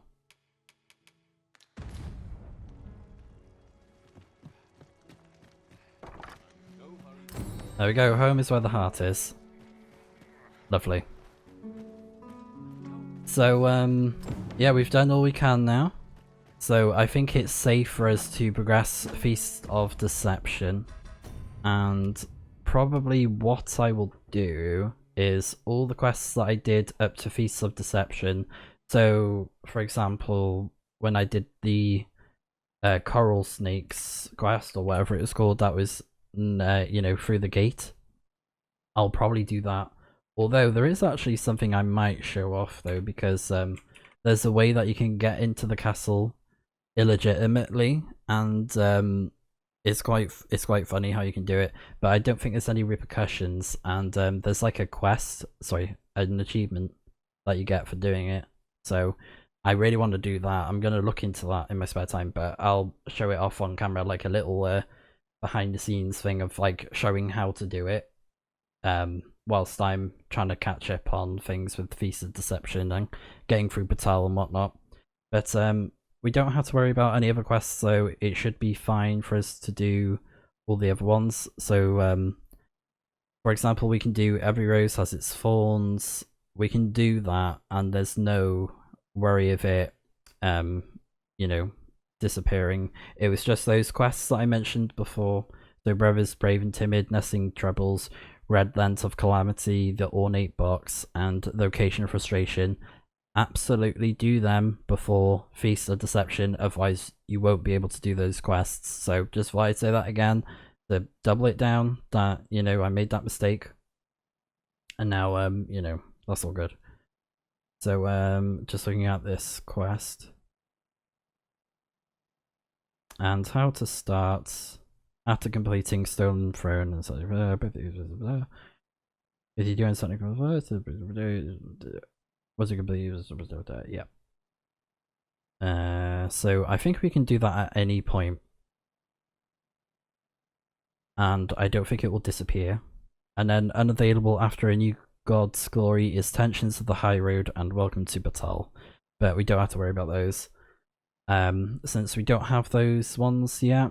There we go, home is where the heart is. Lovely. So, yeah, we've done all we can now. So I think it's safe for us to progress Feast of Deception. And probably what I will do is all the quests that I did up to Feast of Deception. So, for example, when I did the Coral Snakes quest or whatever it was called, that was, you know, through the gate. I'll probably do that. Although there is actually something I might show off though, because there's a way that you can get into the castle illegitimately, and it's quite funny how you can do it. But I don't think there's any repercussions, and there's like a quest, sorry, an achievement that you get for doing it. So I really want to do that. I'm gonna look into that in my spare time, but I'll show it off on camera, like a little behind the scenes thing of like showing how to do it. Whilst I'm trying to catch up on things with Feast of Deception and getting through Batal and whatnot. But we don't have to worry about any other quests, so it should be fine for us to do all the other ones. So, for example, we can do Every Rose Has Its Thorns. We can do that, and there's no worry of it, you know, disappearing. It was just those quests that I mentioned before. So Brothers Brave and Timid, Nesting Troubles, READVENT of Calamity, the Ornate Box, and Location of Frustration. Absolutely do them before Feast of Deception, otherwise you won't be able to do those quests. So just why I say that again, to double it down that, you know, I made that mistake. And now, you know, that's all good. So, just looking at this quest. And how to start after completing Stolen Throne and such. If you're doing something was it complete? Yeah. So I think we can do that at any point. And I don't think it will disappear. And then unavailable after a new God's Glory is Tensions of the High Road and Welcome to Batal. But we don't have to worry about those. Since we don't have those ones yet.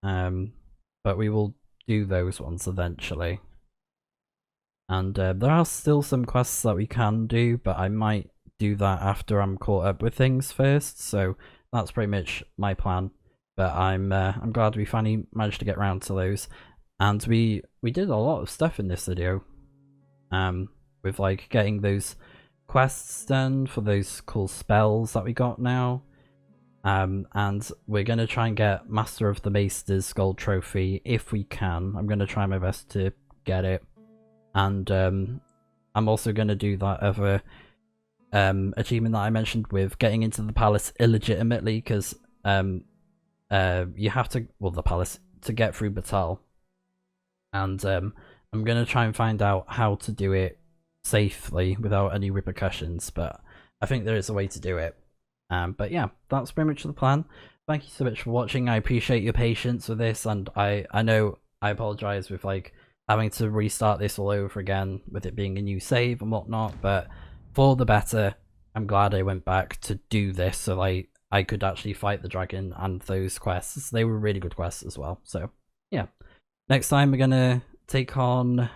But we will do those ones eventually. And there are still some quests that we can do, but I might do that after I'm caught up with things first. So that's pretty much my plan. But I'm glad we finally managed to get around to those. And we did a lot of stuff in this video. With like getting those quests done for those cool spells that we got now. And we're going to try and get Master of the Maester's Gold Trophy if we can. I'm going to try my best to get it. And I'm also going to do that other achievement that I mentioned with getting into the palace illegitimately, because you have to, well, the palace, to get through Batal. And I'm going to try and find out how to do it safely without any repercussions, but I think there is a way to do it. But yeah, that's pretty much the plan. Thank you so much for watching. I appreciate your patience with this, and I know I apologize with like having to restart this all over again with it being a new save and whatnot, but for the better. I'm glad I went back to do this so like I could actually fight the dragon and those quests. They were really good quests as well. So yeah, next time we're gonna take on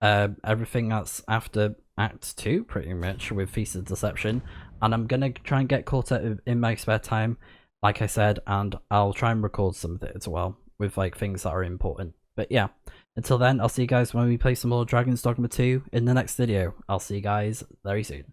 everything that's after Act 2 pretty much with Feast of Deception, and I'm gonna try and get caught up in my spare time, like I said, and I'll try and record some of it as well with like things that are important. But yeah, until then, I'll see you guys when we play some more Dragon's Dogma 2 in the next video. I'll see you guys very soon.